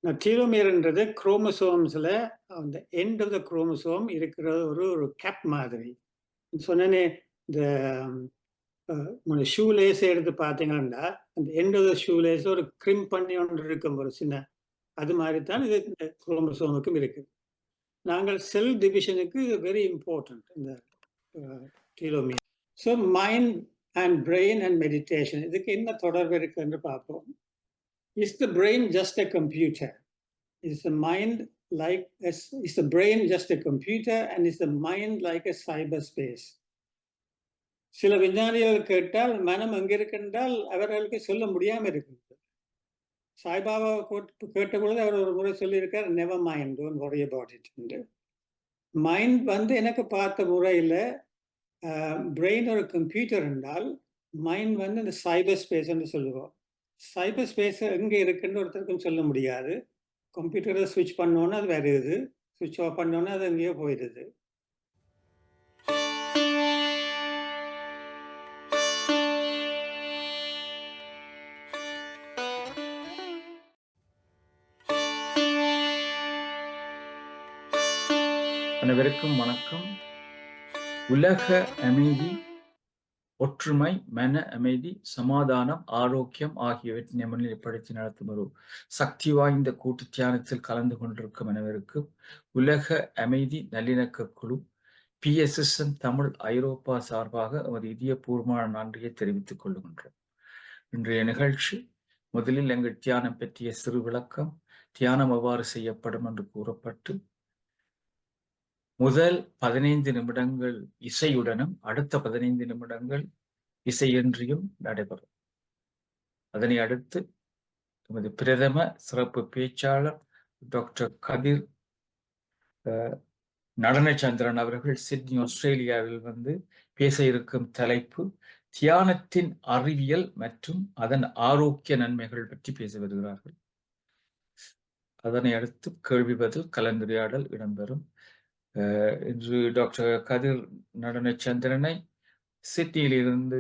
டீலோமியர்ன்றது குரோமோசோம்ஸ்ல அந்த end of the chromosome இருக்கிற ஒரு கேப் மாதிரி. சொன்னேனே இந்த ஷூ லேஸ் எடுத்து பார்த்தீங்கன்னா, அந்த end of the shoe lace ஒரு கிரிம் பண்ணி ஒன்று இருக்கும் ஒரு சின்ன. அது மாதிரி தான் இது குரோமோசோமுக்கும் இருக்கு. நாங்கள் செல் டிவிஷனுக்கு வெரி இம்பார்ட்டன்ட் இந்த telomere. So mind and brain and meditation இதுக்கு என்ன தொடர்பு இருக்குன்னு பார்ப்போம். Is the brain just a computer? Is the mind like is the brain just a computer and is the mind like a cyberspace? சில விஞ்ஞானிகள் கேட்டால் மனம் எங்க இருக்கின்றால் அவர்களுக்கு சொல்ல முடியாம இருக்கு. சாய்பாபா கேட்ட பொழுது அவர் ஒரு முறை சொல்லியிருக்கார், never mind, don't worry about it. Mind வந்து எனக்கு பார்த்த முறையில் பிரெயின் ஒரு கம்ப்யூட்டர் என்றால் மைண்ட் வந்து இந்த சைபர் ஸ்பேஸ்ன்னு சொல்லுவோம். சைபர் ஸ்பேஸ் எங்கே இருக்குன்னு ஒருத்தருக்கும் சொல்ல முடியாது. கம்ப்யூட்டரை ஸ்விட்ச் பண்ணோன்னா அது வேறு இது, ஸ்விட்ச் ஆஃப் பண்ணோன்னா அது எங்கேயோ போயிடுது. அனைவருக்கும் வணக்கம். உலக அமைதி, ஒற்றுமை, மன அமைதி, சமாதானம், ஆரோக்கியம் ஆகியவற்றை முன்னிலைப்படுத்தி நடத்தும் ஒரு சக்தி வாய்ந்த கூட்டு தியானத்தில் கலந்து கொண்டிருக்கும் அனைவருக்கும் உலக அமைதி நல்லிணக்க குழு PSSN தமிழ் ஐரோப்பா சார்பாக ஒரு இதயபூர்வமான நன்றியை தெரிவித்துக் கொள்கின்றோம். இன்றைய நிகழ்ச்சி முதலில் எங்கள் தியானம் பற்றிய சிறு விளக்கம், தியானம் எவ்வாறு செய்யப்படும் என்று கூறப்பட்டு முதல் 15 நிமிடங்கள் இசையுடனும் அடுத்த 15 நிமிடங்கள் இசையின்றியும் நடைபெறும். அதனை அடுத்து நமது பிரதம சிறப்பு பேச்சாளர் டாக்டர் கதிர் நடனச்சந்திரன் அவர்கள் சிட்னி ஆஸ்திரேலியாவில் வந்து பேச இருக்கும் தலைப்பு தியானத்தின் அறிவியல் மற்றும் அதன் ஆரோக்கிய நன்மைகள் பற்றி பேச வருகிறார்கள். அதனை அடுத்து கேள்வி பதில் கலந்துரையாடல் இடம்பெறும். இன்று டாக்டர் கதிர் நடனச்சந்திரனை சிட்னியிலிருந்து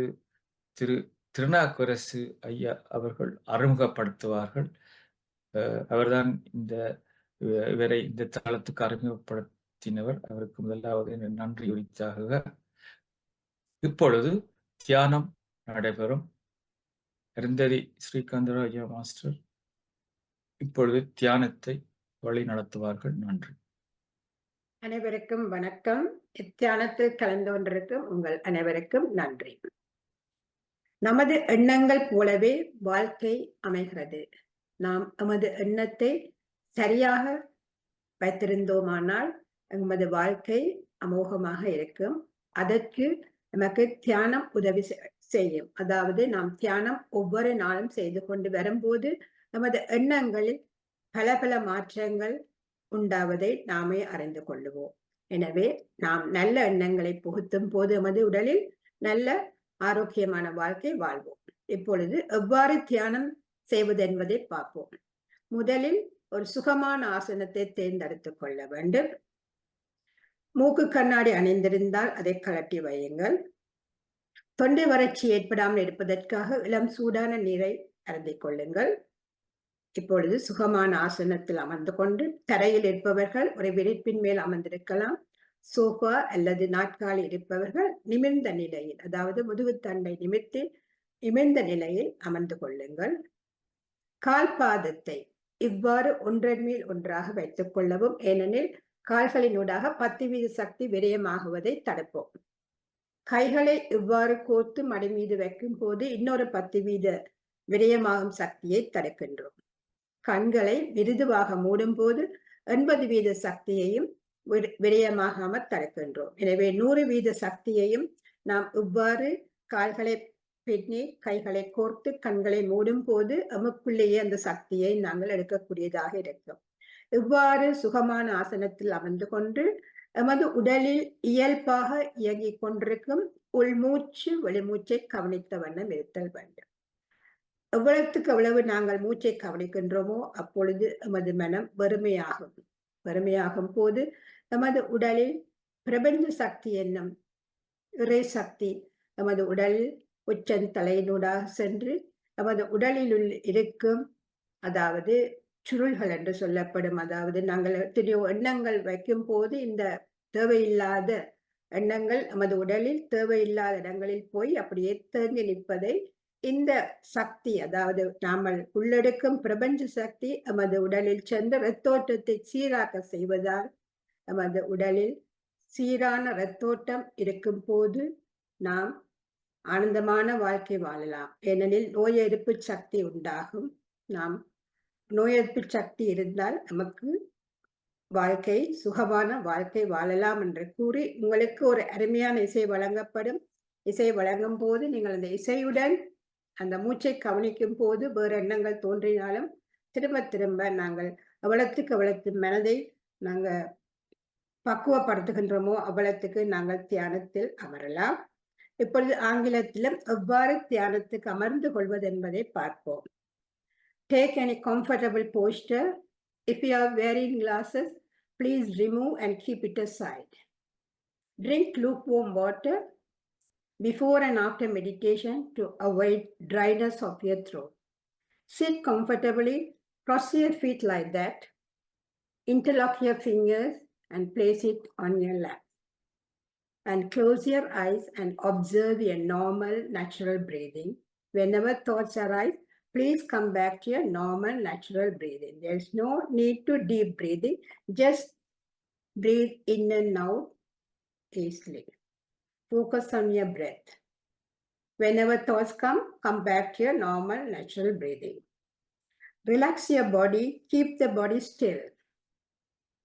திரு திருநாக்கரசு ஐயா அவர்கள் அறிமுகப்படுத்துவார்கள். அவர்தான் இவரை இந்த தளத்துக்கு அறிமுகப்படுத்தினவர். அவருக்கு முதலாவது நன்றி உரித்தாக. இப்பொழுது தியானம் நடைபெறும். அருந்ததி ஸ்ரீகாந்தராஜா மாஸ்டர் இப்பொழுது தியானத்தை வழி நடத்துவார்கள். நன்றி. அனைவருக்கும் வணக்கம். இத்தியானத்தில் கலந்து கொண்டிருக்கும் உங்கள் அனைவருக்கும் நன்றி. நமது எண்ணங்கள் போலவே வாழ்க்கை அமைகிறது. நாம் எமது எண்ணத்தை சரியாக வைத்திருந்தோமானால் எமது வாழ்க்கை அமோகமாக இருக்கும். அதற்கு நமக்கு தியானம் உதவி செய்யும். அதாவது நாம் தியானம் ஒவ்வொரு நாளும் செய்து கொண்டு வரும்போது நமது எண்ணங்களில் பல பல மாற்றங்கள் உண்டாவதை நாமே அறிந்து கொள்ளுவோம். எனவே நாம் நல்ல எண்ணங்களை புகுத்தும் போது நமது உடலில் நல்ல ஆரோக்கியமான வாழ்க்கை வாழ்வோம். இப்பொழுது எவ்வாறு தியானம் செய்வது என்பதை பார்ப்போம். முதலில் ஒரு சுகமான ஆசனத்தை தேர்ந்தெடுத்துக் கொள்ள வேண்டும். மூக்கு கண்ணாடி அணிந்திருந்தால் அதை கழட்டி வையுங்கள். தொண்டை வறட்சி ஏற்படாமல் இருப்பதற்காக இளம் சூடான நீரை அருந்திக் கொள்ளுங்கள். இப்பொழுது சுகமான ஆசனத்தில் அமர்ந்து கொண்டு தரையில் இருப்பவர்கள் ஒரு விரிப்பின் மேல் அமர்ந்திருக்கலாம். சோஃபா அல்லது நாற்காலி இருப்பவர்கள் நிமிர்ந்த நிலையில், அதாவது முதுகுத்தண்டை நிமிர்ந்த நிலையில் அமர்ந்து கொள்ளுங்கள். கால் பாதத்தை இவ்வாறு ஒன்றன் மேல் ஒன்றாக வைத்துக் கொள்ளவும். ஏனெனில் கால்களினூடாக 10% சக்தி விரயமாகுவதை தடுப்போம். கைகளை இவ்வாறு கோர்த்து மடி மீது வைக்கும் போது இன்னொரு 10% விரயமாகும் சக்தியை தடுக்கின்றோம். கண்களை மிருதுவாக மூடும் போது 80% சக்தியையும் விரயமாகாமல் தடுக்கின்றோம். எனவே 100% சக்தியையும் நாம் இவ்வாறு கால்களை பின்னி கைகளை கோர்த்து கண்களை மூடும் போது நமக்குள்ளேயே அந்த சக்தியை நாங்கள் எடுக்கக்கூடியதாக இருக்கும். இவ்வாறு சுகமான ஆசனத்தில் அமர்ந்து கொண்டு எமது உடலில் இயல்பாக இயங்கிக் கொண்டிருக்கும் உள்மூச்சு வெளிமூச்சை கவனித்த வண்ணம் இருத்தல் வேண்டும். எவ்வளவுக்கு எவ்வளவு நாங்கள் மூச்சை கவனிக்கின்றோமோ அப்பொழுது எமது மனம் வறுமையாகும் போது எமது உடலில் பிரபஞ்ச சக்தி என்னும் இறை சக்தி எமது உடலில் உச்சந்தலையினூடாக சென்று எமது உடலில் இருக்கும், அதாவது சுருள்கள் என்று சொல்லப்படும். அதாவது நாங்கள் எத்தனையோ எண்ணங்கள் வைக்கும் போது இந்த தேவையில்லாத எண்ணங்கள் நமது உடலில் தேவையில்லாத இடங்களில் போய் அப்படியே தேங்கி நிற்பதை இந்த சக்தி, அதாவது நாமல் உள்ளெடுக்கும் பிரபஞ்ச சக்தி நமது உடலில் சென்று இரத்தோட்டத்தை சீராக்க செய்வதால் நமது உடலில் சீரான இரத்தோட்டம் இருக்கும் போது நாம் ஆனந்தமான வாழ்க்கை வாழலாம். ஏனெனில் நோய் எதிர்ப்பு சக்தி உண்டாகும். நாம் நோய் எதிர்ப்பு சக்தி இருந்தால் நமக்கு வாழ்க்கை சுகமான வாழ்க்கை வாழலாம் என்று கூறி உங்களுக்கு ஒரு அருமையான இசை வழங்கப்படும். இசை வழங்கும் போது நீங்கள் அந்த இசையுடன் அந்த மூச்சை கவனிக்கும் போது வேறு எண்ணங்கள் தோன்றினாலும் திரும்ப திரும்ப நாங்கள் அவ்வளத்துக்கு மனதை நாங்கள் பக்குவப்படுத்துகின்றோமோ அவ்வளத்துக்கு நாங்கள் தியானத்தில் அமரலாம். இப்பொழுது ஆங்கிலத்திலும் எவ்வாறு தியானத்துக்கு அமர்ந்து கொள்வது என்பதை பார்ப்போம். Take any comfortable posture. If you are wearing glasses, please remove and keep it aside. Drink lukewarm water before and after meditation to avoid dryness of your throat. Sit comfortably, cross your feet like that, interlock your fingers and place it on your lap. And close your eyes and observe your normal, natural breathing. Whenever thoughts arise, please come back to your normal, natural breathing. There's no need to deep breathing. Just breathe in and out easily. Focus on your breath. Whenever thoughts come back to your normal, natural breathing. Relax your body. Keep the body still.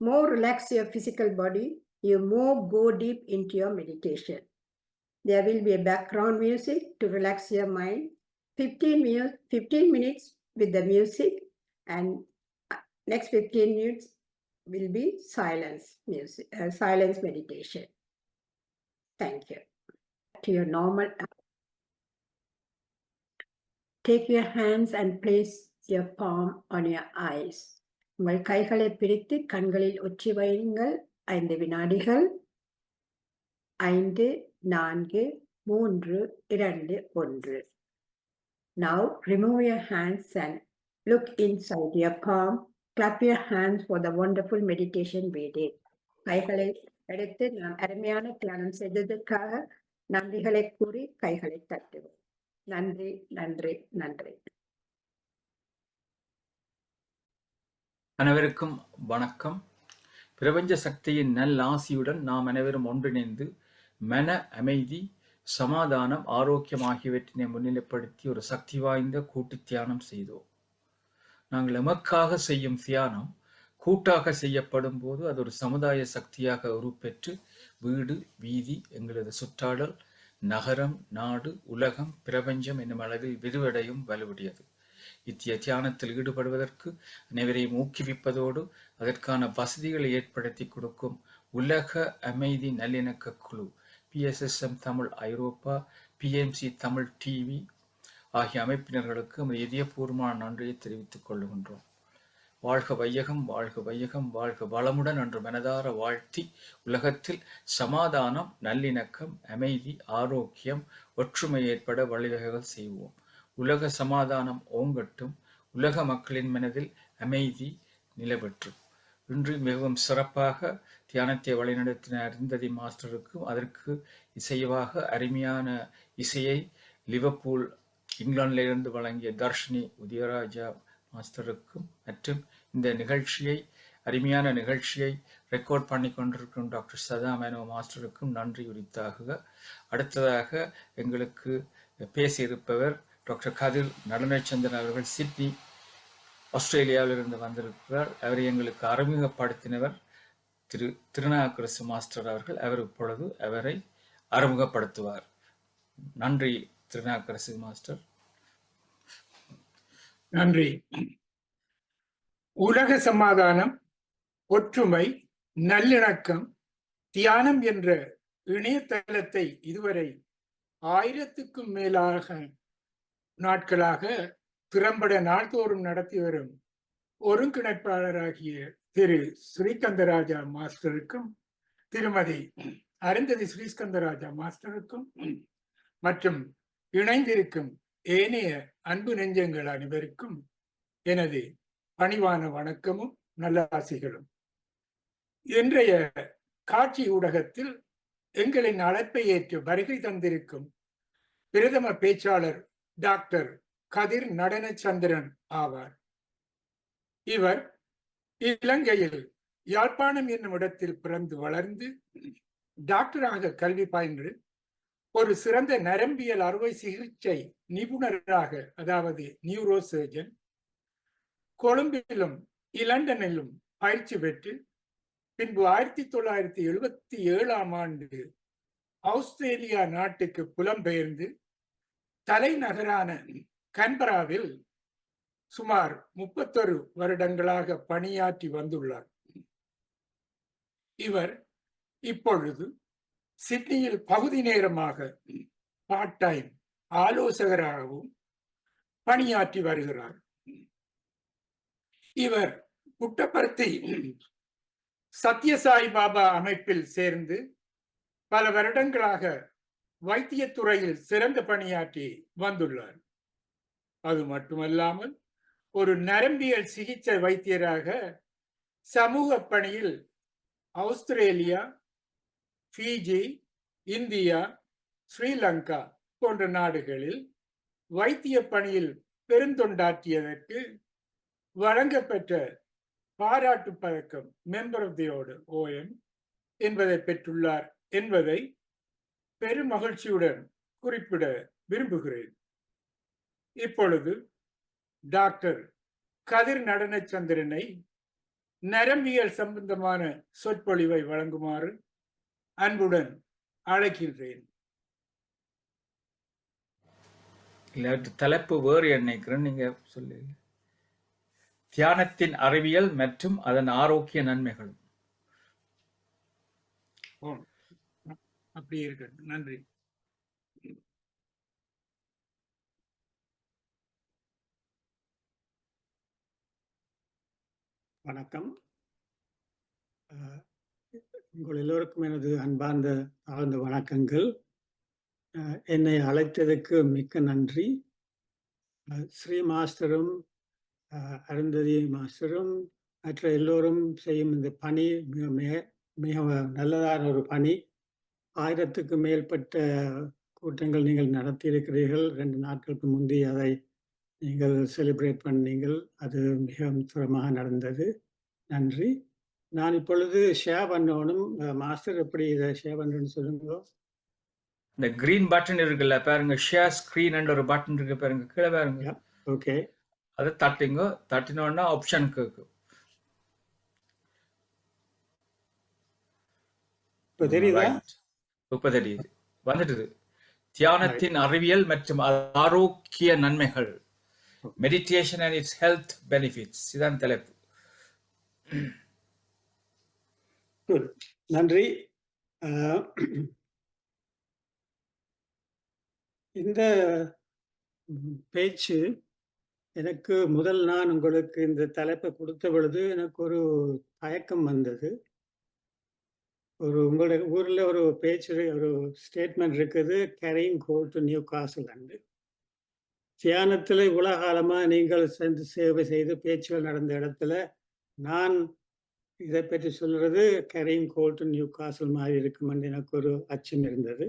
More relax your physical body, you more go deep into your meditation. There will be a background music to relax your mind. 15 minutes with the music, and next 15 minutes will be silence music, silence meditation. Thank you. To your normal. Take your hands and place your palm on your eyes. உங்கள் கைகளை பிரித்து கண்களில் ஒற்றி வையுங்கள். 5 வினாடிகள். 5, 4, 3, 2, 1. Now remove your hands and look inside your palm. Clap your hands for the wonderful meditation we did. கைகளை எடுத்து நாம் அருமையான தியானம் செய்ததற்காக நன்றிகளை கூறி கைகளை தட்டுவோம். நன்றி, நன்றி, நன்றி. அனைவருக்கும் வணக்கம். பிரபஞ்ச சக்தியின் நல்லாசியுடன் நாம் அனைவரும் ஒன்றிணைந்து மன அமைதி, சமாதானம், ஆரோக்கியம் ஆகியவற்றினை முன்னிலைப்படுத்தி ஒரு சக்தி வாய்ந்த கூட்டு தியானம் செய்தோம். நாங்கள் எமக்காக செய்யும் தியானம் கூட்டாக செய்யப்படும் போது அது ஒரு சமுதாய சக்தியாக உருப்பெற்று வீடு, வீதி, எங்களது சுற்றாடல், நகரம், நாடு, உலகம், பிரபஞ்சம் என்னும் அளவில் விரிவடையும் வலுவுடையது. தியானத்தில் ஈடுபடுவதற்கு அனைவரையும் ஊக்குவிப்பதோடு அதற்கான வசதிகளை ஏற்படுத்தி கொடுக்கும் உலக அமைதி நல்லிணக்க குழு, PSSM தமிழ் ஐரோப்பா, PMC தமிழ் டிவி ஆகிய அமைப்பினர்களுக்கு நமது இதயபூர்வமான நன்றியை தெரிவித்துக் கொள்கின்றோம். வாழ்க வையகம், வாழ்க வையகம், வாழ்க வளமுடன் என்று மனதார வாழ்த்தி உலகத்தில் சமாதானம், நல்லிணக்கம், அமைதி, ஆரோக்கியம், ஒற்றுமை ஏற்பட வழிவகைகள் செய்வோம். உலக சமாதானம் ஓங்கட்டும், உலக மக்களின் மனதில் அமைதி நிலவற்றும். இன்று மிகவும் சிறப்பாக தியானத்தை வழிநடத்தின அருந்ததி மாஸ்டருக்கும் அதற்கு இசைவாக அருமையான இசையை லிவர்பூல் இங்கிலாந்திலிருந்து வழங்கிய தர்ஷினி உதயராஜா மாஸ்டருக்கும் மற்றும் இந்த நிகழ்ச்சியை அருமையான நிகழ்ச்சியை ரெக்கார்ட் பண்ணி கொண்டிருக்கும் டாக்டர் சதா மேனோ மாஸ்டருக்கும் நன்றி உரித்தாகுக. அடுத்ததாக எங்களுக்கு பேசியிருப்பவர் டாக்டர் கதிர் நடனச்சந்திரன் அவர்கள், சிட்னி ஆஸ்திரேலியாவிலிருந்து வந்திருக்கிறார். அவரை எங்களுக்கு அறிமுகப்படுத்தினவர் திருநாக்கரசு மாஸ்டர் அவர்கள். அவர் இப்பொழுது அவரை அறிமுகப்படுத்துவார். நன்றி திருநாக்கரசு மாஸ்டர். நன்றி. உலக சமாதானம், ஒற்றுமை, நல்லிணக்கம், தியானம் என்ற இணையதளத்தை இதுவரை 1000க்கும் மேலாக நாட்களாக திறம்பட நாள்தோறும் நடத்தி வரும் ஒருங்கிணைப்பாளராகிய திரு ஸ்ரீஸ்கந்தராஜா மாஸ்டருக்கும் திருமதி அருந்ததி ஸ்ரீஸ்கந்தராஜா மாஸ்டருக்கும் மற்றும் இணைந்திருக்கும் ஏனைய அன்பு நெஞ்சங்கள் அனைவருக்கும் எனது பணிவான வணக்கமும் நல்லாசிகளும். இன்றைய காட்சி ஊடகத்தில் எங்களின் அழைப்பை ஏற்று வருகை தந்திருக்கும் பிரதம பேச்சாளர் டாக்டர் கதிர் நடனச்சந்திரன் ஆவார். இவர் இலங்கையில் யாழ்ப்பாணம் என்னும் இடத்தில் பிறந்து வளர்ந்து டாக்டராக கல்வி பயின்று ஒரு சிறந்த நரம்பியல் அறுவை சிகிச்சை நிபுணராக, அதாவது நியூரோ சர்ஜன், கொழும்பிலும் இலண்டனிலும் பயிற்சி பெற்று பின்பு 1977ஆம் ஆண்டு ஆஸ்திரேலியா நாட்டுக்கு புலம்பெயர்ந்து தலைநகரான கன்பராவில் சுமார் 31 வருடங்களாக பணியாற்றி வந்துள்ளார். இவர் இப்பொழுது சிட்னியில் பகுதி நேரமாக பார்ட் டைம் ஆலோசகராகவும் பணியாற்றி வருகிறார். இவர் புட்டபர்த்தி சத்யசாய் பாபா அமைப்பில் சேர்ந்து பல வருடங்களாக வைத்தியத்துறையில் சிறந்த பணியாற்றி வந்துள்ளார். அது மட்டுமல்லாமல் ஒரு நரம்பியல் சிகிச்சை வைத்தியராக சமூக பணியில் ஆஸ்திரேலியா, ஃபிஜி, இந்தியா, ஸ்ரீலங்கா போன்ற நாடுகளில் வைத்திய பணியில் பெருந்தொண்டாற்றியதற்கு வழங்கப்பெற்ற பாராட்டு பதக்கம் member of the order OM என்பதை பெற்றுள்ளார் என்பதை பெருமகிழ்ச்சியுடன் குறிப்பிட விரும்புகிறேன். இப்பொழுது டாக்டர் கதிர் நடனச்சந்திரனை நரம்பியல் சம்பந்தமான சொற்பொழிவை வழங்குமாறு அன்புடன் அழைக்கின்றேன். தலைப்பு வேறு நினைக்கிறேன், நீங்க சொல்லு. தியானத்தின் அறிவியல் மற்றும் அதன் ஆரோக்கிய நன்மைகளும். அப்படி இருக்கு. நன்றி. வணக்கம். உங்கள் எல்லோருக்கும் எனது அன்பார்ந்த ஆழ்ந்த வணக்கங்கள். என்னை அழைத்ததற்கு மிக்க நன்றி. ஸ்ரீ மாஸ்டரும் அருந்ததி மாஸ்டரும் மற்ற எல்லோரும் செய்யும் இந்த பணி மிக நல்லதான ஒரு பணி. 1000க்கு மேற்பட்ட கூட்டங்கள் நீங்கள் நடத்தியிருக்கிறீர்கள். 2 நாட்களுக்கு முந்தி அதை நீங்கள் செலிப்ரேட் பண்ணீங்கள். அது மிக சிறப்பாக நடந்தது. நன்றி. நான் இப்பொழுது ஷேர் பண்ணணும். மாஸ்டர் எப்படி இதை ஷேர் பண்ணுறேன்னு சொல்லுங்க. இந்த கிரீன் பட்டன் இருக்குல்ல பாருங்க, ஷேர் ஸ்கிரீன் ஒரு பட்டன் இருக்கு பாருங்க, கீழே பாருங்க. ஓகே, அதை தட்டுங்க. தட்டினோன்னா ஆப்ஷன் கேட்கும். இப்போ தெரியுதா? இப்போ தெரியுது, வந்துடுது. தியானத்தின் அறிவியல் மற்றும் ஆரோக்கிய நன்மைகள், meditation and it's health benefits, இதான் தலைப்பு. நன்றி. இந்த பேச்சு எனக்கு முதல் நான் உங்களுக்கு இந்த தலைப்பை கொடுத்த பொழுது எனக்கு ஒரு தயக்கம் வந்தது. உங்களுடைய ஊரில் ஒரு பேச்சு, ஒரு ஸ்டேட்மெண்ட் இருக்குது, carrying coal to Newcastle. தியானத்தில் இவ்வளவு காலமாக நீங்கள் சேர்ந்து சேவை செய்து பேச்சுகள் நடந்த இடத்துல நான் இதை பற்றி சொல்றது carrying coal to Newcastle மாதிரி இருக்குமென்று எனக்கு ஒரு அச்சம் இருந்தது.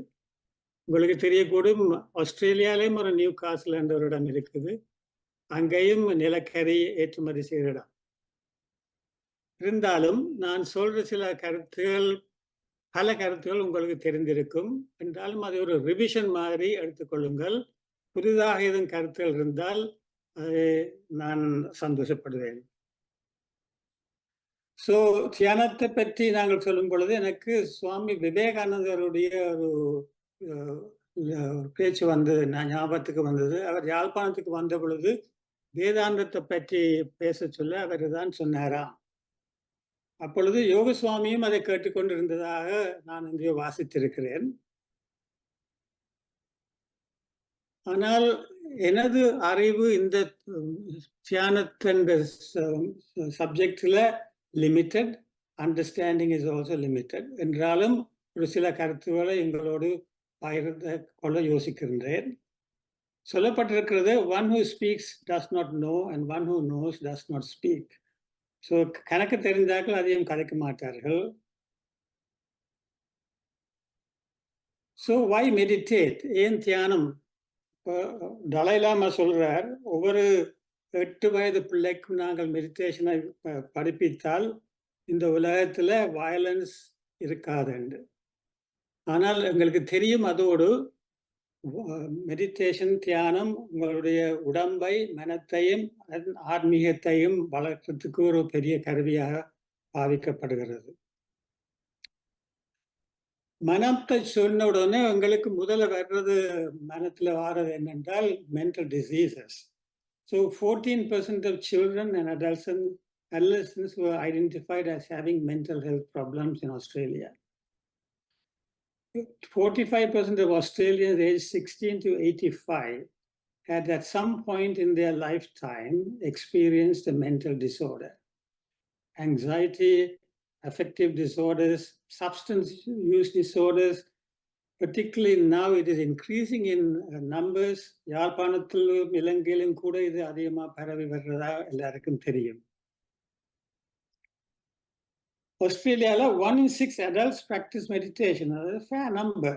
உங்களுக்கு தெரியக்கூடும், ஆஸ்திரேலியாலேயும் ஒரு நியூ காசல் என்ற ஒரு இடம் இருக்குது. அங்கேயும் நிலக்கரி ஏற்றுமதி செய்கிற இடம். இருந்தாலும் நான் சொல்ற சில கருத்துகள், பல கருத்துகள் உங்களுக்கு தெரிந்திருக்கும். என்றாலும் அதை ஒரு ரிவிஷன் மாதிரி எடுத்துக்கொள்ளுங்கள். புதிதாக எதுவும் கருத்துகள் இருந்தால் அதை நான் சந்தோஷப்படுவேன். தியானத்தை பற்றி நாங்கள் சொல்லும் பொழுது எனக்கு சுவாமி விவேகானந்தருடைய ஒரு பேச்சு வந்தது, ஞாபகத்துக்கு வந்தது. அவர் யாழ்ப்பாணத்துக்கு வந்த பொழுது வேதாந்தத்தை பற்றி பேச சொல்ல அவர் தான் சொன்னாராம். அப்பொழுது யோக சுவாமியும் அதை கேட்டுக்கொண்டிருந்ததாக நான் இங்கே வாசித்திருக்கிறேன். ஆனால் எனது அறிவு இந்த தியானத்தின் சப்ஜெக்டில் limited, understanding is also limited. என்றாலும் ஒரு சில கருத்துக்களை எங்களோடு பகிர்ந்து கொள்ள யோசிக்கின்றேன். சொல்லப்பட்டிருக்கிறது, one who speaks does not know and one who knows does not speak. So கணக்கு தெரிந்தார்கள் அதையும் கதைக்க மாட்டார்கள். So why meditate? ஏன் தியானம்? தலைலாமா சொல்றார், ஒவ்வொரு 8 வயது பிள்ளைக்கும் நாங்கள் மெடிடேஷனை படிப்பித்தால் இந்த உலகத்துல வயலன்ஸ் இருக்காது என்று. ஆனால் எங்களுக்கு தெரியும், அதோடு மெடிடேஷன் தியானம் உங்களுடைய உடம்பை, மனத்தையும் ஆன்மீகத்தையும் வளர்க்கறதுக்கு ஒரு பெரிய கருவியாக பாவிக்கப்படுகிறது. மனத்தை சொன்ன உடனே உங்களுக்கு முதல்ல வர்றது, மனத்துல வாரது என்னென்றால் mental diseases. So 14% of children and adolescents were identified as having mental health problems in Australia. 45% of Australians aged 16 to 85 had at some point in their lifetime experienced a mental disorder. Anxiety, affective disorders, substance use disorders, particularly now it is increasing in numbers. யாழ்ப்பாணத்திலும் இலங்கையிலும் கூட இது அதிகமாக பரவி வர்றதா எல்லாருக்கும் தெரியும். Australia, 1 in 6 adults practice meditation. That's a fair number.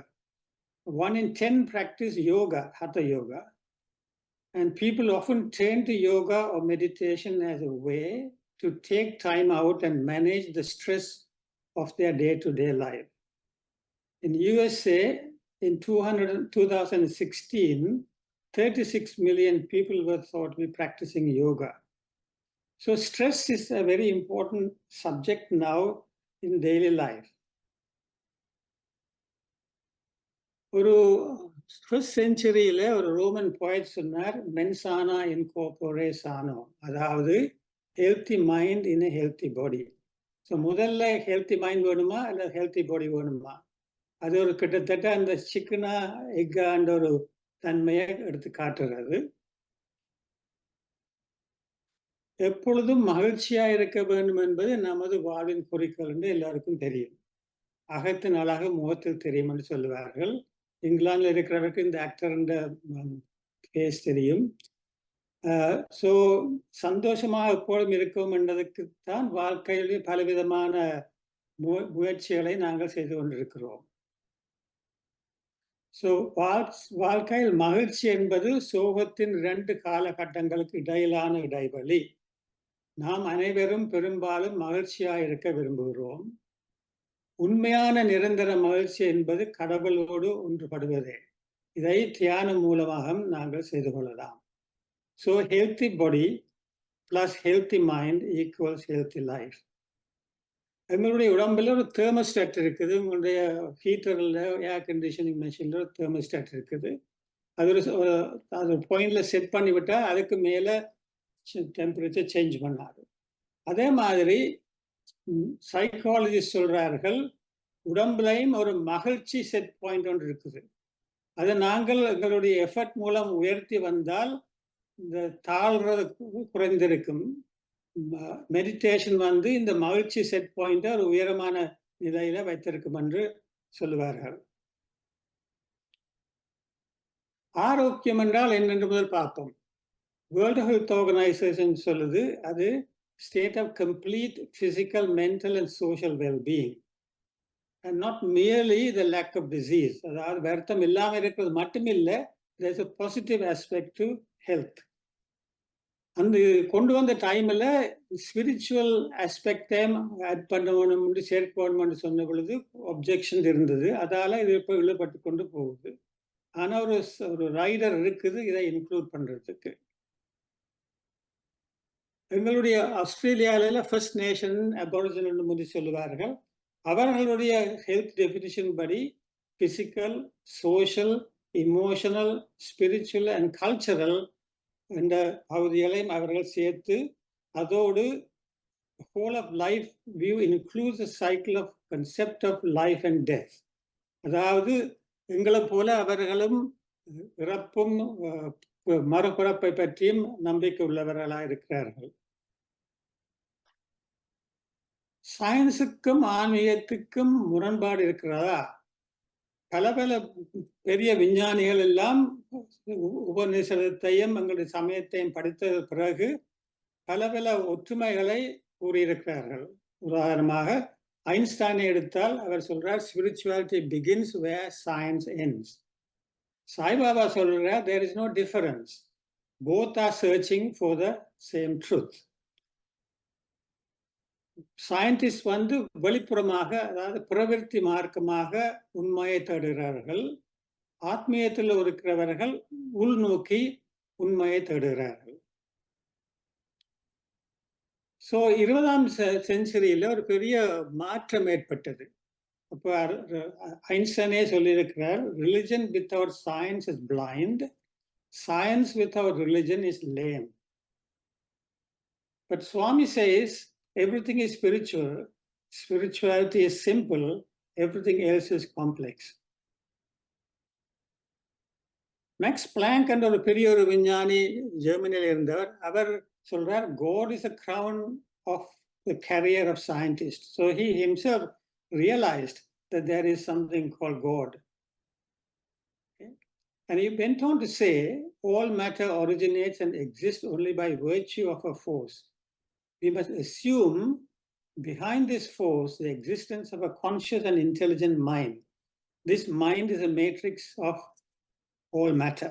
1 in 10 practice yoga, hatha yoga. And people often turn to yoga or meditation as a way to take time out and manage the stress of their day-to-day life. In USA, in 2016, 36 million people were thought to be practicing yoga. So stress is a very important subject now in daily life. ஒரு first செஞ்சுரியில ஒரு Roman poet சொன்னார், மென்சானா இன் கோர்போரே சானோ, அதாவது healthy mind இன் எ healthy பாடி. So முதல்ல healthy mind வேணுமா இல்லை healthy பாடி வேணுமா? அது ஒரு கிட்டத்தட்ட அந்த சிக்கனா எக்கான்ற ஒரு தன்மையை எடுத்து காட்டுறது. எப்பொழுதும் மகிழ்ச்சியா இருக்க வேண்டும் என்பது நமது வாழ்வின் குறிக்கோள் என்று எல்லாருக்கும் தெரியும். அகத்தின் அழகு முகத்தில் தெரியும் என்று சொல்லுவார்கள். இங்கிலாந்துல இருக்கிறவருக்கு இந்த ஆக்டர்ன்ற பேஸ் தெரியும். ஸோ சந்தோஷமாக எப்பொழுதும் இருக்கும் என்பதற்கு தான் வாழ்க்கையிலே பலவிதமான முயற்சிகளை நாங்கள் செய்து கொண்டிருக்கிறோம். ஸோ வாழ்க்கையில் மகிழ்ச்சி என்பது சோகத்தின் 2 காலகட்டங்களுக்கு இடையிலான இடைவெளி. நாம் அனைவரும் பெரும்பாலும் மகிழ்ச்சியாக இருக்க விரும்புகிறோம். உண்மையான நிரந்தர மகிழ்ச்சி என்பது கடவுளோடு ஒன்றுபடுவதே. இதை தியானம் மூலமாக நாங்கள் செய்து கொள்ளலாம். ஸோ ஹெல்த்தி பாடி plus healthy mind equals healthy life. எங்களுடைய உடம்புல ஒரு தெர்மோஸ்டாட் இருக்குது. உங்களுடைய ஹீட்டரில், ஏர் கண்டிஷனிங் மெஷினில் ஒரு தெர்மோஸ்டாட் இருக்குது. அது ஒரு பாயிண்ட்ல செட் பண்ணி விட்டால் அதுக்கு மேலே டெம்பரேச்சர் சேஞ்ச் பண்ணாது. அதே மாதிரி சைக்காலஜிஸ்ட் சொல்றார்கள், உடம்புலையும் ஒரு மகிழ்ச்சி செட் பாயிண்ட் ஒன்று இருக்குது. அதை நாங்கள் எங்களுடைய எஃபர்ட் மூலம் உயர்த்தி வந்தால் இந்த தாழ்றது குறைந்திருக்கும். மெடிடேஷன் இந்த மகிழ்ச்சி செட் பாயிண்டை ஒரு உயரமான நிலையில வைத்திருக்கும் என்று சொல்லுவார்கள். ஆரோக்கியம் என்றால் என்னென்று முதல் பார்ப்போம். வேர்ல்டு ஹெல்த் ஆர்கனைசேஷன் சொல்லுது, அது state of complete physical, mental and social well-being and not merely the lack of disease. அதாவது வருத்தம் இல்லாமல் இருக்கிறது மட்டுமில்லை, there is a positive aspect to health. அந்த கொண்டு வந்த டைமில் ஸ்பிரிச்சுவல் ஆஸ்பெக்டையும் ஆட் பண்ணணும்னு சேர்க்கணும்னு சொன்ன பொழுது அப்ஜெக்ஷன் இருந்தது. அதால் இது இப்போ இழுபட்டு கொண்டு போகுது. ஆனால் ஒரு ரைடர் இருக்குது இதை இன்க்ளூட் பண்ணுறதுக்கு. எங்களுடைய ஆஸ்திரேலியாவில் ஃபர்ஸ்ட் நேஷன் அபாரிஜினல் முந்தி சொல்லுவார்கள். அவர்களுடைய ஹெல்த் டெஃபினிஷன் படி physical, social, emotional, spiritual and cultural என்ற பகுதிகளையும் அவர்கள் சேர்த்து, அதோடு whole of life view includes a cycle of concept of life and death. அதாவது எங்களை போல அவர்களும் இறப்பும் மறுபிறப்பை பற்றியும் நம்பிக்கை உள்ளவர்களாக இருக்கிறார்கள். சயின்ஸுக்கும் ஆன்மீகத்துக்கும் முரண்பாடு இருக்கிறதா? பல பல பெரிய விஞ்ஞானிகள் எல்லாம் உபநிஷதத்தையும் எங்களுடைய சமயத்தையும் படித்த பிறகு பல பல ஒற்றுமைகளை கூறியிருக்கிறார்கள். உதாரணமாக ஐன்ஸ்டைனை எடுத்தால் அவர் சொல்றார், spirituality begins where science ends. Saibaba சொல்றார், there is no difference. Both are searching for the same truth. Scientist வந்து வெளிப்புறமாக, அதாவது பிரவிற்த்தி மார்க்கமாக உண்மையை தேடுகிறார்கள். ஆத்மீயத்தில் இருக்கிறவர்கள் உள்நோக்கி உண்மையை தேடுகிறார்கள். ஸோ 20ஆம் செஞ்சுரியில ஒரு பெரிய மாற்றம் ஏற்பட்டது. அப்போ ஐன்ஸ்டைனே சொல்லியிருக்கிறார், religion without science is blind, science without religion is lame. But Swami says everything is spiritual, spirituality is simple, everything else is complex. Max Planck என்ற ஒரு பெரிய ஒரு விஞ்ஞானி ஜெர்மனியில் இருந்தவர், அவர் சொல்றார், God is a crown of the career of scientists. So he himself realized that there is something called God. Okay? And he went on to say, all matter originates and exists only by virtue of a force. We must assume behind this force the existence of a conscious and intelligent mind. This mind is a matrix of all matter.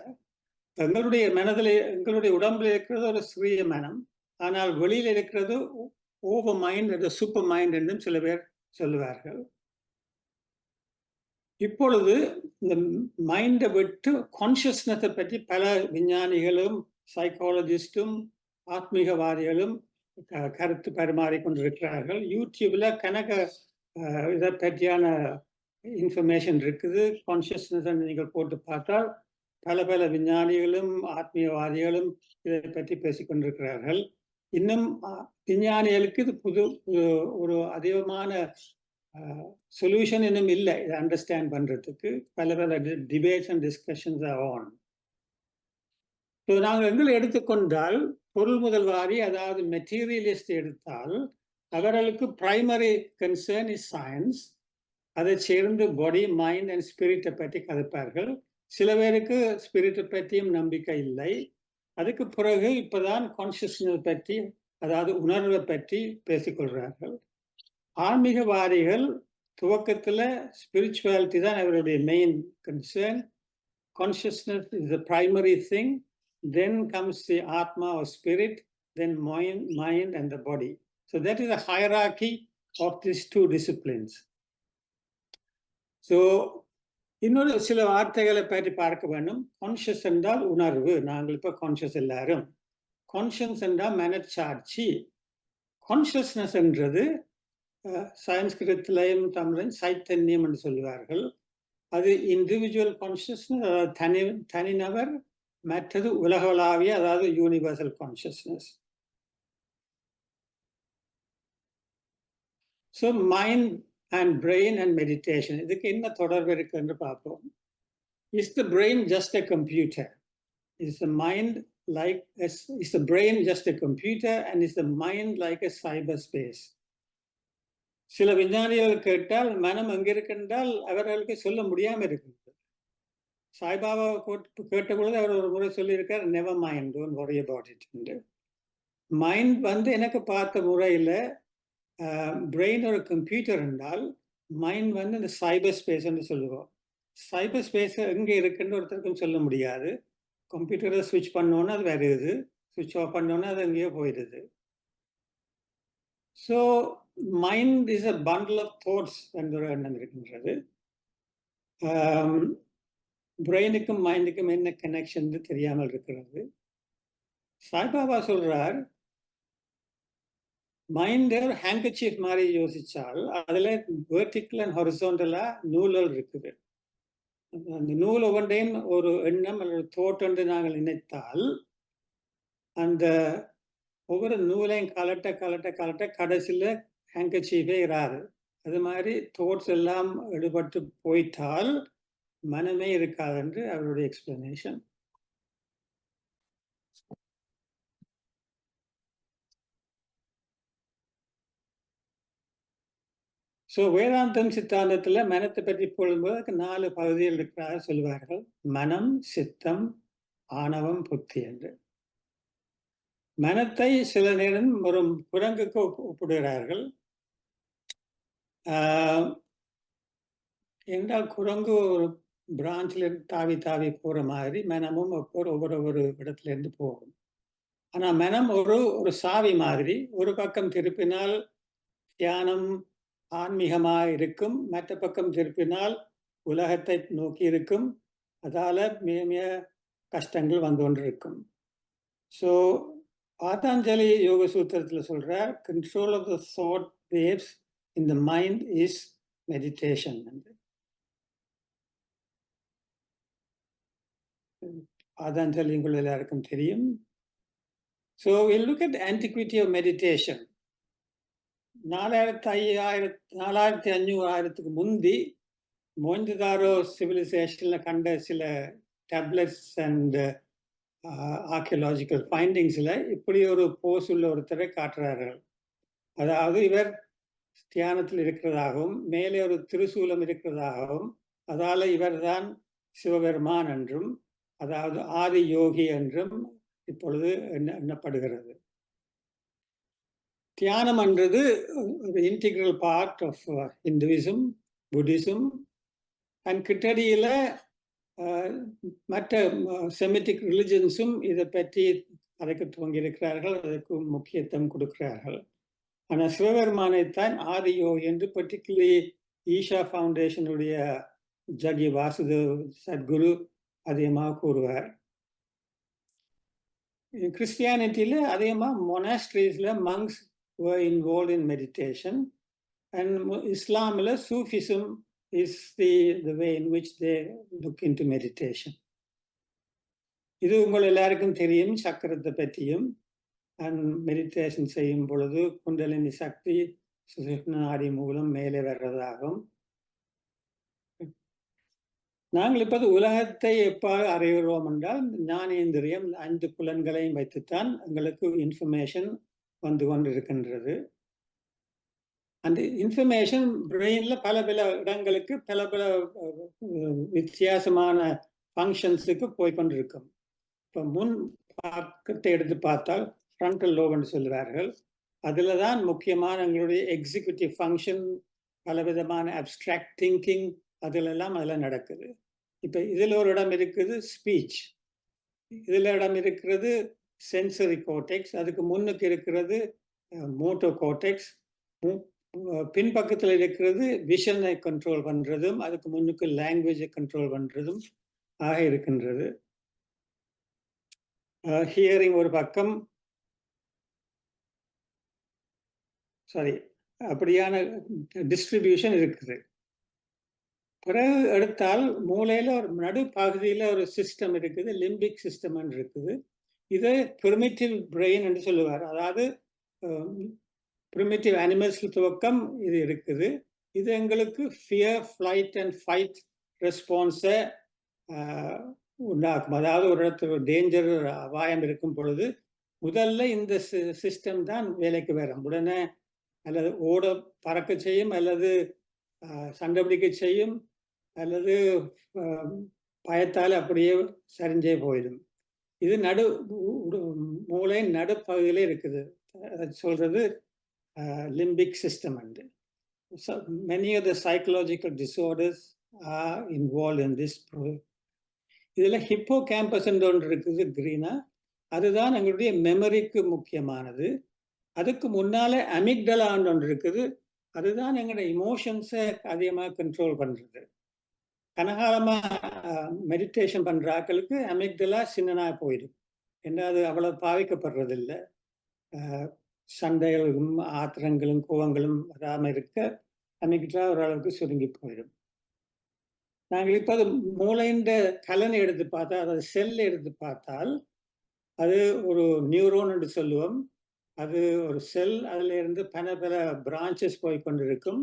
எங்களுடைய மனதில், எங்களுடைய உடம்பில் இருக்கிறது ஒரு சிறிய மனம், ஆனால் வெளியில் இருக்கிறது ஓவர் மைண்ட் அல்லது சூப்பர் மைண்ட் என்றும் சில பேர் சொல்லுவார்கள். இப்பொழுது இந்த மைண்டை விட்டு கான்சியஸ்னஸை பற்றி பல விஞ்ஞானிகளும் சைக்காலஜிஸ்டும் ஆத்மீகவாதிகளும் கருத்து பரிமாறிக்கொண்டிருக்கிறார்கள். யூடியூப்ல கணக்க இதை பற்றியான இன்ஃபர்மேஷன் இருக்குது. கான்சியஸ்னஸ் நீங்கள் போட்டு பார்த்தால் பல பல விஞ்ஞானிகளும் ஆத்மீயவாதிகளும் இதை பற்றி பேசிக்கொண்டிருக்கிறார்கள். இன்னும் விஞ்ஞானிகளுக்கு இது புது ஒரு அதிகமான சொல்யூஷன் இன்னும் இல்லை இதை அண்டர்ஸ்டாண்ட் பண்றதுக்கு. பல பல debates and discussions are on. So நாங்கள் எங்களை எடுத்துக்கொண்டால் பொருள் முதல்வாரி, அதாவது மெட்டீரியலிஸ்ட் எடுத்தால் அவர்களுக்கு பிரைமரி கன்சர்ன் இஸ் சயின்ஸ். அதை சேர்ந்து பாடி, மைண்ட் அண்ட் ஸ்பிரிட்டை பற்றி கதைப்பார்கள். சில பேருக்கு ஸ்பிரிட்டை பற்றியும் நம்பிக்கை இல்லை. அதுக்கு பிறகு இப்போதான் கான்சியஸ்னஸ் பற்றி, அதாவது உணர்வை பற்றி பேசிக்கொள்கிறார்கள். ஆன்மீகவாதிகள் துவக்கத்தில் ஸ்பிரிச்சுவாலிட்டி தான் அவருடைய main concern. Consciousness is the primary thing. Then comes the Atma or spirit, then mind and the body. So that is a hierarchy of these two disciplines. So, இன்னொரு சில வார்த்தைகளை பற்றி பார்க்க வேண்டும். கான்ஷியஸ் என்றால் உணர்வு. நாங்கள் இப்போ கான்ஷியஸ் எல்லாரும். கான்ஷியஸ் என்றால் மனச்சாட்சி. கான்ஷியஸ்னஸ் என்றது சயின்ஸ்கிருத்திலையும் தமிழையும் சைத்தன்யம் என்று சொல்லுவார்கள். அது இண்டிவிஜுவல் கான்ஷியஸ்னஸ், அதாவது தனிநபர். மற்றது உலகளாவிய, அதாவது universal consciousness. So mind and brain and meditation, இதுக்கு என்ன தொடர்பு இருக்கு என்று பார்ப்போம். Is the brain just a computer? Is the mind like is the brain just a computer and is the mind like a cyberspace? சில விஞ்ஞானிகள் கேட்டால் மனம் எங்கே இருக்கின்றால் அவர்களுக்கு சொல்ல முடியாமல் இருக்கின்றது. சாய்பாபா கேட்ட பொழுது அவர் ஒரு முறை சொல்லியிருக்கார், never mind, don't worry about it. Mind வந்து எனக்கு பார்த்த முறையில் பிரெயின் ஒரு கம்ப்யூட்டர் என்றால் மைண்ட் வந்து இந்த சைபர் ஸ்பேஸ் என்று சொல்லுவோம். சைபர் ஸ்பேஸ் எங்கே இருக்குன்னு ஒருத்தருக்கும் சொல்ல முடியாது. கம்ப்யூட்டரை ஸ்விட்ச் பண்ணோன்னா அது வருது, ஸ்விட்ச் ஆஃப் பண்ணோன்னா அது எங்கேயோ போயிடுது. So mind is a bundle of thoughts என்ற ஒரு எண்ணம் இருக்கின்றது. பிரெயினுக்கும் மைண்டுக்கும் என்ன கனெக்ஷன் தெரியாமல் இருக்கிறது. சாய்பாபா சொல்றார், மைண்ட் ஒரு ஹேங்கர்சீஃப் மாதிரி யோசிச்சால் அதுல வெர்டிக்கல் அண்ட் ஹொரிசாண்டலா நூல்கள் இருக்குது. அந்த நூல் ஒவ்வொன்றையும் ஒரு எண்ணம் அல்லது தோட் என்று நாங்கள் நினைத்தால் அந்த ஒவ்வொரு நூலையும் கலட்ட கலட்ட கலட்ட கடைசியில் ஹேங்கர்சீஃபே இராது. அது மாதிரி தோட்ஸ் எல்லாம் எடுபட்டு போயிட்டால் மனமே இருக்காது என்று அவருடைய எக்ஸ்பிளனேஷன். ஸோ வேதாந்தம் சித்தாந்தத்துல மனத்தை பற்றி போடும்போது 4 பகுதிகள் இருக்கிறார்கள் சொல்லுவார்கள். மனம், சித்தம், ஆணவம், புத்தி என்று. மனத்தை சில நேரம் ஒரு குரங்குக்கு ஒப்பிடுகிறார்கள். என்றால் குரங்கு ஒரு பிரான்ச்ல இருந்து தாவி தாவி போற மாதிரி மனமும் ஒவ்வொரு இடத்துல இருந்து போகும். ஆனா மனம் ஒரு சாவி மாதிரி. ஒரு பக்கம் திருப்பினால் தியானம் ஆன்மீகமாக இருக்கும், மற்ற பக்கம் திருப்பினால் உலகத்தை நோக்கி இருக்கும். அதால மிக கஷ்டங்கள் வந்து கொண்டிருக்கும். ஸோ பாதாஞ்சலி யோக சூத்திரத்துல சொல்றார், control of the thought waves in the mind is meditation. பாதாஞ்சலி உங்கள் எல்லாருக்கும் தெரியும். So we'll look at the antiquity of meditation. 4500 முந்தி மொஹஞ்சதாரோ சிவிலைசேஷன்ல கண்ட சில டேப்லெட்ஸ் அண்ட் ஆர்கியலாஜிக்கல் ஃபைண்டிங்ஸ்ல இப்படி ஒரு போஸ் உள்ள ஒருத்தரை காட்டுறார்கள். அதாவது இவர் தியானத்தில் இருக்கிறதாகவும் மேலே ஒரு திருசூலம் இருக்கிறதாகவும் அதால இவர்தான் சிவபெருமான் என்றும் அதாவது ஆதி யோகி என்றும் இப்பொழுது எண்ணப்படுகிறது. தியானம் என்றது ஒரு integral part of Hinduism, Buddhism and கிட்டடியில மற்ற செமிட்டிக் ரிலிஜன்ஸும் இதை பற்றி அதற்கு துவங்கியிருக்கிறார்கள், அதற்கு முக்கியத்துவம் கொடுக்கிறார்கள். ஆனால் சிவபெருமானைத்தான் ஆதி யோகி என்று பர்டிகுலர்லி ஈஷா ஃபவுண்டேஷனுடைய ஜகி வாசுதேவ் சத்குரு அதிகமாக கூறுவார். கிறிஸ்டியானிட்டியில அதிகமாக மொனாஸ்ட்ரீஸ்ல மங்ஸ் were involved in meditation, and Islamல Sufism is the way in which they look into meditation. இது உங்கள் எல்லாருக்கும் தெரியும். சக்கரத்தை பற்றியும் அண்ட் மெடிடேஷன் செய்யும் பொழுது குண்டலினி சக்தி சுஷும்னா நாடி மூலம் மேலே வர்றதாகும். நாங்கள் இப்போது உலகத்தை எவ்வாறு அறிகிறோம் என்றால் ஞானேந்திரியம் 5 புலன்களையும் வைத்துத்தான் எங்களுக்கு இன்ஃபர்மேஷன் வந்து கொண்டிருக்கின்றது. அந்த இன்ஃபர்மேஷன் பிரெயின்ல பல இடங்களுக்கு பல வித்தியாசமான ஃபங்க்ஷன்ஸுக்கு போய்கொண்டிருக்கும். இப்போ முன் பக்கத்தை எடுத்து பார்த்தால் ஃப்ரண்டல் லோப்னு சொல்கிறார்கள். அதில் தான் முக்கியமான எங்களுடைய எக்ஸிக்யூட்டிவ் ஃபங்க்ஷன், பலவிதமான அப்ட்ராக்ட் திங்கிங் அதிலெல்லாம் அதில் நடக்குது. இப்போ இதில் ஒரு இடம் இருக்குது ஸ்பீச், இதில் இடம் இருக்கிறது சென்சரி கோர்டெக்ஸ், அதுக்கு முன்னுக்கு இருக்கிறது மோட்டோ கோர்டெக்ஸ், பின்பக்கத்தில் இருக்கிறது விஷனை கண்ட்ரோல் பண்ணுறதும் அதுக்கு முன்னுக்கு லாங்குவேஜை கண்ட்ரோல் பண்ணுறதும் ஆக இருக்கின்றது. ஹியரிங் ஒரு பக்கம், சாரி அப்படியான டிஸ்ட்ரிபியூஷன் இருக்குது. பிறகு எடுத்தால் மூளையில் ஒரு நடுப்பகுதியில் ஒரு சிஸ்டம் இருக்குது, லிம்பிக் சிஸ்டம் இருக்குது. இது பிரிமிட்டிவ் பிரெயின் என்று சொல்லுவார். அதாவது பிரிமிட்டிவ் அனிமல்ஸ் துவக்கம் இது இருக்குது. இது எங்களுக்கு ஃபியர், ஃப்ளைட் அண்ட் ஃபைட் ரெஸ்பான்ஸை உண்டாக்கும். அதாவது ஒரு இடத்துல டேஞ்சர் அபாயம் இருக்கும் பொழுது முதல்ல இந்த சிஸ்டம் தான் வேலைக்கு வரும். உடனே அல்லது ஓட பறக்க செய்யும், அல்லது சண்டை பிடிக்க செய்யும், அல்லது பயத்தால் அப்படியே சரிஞ்சே போயிடும். இது மூளையின் நடுப்பகுதியிலே இருக்குது. சொல்றது limbic system. And many of the psychological disorders are involved in this. இதில் ஹிப்போ கேம்பஸ் என்று ஒன்று இருக்குது கிரீனா, அதுதான் எங்களுடைய மெமரிக்கு முக்கியமானது. அதுக்கு முன்னாலே அமிக்டலான்னு ஒன்று இருக்குது, அதுதான் எங்களுடைய இமோஷன்ஸை அதிகமாக கண்ட்ரோல் பண்ணுறது. கனகாலமாக மெடிடேஷன் பண்ணுற ஆட்களுக்கு அமிக்டலா சின்னனாக போயிடும். ஏன்னா அது அவ்வளோ பாவிக்கப்படுறதில்லை. சண்டைகளும் ஆத்திரங்களும் கோவங்களும் வராமல் இருக்க அமிக்டலா ஓரளவுக்கு சுருங்கி போயிடும். நாங்கள் இப்போ அது மூளையின் கலனை எடுத்து பார்த்தா, அதாவது செல்லை எடுத்து பார்த்தால் அது ஒரு நியூரோன் என்று சொல்லுவோம். அது ஒரு செல், அதில் இருந்து பல பிரான்ச்சஸ் போய்கொண்டிருக்கும்.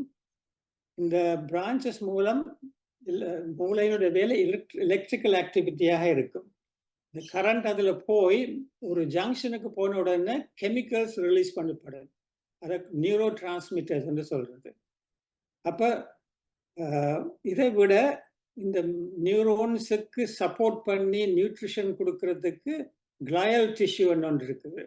இந்த பிரான்ச்சஸ் மூலம் மூளையினுடைய வேலை எலக்ட்ரிக்கல் ஆக்டிவிட்டியாக இருக்கும். இந்த கரண்ட் அதில் போய் ஒரு ஜங்ஷனுக்கு போன உடனே கெமிக்கல்ஸ் ரிலீஸ் பண்ணப்படும். அதை நியூரோ டிரான்ஸ்மிட்டர்ஸ் என்று சொல்றது. அப்ப இதை விட இந்த நியூரோன்ஸுக்கு சப்போர்ட் பண்ணி நியூட்ரிஷன் கொடுக்கறதுக்கு கிளையல் டிஷ்யூ ஒன்று இருக்குது.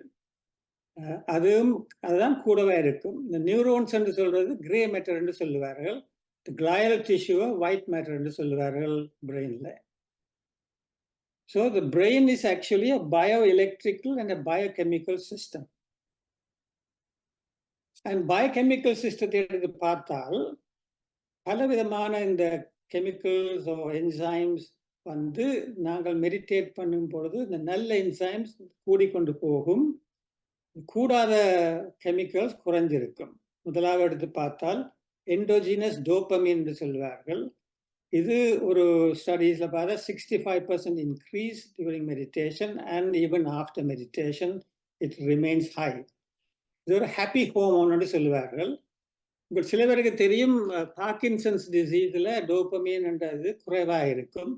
அதுதான் கூடவே இருக்கும். இந்த நியூரோன்ஸ் என்று சொல்றது கிரே மேட்டர் என்று சொல்லுவார்கள். கிளையல் டிஷ்யூவை ஒயிட் மேட்டர் என்று சொல்லுவார்கள் பிரெயின்ல. So the brain is actually a bioelectrical and a biochemical system. And biochemical system எடுத்து பார்த்தால் பலவிதமான இந்த கெமிக்கல்ஸ் என்சைம்ஸ் வந்து நாங்கள் மெடிடேட் பண்ணும் பொழுது இந்த நல்ல என்சைம்ஸ் கூடிக்கொண்டு போகும், கூடாத கெமிக்கல்ஸ் குறைஞ்சிருக்கும். முதலாவது எடுத்து பார்த்தால் எண்டோஜினஸ் டோபமின் என்று சொல்வார்கள். இது ஒரு ஸ்டடீஸ்ல பார்த்தா 65% increase during meditation and even after meditation it remains high. இது ஒரு ஹாப்பி ஹோமோன்னு சொல்லுவார்கள். உங்களுக்கு சில பேருக்கு தெரியும், பார்க்கின்சன்ஸ் டிசீஸில் டோபமின் என்றது குறைவாக இருக்கும்.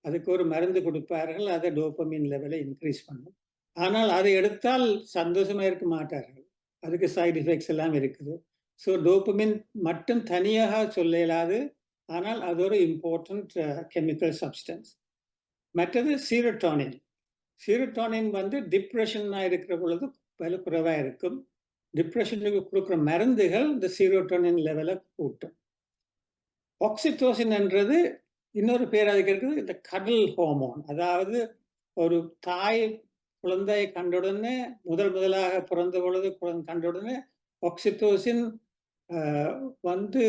அதுக்கு ஒரு மருந்து கொடுப்பார்கள், அதை டோபமின் லெவலை இன்க்ரீஸ் பண்ணும். ஆனால் அதை எடுத்தால் சந்தோஷமாக இருக்க மாட்டார்கள், அதுக்கு சைடு எஃபெக்ட்ஸ் எல்லாம் இருக்குது. ஸோ டோபமின் மட்டும் தனியாக சொல்ல இயலாது, ஆனால் அது ஒரு இம்பார்ட்டன்ட் கெமிக்கல் சப்ஸ்டன்ஸ். மற்றது சீரோட்டோனின். சீரோட்டோனின் வந்து டிப்ரெஷனாக இருக்கிற பொழுது விலை குறைவாக இருக்கும். டிப்ரெஷனுக்கு கொடுக்குற மருந்துகள் இந்த சீரோட்டோனின் லெவலை கூட்டும். ஆக்சிடோசின் என்றது இன்னொரு பேர் அதுக்கு இருக்குது, இந்த கடல் ஹார்மோன். அதாவது ஒரு தாய் குழந்தையை கண்டுடனே முதலாக பிறந்த பொழுது கண்டுடனே ஆக்சிடோசின் வந்து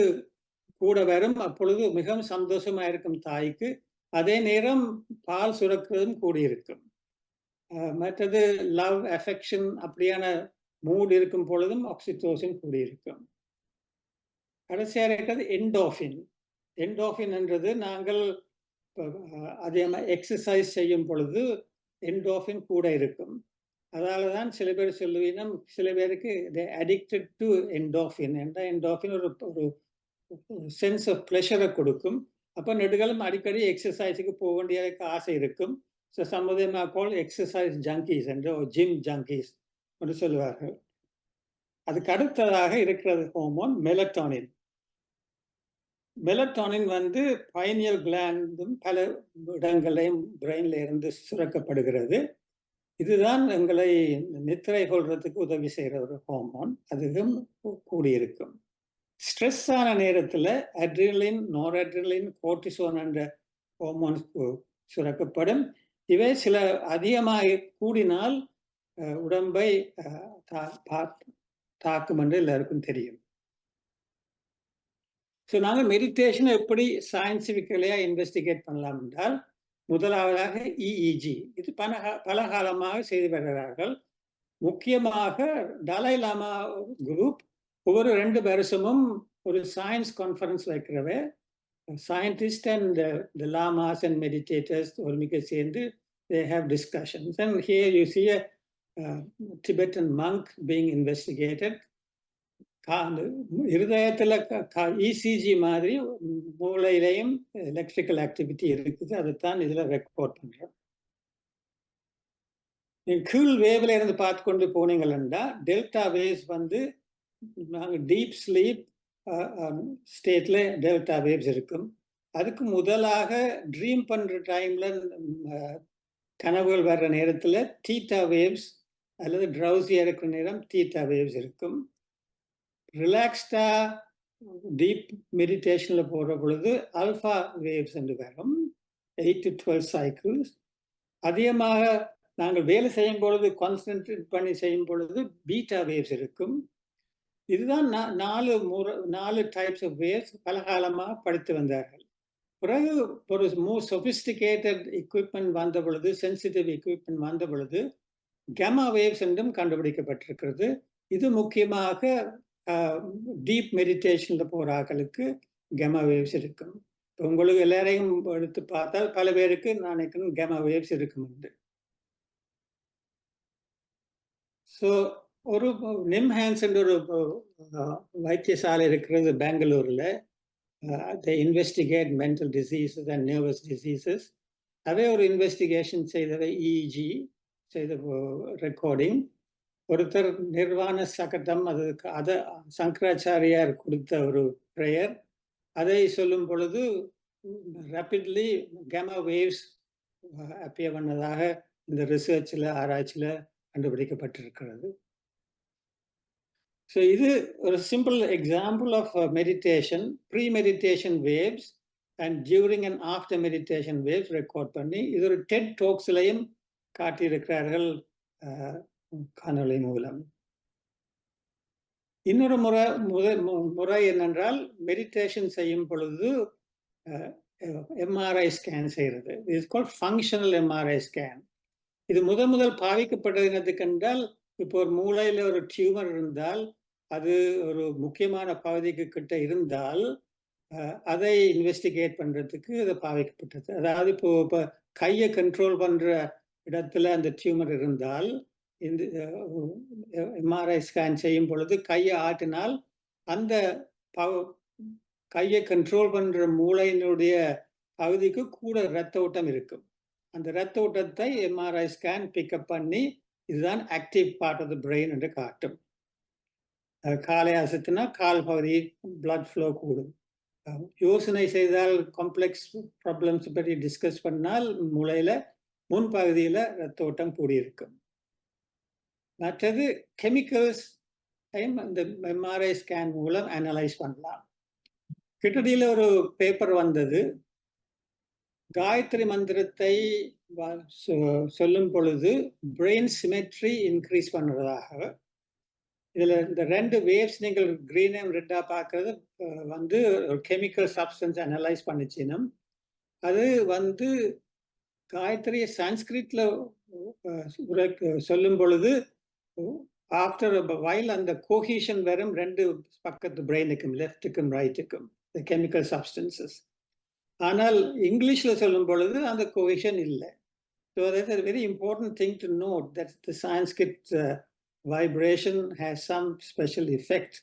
கூட வரும். அப்பொழுது மிகவும் சந்தோஷமா இருக்கும் தாய்க்கு. அதே நேரம் பால் சுரக்கிறதும் கூடியிருக்கும். மற்றது லவ், அஃபெக்ஷன் அப்படியான மூட் இருக்கும் பொழுதும் ஆக்சிடோசின் கூடியிருக்கும். கடைசியாக இருக்கிறது என்டோஃபின். என்டோஃபின் என்றது நாங்கள் அதிகமாக எக்ஸசைஸ் செய்யும் பொழுது என்டோஃபின் கூட இருக்கும். அதால தான் சில பேர் சொல்லுவீங்கன்னா, சில பேருக்கு அடிக்டட் டு என்டோஃபின். என்ற என்டோஃபின் ஒரு சென்ஸ் ஆஃப் ப்ளஷரை கொடுக்கும். அப்போ நெடுகாலம் அடிக்கடி எக்ஸசைஸுக்கு போக வேண்டிய ஆசை இருக்கும். ஸோ சமுதாயமாக கால் எக்ஸசைஸ் ஜங்கீஸ் என்று ஜிம் ஜங்கீஸ் என்று சொல்லுவார்கள். அதுக்கு அடுத்ததாக இருக்கிறது ஹோமோன் மெலட்டோனின். மெலட்டோனின் வந்து பைனியல் கிளாண்டும் பல இடங்களையும் பிரெயின்ல இருந்து சுரக்கப்படுகிறது. இதுதான் எங்களை நித்திரை கொள்றதுக்கு உதவி செய்கிற ஒரு ஹோமோன். அதுவும் கூடியிருக்கும். ஸ்ட்ரெஸ் ஆன நேரத்தில் அட்ரினலின், நோரட்ரினலின், கோர்டிசோன் என்ற ஹோமோன்ஸ் சுரக்கப்படும். இவை சில அதிகமாக கூடினால் உடம்பை தாக்கும் என்று எல்லாருக்கும் தெரியும். ஸோ நாங்கள் மெடிடேஷனை எப்படி சயின்டிஃபிக்கலியாக இன்வெஸ்டிகேட் பண்ணலாம் என்றால், முதலாவதாக இஇஜி. இது பல காலமாக செய்து வருகிறார்கள். முக்கியமாக டலை லாமா குரூப் ஒவ்வொரு 2 வருஷமும் ஒரு சயின்ஸ் கான்ஃபரன்ஸ் வைக்கிறவே. Scientist and the lamas and meditators ஒருமிக்க சேர்ந்து they have discussions. And here you see a Tibetan monk being investigated. இருதயத்தில் இசிஜி மாதிரி மூளையிலையும் எலக்ட்ரிக்கல் ஆக்டிவிட்டி இருக்குது. அதைத்தான் இதில் ரெக்கார்ட் பண்ணுறோம். நீங்கள் கீழ் வேவ்ல இருந்து பார்த்து கொண்டு போனீங்கன்னா டெல்டா வேவ்ஸ் வந்து நாங்கள் டீப் ஸ்லீப் ஸ்டேட்ல டெல்டா வேவ்ஸ் இருக்கும். அதுக்கு முதலாக ட்ரீம் பண்ணுற டைம்ல கனவுகள் வர்ற நேரத்தில் தீட்டா வேவ்ஸ் அல்லது ட்ரௌசியாக இருக்கிற நேரம் தீட்டா வேவ்ஸ் இருக்கும். ரிலாக்ஸ்டா டீப் மெடிடேஷனில் போகிற பொழுது ஆல்ஃபா வேவ்ஸ் என்று வரும். 8 to 12 சைக்கிள்ஸ். அதிகமாக நாங்கள் வேலை செய்யும் பொழுது கான்சன்ட்ரேட் பண்ணி செய்யும் பொழுது பீட்டா வேவ்ஸ் இருக்கும். இதுதான் 4 டைப்ஸ் ஆஃப் வேவ்ஸ் பல காலமாக படித்து வந்தார்கள். பிறகு ஒரு மோர் சொபிஸ்டிகேட்டட் எக்யூப்மெண்ட் வந்த பொழுது, சென்சிட்டிவ் எக்யூப்மெண்ட் வந்த பொழுது கேமா வேவ்ஸ் என்றும் கண்டுபிடிக்கப்பட்டிருக்கிறது. இது முக்கியமாக டீப் மெடிடேஷனில் போகிற ஆட்களுக்கு கேமா வேவ்ஸ் இருக்கும். இப்போ உங்களுக்கு எல்லாரையும் எடுத்து பார்த்தால் பல பேருக்கு நான் நினைக்கிறேன் கேமா வேவ்ஸ் இருக்கும் என்று. ஸோ ஒரு நிம்ஹான்ஸ் என்ற ஒரு வைத்தியசாலை இருக்கிறது பெங்களூரில். they investigate mental diseases and nervous diseases. அவை ஒரு இன்வெஸ்டிகேஷன் செய்தவை, இஇஜி செய்த ரெக்கார்டிங். ஒருத்தர் நிர்வாண சகடம் அதை சங்கராச்சாரியார் கொடுத்த ஒரு ப்ரேயர். அதை சொல்லும் பொழுது ரேபிட்லி கேமா வேவ்ஸ் அப்பியர் பண்ணதாக இந்த ரிசர்ச்சில் ஆராய்ச்சியில் கண்டுபிடிக்கப்பட்டிருக்கிறது. ஸோ இது ஒரு simple example of meditation, pre meditation waves and during and after meditation waves record பண்ணி இது ஒரு டெட் டாக்ஸ்லையும் காட்டியிருக்கிறார்கள் காணொளி மூலம். இன்னொரு முறை என்னென்றால் மெடிடேஷன் செய்யும் பொழுது எம்ஆர்ஐ ஸ்கேன் செய்கிறது. It's called functional MRI scan. இது முதல் பாவிக்கப்பட்டது என்னதுக்கு என்றால், இப்போ ஒரு மூளையில் ஒரு டியூமர் இருந்தால் அது ஒரு முக்கியமான பகுதிக்கு கிட்ட இருந்தால் அதை இன்வெஸ்டிகேட் பண்றதுக்கு இது பாவிக்கப்பட்டது. அதாவது இப்போ கையை கண்ட்ரோல் பண்ற இடத்துல அந்த டியூமர் இருந்தால் இந்த எம்ஆர்ஐ ஸ்கேன் செய்யும் பொழுது கையை ஆட்டினால் அந்த கையை கண்ட்ரோல் பண்ற மூளையினுடைய பகுதிக்கு கூட இரத்த ஓட்டம் இருக்கும். அந்த இரத்த ஓட்டத்தை எம்ஆர்ஐ ஸ்கேன் பிக்கப் பண்ணி இதுதான் active part of the brain என்று காட்டும். காலை அசத்தினா கால் பகுதி பிளட் ஃப்ளோ கூடும். யோசனை செய்தால் காம்ப்ளெக்ஸ் ப்ராப்ளம்ஸ் பற்றி டிஸ்கஸ் பண்ணால் மூளையில முன்பகுதியில் இரத்த ஓட்டம் கூடியிருக்கும். மற்றது கெமிக்கல்ஸ் அந்த எம்ஆர்ஐ ஸ்கேன் மூலம் அனலைஸ் பண்ணலாம். கிட்டடியில் ஒரு பேப்பர் வந்தது, காயத்ரி மந்திரத்தை சொல்லும் பொழுது பிரெயின் சிமெட்ரி இன்க்ரீஸ் பண்ணுறதாக. இதில் இந்த ரெண்டு வேவ்ஸ் நீங்கள் கிரீன் அண்ட் ரெட்டாக பார்க்கறது வந்து ஒரு கெமிக்கல் சப்ஸ்டன்ஸ் அனலைஸ் பண்ணிச்சினும் அது காயத்ரி சான்ஸ்கிரிட்ல சொல்லும் பொழுது ஆஃப்டர் வைல் அந்த கோஹீஷன் வரும் ரெண்டு பக்கத்து பிரெயினுக்கும், லெஃப்ட்டுக்கும் ரைட்டுக்கும் கெமிக்கல் சப்ஸ்டன்சஸ். ஆனால் இங்கிலீஷில் சொல்லும் பொழுது அந்த கோஹீஷன் இல்லை. So that's a very important thing to note that the Sanskrit vibration has some special effect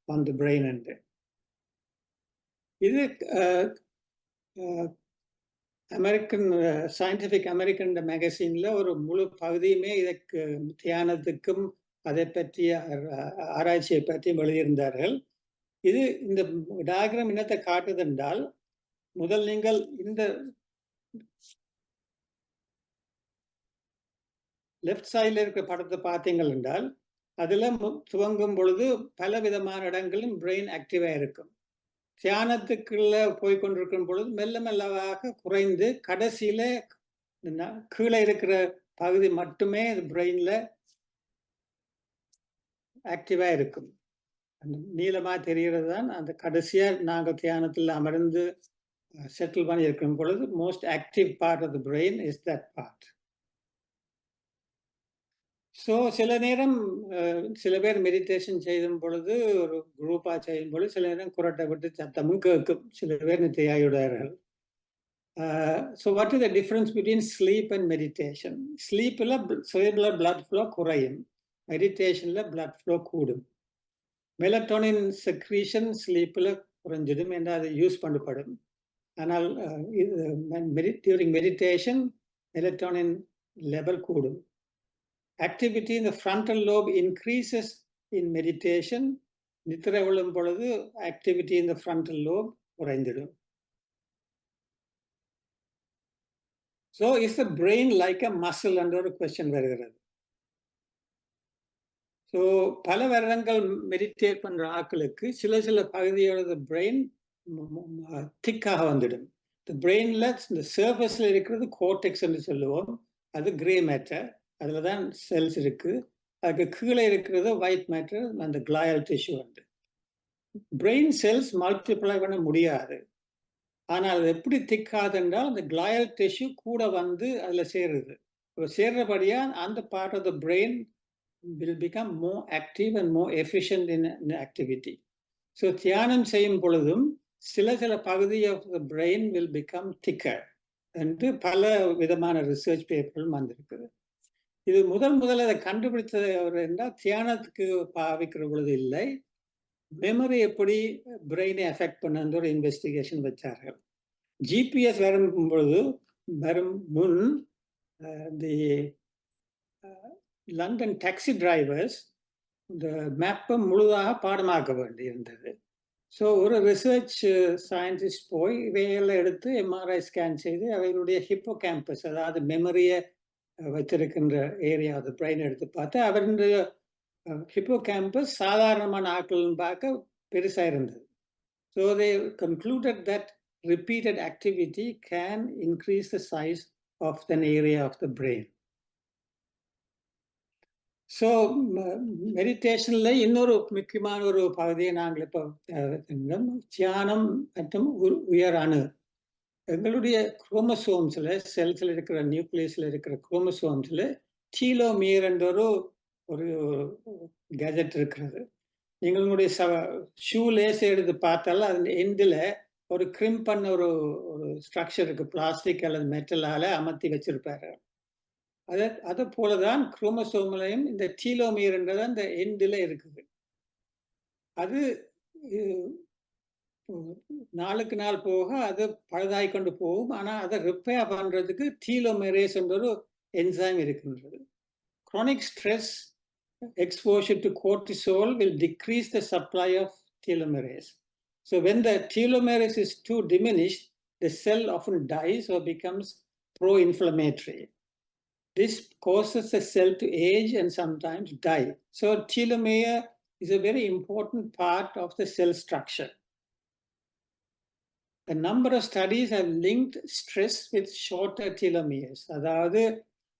on the brain. And இது அமெரிக்கன் சயின்டிஃபிக் அமெரிக்கன் மேகசின்ல ஒரு முழு பகுதியுமே இதற்கு தியானத்துக்கும் அதை பற்றிய ஆராய்ச்சியை பற்றியும் எழுதியிருந்தார்கள். இந்த டயக்ராம் என்னத்தை காட்டுது என்றால், முதல் நீங்கள் இந்த லெஃப்ட் சைடில் இருக்கிற படத்தை பார்த்தீங்கள் என்றால் அதில் துவங்கும் பொழுது பல விதமான இடங்களும் பிரெயின் ஆக்டிவாக இருக்கும். தியானத்துக்குள்ள போய்கொண்டிருக்கும் பொழுது மெல்ல மெல்லவாக குறைந்து கடைசியில கீழே இருக்கிற பகுதி மட்டுமே பிரெயின்ல ஆக்டிவா இருக்கும். அந்த நீளமா தெரிகிறது தான் அந்த கடைசியா நாங்கள் தியானத்தில் அமர்ந்து செட்டில் பண்ணி இருக்கும் பொழுது most active part of the brain is that part. So சில நேரம் சில பேர் மெடிடேஷன் செய்யும் பொழுது ஒரு குரூப்பாக செய்யும் பொழுது சில நேரம் குரட்டை விட்டு சத்தமும் கேட்கும். சில பேர் நித்தியாயுடையார்கள். So what is the difference between sleep and meditation? ஸ்லீப்பில் செரிப்ரல் பிளட் ஃப்ளோ குறையும், மெடிடேஷனில் பிளட் ஃப்ளோ கூடும். மெலட்டோனின் செக்ரீஷன் ஸ்லீப்பில் குறைஞ்சிடும் என்று அது யூஸ் பண்ணப்படும். ஆனால் டியூரிங் மெடிடேஷன் மெலட்டோனின் லெவல் கூடும். Activity in the frontal lobe increases in meditation. நித்திரை விழும் பொழுது activity in the frontal lobe குறைந்திடும். So is the brain like a muscle என்ற ஒரு question வருகிறது. ஸோ பல வருடங்கள் மெடிடேட் பண்ற ஆட்களுக்கு சில பகுதியோட பிரெயின் திக்காக வந்துடும். இந்த பிரெயின்ல இந்த சர்ஃபேஸ்ல இருக்கிறது கோர்டெக்ஸ் என்று சொல்லுவோம், அது கிரே மேட்டர், அதில் தான் செல்ஸ் இருக்கு. அதுக்கு கீழே இருக்கிறது ஒயிட் மேட்டர், அந்த கிளாயல் டிஷ்யூ. வந்து பிரெயின் செல்ஸ் மல்டிப்ளை பண்ண முடியாது. ஆனால் அது எப்படி திக்காது என்றால் அந்த கிளாயல் டிஷ்யூ கூட வந்து அதில் சேருது. சேர்றபடியா அந்த part of the brain will become more active and more efficient in activity. So தியானம் செய்யும் பொழுதும் சில பகுதி of the brain will become thicker என்று பல விதமான ரிசர்ச் பேப்பர்களும் வந்திருக்குது. இது முதல்ல அதை கண்டுபிடிச்சது அவர் என்றால் தியானத்துக்கு பாவிக்கிற பொழுது இல்லை, மெமரி எப்படி பிரெயினை எஃபெக்ட் பண்ண ஒரு இன்வெஸ்டிகேஷன் வச்சார்கள். ஜிபிஎஸ் வரும் முன் தி லண்டன் டாக்ஸி டிரைவர்ஸ் இந்த மேப்பை முழுதாக பாடமாக்க வேண்டியிருந்தது. ஸோ ஒரு ரிசர்ச் சயின்டிஸ்ட் போய் இவையெல்லாம் எடுத்து எம்ஆர்ஐ ஸ்கேன் செய்து அவைகளுடைய ஹிப்போ கேம்பஸ், அதாவது மெமரியை வச்சிருக்கின்ற ஏரியா, அது பிரெயின் எடுத்து பார்த்து அவருடைய ஹிப்போ கேம்பஸ் சாதாரணமான ஆட்கள்னு பார்க்க பெருசாக இருந்தது. So they concluded that repeated activity can increase the size of an area of the brain. So மெடிடேஷன்ல இன்னொரு முக்கியமான ஒரு பகுதியை நாங்கள் இப்போ தியானம் மற்றும் உயர் அணு. எங்களுடைய குரோமசோம்ஸில், செல்ஸில் இருக்கிற நியூக்ளியஸில் இருக்கிற குரோமசோம்ஸில் டீலோமியர் என்ற ஒரு கேஜெட் இருக்கிறது. நீங்கள் உங்களுடைய ஷூ லேஸ் எடுத்து பார்த்தாலும் அதன் எண்டில் ஒரு கிரிம் பண்ண ஒரு ஸ்ட்ரக்சர் இருக்கு, பிளாஸ்டிக் அல்லது மெட்டலால அமர்த்தி வச்சிருப்பாரு. அதை போலதான் குரோமசோம்லையும் இந்த டீலோமியர்ன்றது அந்த எண்டில் இருக்குது. அது நாளுக்கு நாள் போக அது பழுதாகி கொண்டு போகும். ஆனால் அதை ரிப்பேர் பண்றதுக்கு டீலோமெரேஸ் என்ற ஒரு என்சைம் இருக்கின்றது. chronic stress exposure to cortisol will decrease the supply of telomerase. So when the telomerase is too diminished, the cell often dies or becomes pro-inflammatory. This causes the cell to age and sometimes die. So telomere is a very important part of the cell structure. A number of studies have linked stress with shorter telomeres. அதாவது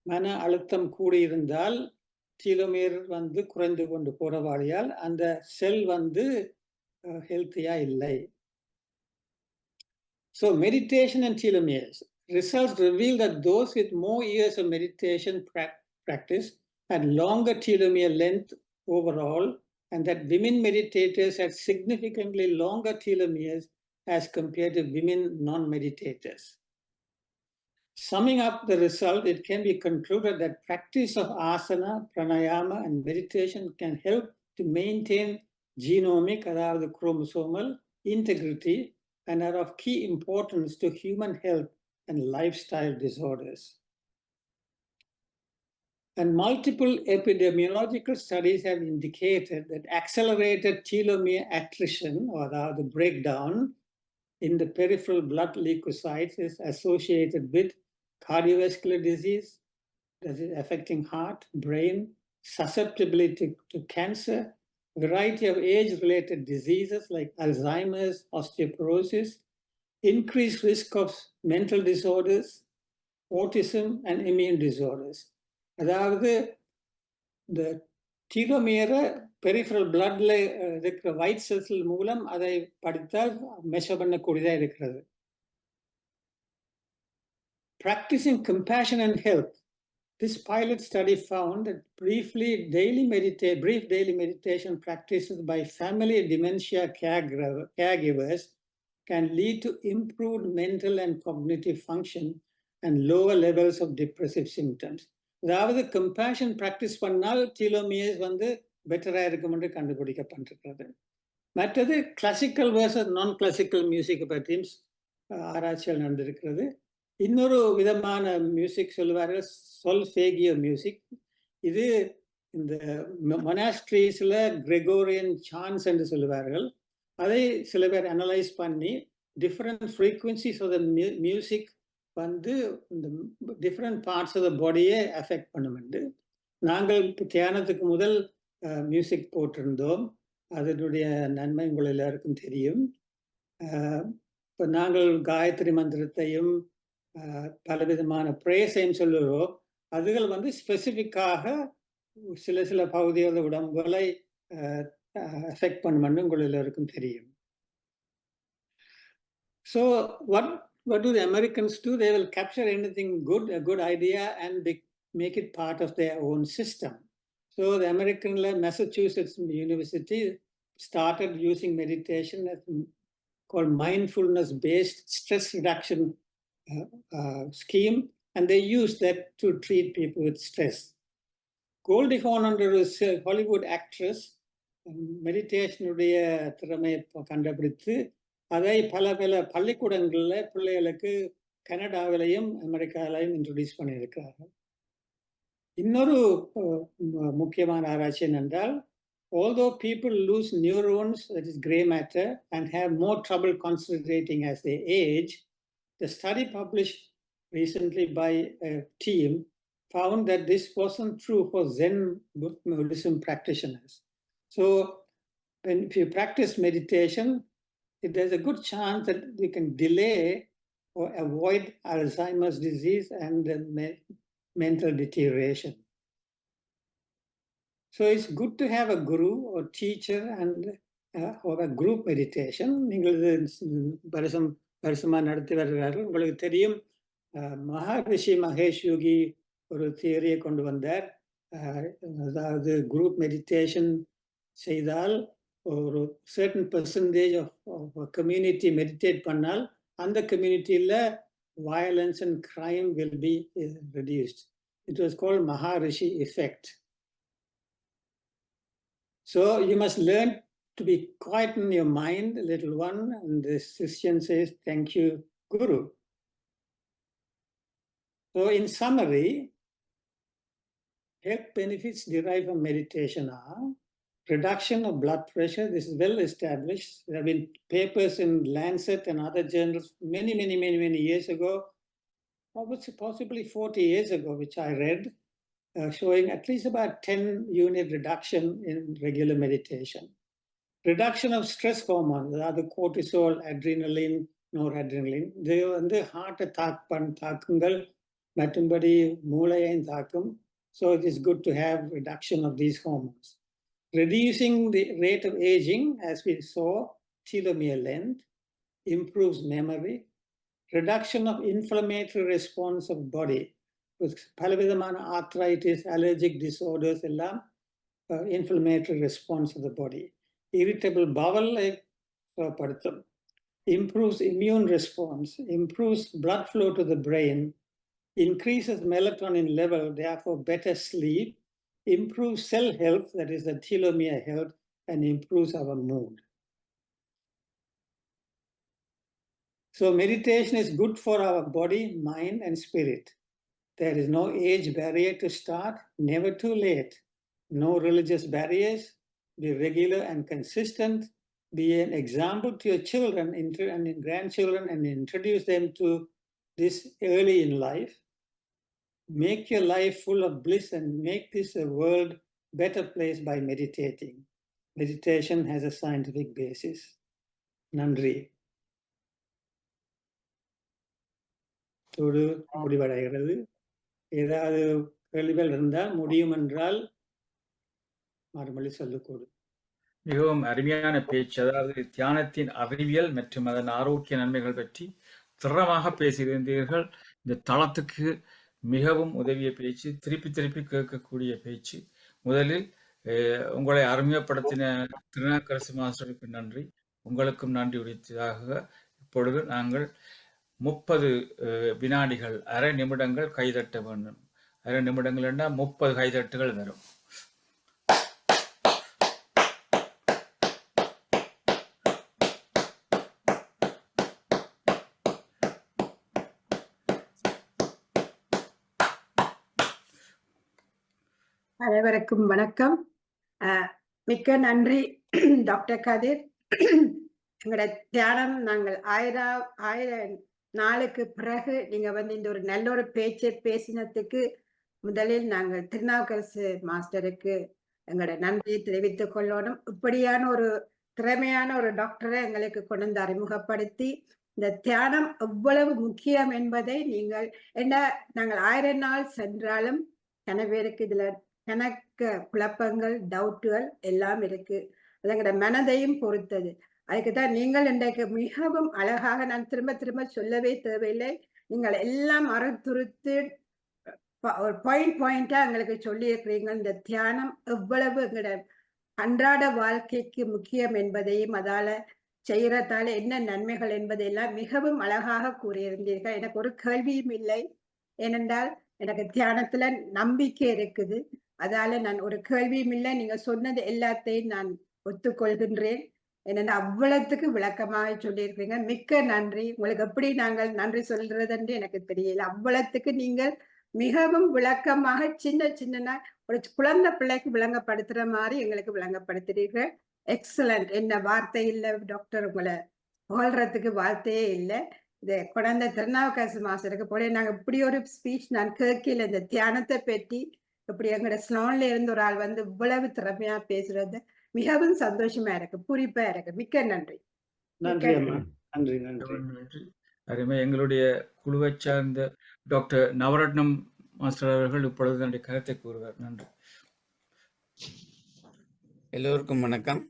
மன அழுத்தம் கூடியிருந்தால் telomere குறைந்து கொண்டு போறவாடியால் அந்த செல் healthy இல்லை. So meditation and telomeres. Results reveal that those with more years of meditation practice had longer telomere length overall, and that women meditators had significantly longer telomeres as compared to women non-meditators. Summing up the result, it can be concluded that practice of asana, pranayama, and meditation can help to maintain genomic, அதாவது chromosomal integrity, and are of key importance to human health and lifestyle disorders. And multiple epidemiological studies have indicated that accelerated telomere attrition, or the breakdown in the peripheral blood leukocytes, is associated with cardiovascular disease, that is affecting heart, brain, susceptibility to cancer, variety of age-related diseases like Alzheimer's, osteoporosis, increased risk of mental disorders, autism, and immune disorders. அதாவது இந்த டீலோமியரை peripheral பிளட்ல இருக்கிற white cells மூலம் அதை படித்தால் measure பண்ணக்கூடியதாக இருக்கிறது. Practicing compassion and health. This pilot study found that brief daily meditation practices by family dementia caregivers can lead to improved mental and cognitive function and lower levels of depressive symptoms. அதாவது compassion practice பண்ணால் telomeres பெட்டராக இருக்கும் என்று கண்டுபிடிக்கப்பட்டிருக்கிறது. மற்றது classical versus நான் classical மியூசிக்கை பற்றியும் ஆராய்ச்சிகள் நடந்திருக்கிறது. இன்னொரு விதமான மியூசிக் சொல்லுவார்கள், சொல்ஃபேகியோ மியூசிக். இது இந்த மொனாஸ்ட்ரீஸில் கிரெகோரியன் சான்ஸ் என்று சொல்லுவார்கள். அதை சில பேர் அனலைஸ் பண்ணி different frequencies of the music இந்த டிஃப்ரெண்ட் பார்ட்ஸ் ஆஃப் த பாடியை அஃபெக்ட் பண்ணுமெண்டு. நாங்கள் தியானத்துக்கு முதல் மியூசிக் போட்டிருந்தோம். அதனுடைய நன்மை உங்கள் எல்லாருக்கும் தெரியும். இப்போ நாங்கள் காயத்ரி மந்திரத்தையும் பலவிதமான பிரேயர்ஸையும் சொல்லுறோம். அதுகள் ஸ்பெசிஃபிக்காக சில பகுதிகளோட உடம்புகளை அஃபெக்ட் பண்ணுமென்னு உங்கள் எல்லாருக்கும் தெரியும். So what do the Americans do? They will capture anything good, a good idea, and they make it part of their own system. So the American Massachusetts University started using meditation called mindfulness-based stress reduction scheme, and they use that to treat people with stress. Goldie Hawn, under a Hollywood actress, meditation-உடைய திறமையை கண்டுபிடித்து அதை பல பள்ளிக்கூடங்களில் பிள்ளைகளுக்கு கனடாவிலையும் அமெரிக்காவிலையும் introduce பண்ணியிருக்கிறார்கள். இன்னொரு முக்கியமான ஆராய்ச்சி என்னென்றால், although people lose neurons, that is gray matter, and have more trouble concentrating as they age, the study published recently by a team found that this wasn't true for Zen Buddhism practitioners. So if you practice meditation, there's a good chance that you can delay or avoid Alzheimer's disease and mental deterioration. So it's good to have a guru or teacher and or a group meditation. நீங்கள் வருஷமா நடத்தி வருகிறார்கள். உங்களுக்கு தெரியும், மகாரிஷி மகேஷ் யோகி ஒரு தியரியை கொண்டு வந்தார். அதாவது குரூப் மெடிடேஷன் செய்தால் ஒரு certain percentage of community meditate பண்ணால் அந்த கம்யூனிட்டியில் violence and crime will be reduced. It was called Maharishi effect. So you must learn to be quiet in your mind, little one, and the Christian says, thank you, Guru. So in summary, health benefits derived from meditation are reduction of blood pressure. This is well established. There have been papers in Lancet and other journals many years ago, possibly 40 years ago, which I read, showing at least about 10-unit reduction in regular meditation. Reduction of stress hormones, அதாவது cortisol, adrenaline, noradrenaline, இது வந்து ஹார்ட்டை தாக்குங்கள் மற்றும்படி மூளையையும் தாக்கும். So it is good to have reduction of these hormones. Reducing the rate of aging, as we saw, telomere length, improves memory, reduction of inflammatory response of body. பலவிதமான arthritis, allergic disorders எல்லாம் inflammatory response of the body. Irritable bowel படுத்தும். Improves immune response, improves blood flow to the brain, increases melatonin level, therefore better sleep, improves cell health, that is the telomere health, and improves our mood. So meditation is good for our body, mind, and spirit. There is no age barrier to start, never too late. No religious barriers. Be regular and consistent. Be an example to your children and grandchildren and introduce them to this early in life. Make your life full of bliss and make this a world better place by meditating. Meditation has a scientific basis. Nandri. முடிவடைகிறது. ஏதாவது கேள்விகள் இருந்தால் முடியும் என்றால் மறுமொழி சொல்லக்கூடும். மிகவும் அருமையான பேச்சு. அதாவது தியானத்தின் அறிவியல் மற்றும் அதன் ஆரோக்கிய நன்மைகள் பற்றி திறமாக பேசியிருந்தீர்கள். இந்த தளத்துக்கு மிகவும் உதவிய பேச்சு, திருப்பி கேட்கக்கூடிய பேச்சு. முதலில் உங்களை அறிமுகப்படுத்தின திருநாக்கரசு மாஸ்டருக்கு நன்றி. உங்களுக்கும் நன்றி உரித்ததாக. இப்பொழுது நாங்கள் 30 வினாடிகள், அரை நிமிடங்கள் கைதட்ட வேண்டும். அரை நிமிடங்கள் என்றால் 30 கைதட்டுகள் வரும். அனைவருக்கும் வணக்கம். மிக்க நன்றி டாக்டர் கதிர். எங்களோட தியானம் நாங்கள் 1000 நாளுக்கு பிறகு நீங்க இந்த ஒரு நல்ல ஒரு பேச்சை பேசினதுக்கு முதலில் நாங்கள் திருநாவுக்கரசு மாஸ்டருக்கு எங்களோட நன்றியை தெரிவித்துக் கொள்ளணும். இப்படியான ஒரு திறமையான ஒரு டாக்டரை எங்களுக்கு கொண்டு அறிமுகப்படுத்தி இந்த தியானம் எவ்வளவு முக்கியம் என்பதை நீங்கள் நாங்கள் 1000 நாள் சென்றாலும் கன பேருக்கு இதுல கணக்கு குழப்பங்கள், டவுட்டுகள் எல்லாம் இருக்கு. அது எங்களோட மனதையும் பொறுத்தது. அதுக்குதான் நீங்கள் இன்றைக்கு மிகவும் அழகாக, நான் திரும்ப சொல்லவே தேவையில்லை, நீங்கள் எல்லாம் அறுத்துறுத்து ஒரு பாயிண்டா எங்களுக்கு சொல்லி இருக்கிறீங்க. இந்த தியானம் எவ்வளவு எங்களோட அன்றாட வாழ்க்கைக்கு முக்கியம் என்பதையும் அதால செய்யறதால என்ன நன்மைகள் என்பதையெல்லாம் மிகவும் அழகாக கூறியிருந்தீர்கள். எனக்கு ஒரு கேள்வியும் இல்லை, ஏனென்றால் எனக்கு தியானத்துல நம்பிக்கை இருக்குது. அதால நான் ஒரு கேள்வியும் இல்லை. நீங்க சொன்னது எல்லாத்தையும் நான் ஒத்துக்கொள்கின்றேன். என்னென்ன அவ்வளவுக்கு விளக்கமாக சொல்லியிருக்கீங்க. மிக்க நன்றி. உங்களுக்கு எப்படி நாங்கள் நன்றி சொல்றதுன்னு எனக்கு தெரியல. அவ்வளவுக்கு நீங்கள் மிகவும் விளக்கமாக சின்ன ஒரு குழந்தை பிள்ளைக்கு விளங்கப்படுத்துற மாதிரி எங்களுக்கு விளங்கப்படுத்துறீர்கள். எக்ஸலண்ட். என்ன வார்த்தை இல்லை டாக்டர், உங்களை புகழ்றதுக்கு வார்த்தையே இல்லை. இதை குழந்தை திருநாவுக்கரசு மாஸ்டருக்கு போல நாங்க இப்படி ஒரு ஸ்பீச் நான் கேட்கல. இந்த தியானத்தை பற்றி இப்படி எங்களோட ஸ்லோன்ல இருந்து ஒரு ஆள் வந்து இவ்வளவு திறமையா பேசுறது மிகவும் சந்தோஷமா இருக்கு, பூரிப்பா இருக்கு. மிக்க நன்றி. நன்றி அம்மா. நன்றி நன்றி நன்றி. அருமை. எங்களுடைய குழுவை சார்ந்த டாக்டர் நவரத்னம் மாஸ்டர் அவர்கள் இப்பொழுது தன்னுடைய கருத்தை கூறுவார். நன்றி. எல்லோருக்கும் வணக்கம்.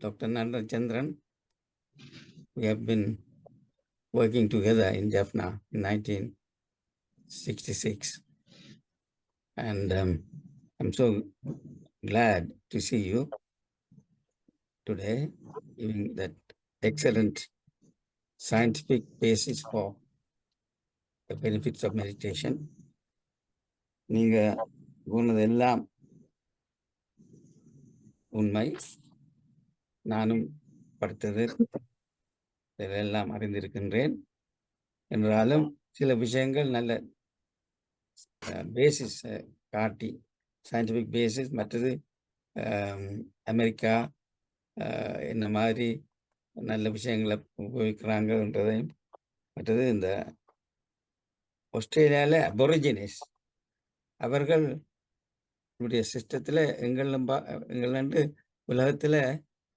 Dr. Nadanachandran, we have been working together in Jaffna in 1966, and I'm so glad to see you today, giving that excellent scientific basis for the benefits of meditation. நீங்க கூறினதெல்லாம் உண்மை. நானும் படித்தது இதெல்லாம் அறிந்திருக்கின்றேன். என்றாலும் சில விஷயங்கள் நல்ல பேசிஸ் காட்டி, சயின்டிஃபிக் பேசிஸ், மற்றது அமெரிக்கா என்ன மாதிரி நல்ல விஷயங்களை உபயோகிக்கிறாங்கன்றதையும், மற்றது இந்த ஆஸ்திரேலியாவில் அபொரிஜினிஸ் அவர்களுடைய சிஸ்டத்தில் எங்களண்டு உலகத்தில்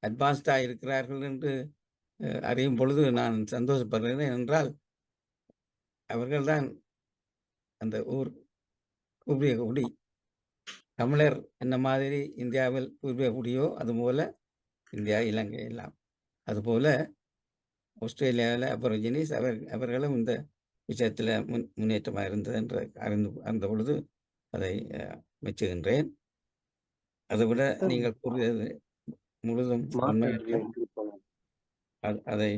அட்வான்ஸ்டாக இருக்கிறார்கள் என்று அறியும் பொழுது நான் சந்தோஷப்படுகிறேன். என்றால் அவர்கள்தான் அந்த ஊர் பூர்வீக குடி. தமிழர் என்ன மாதிரி இந்தியாவில் பூர்வீக குடியோ அதுபோல இந்தியா, இலங்கை எல்லாம் அதுபோல ஆஸ்திரேலியாவில் அபொரிஜினிஸ் அவர்களும் இந்த விஷயத்தில் முன்னேற்றமாக இருந்தது என்று அறிந்த பொழுது அதை மெச்சுகின்றேன். அதை விட நீங்கள் கூறியது முழுதும் அதை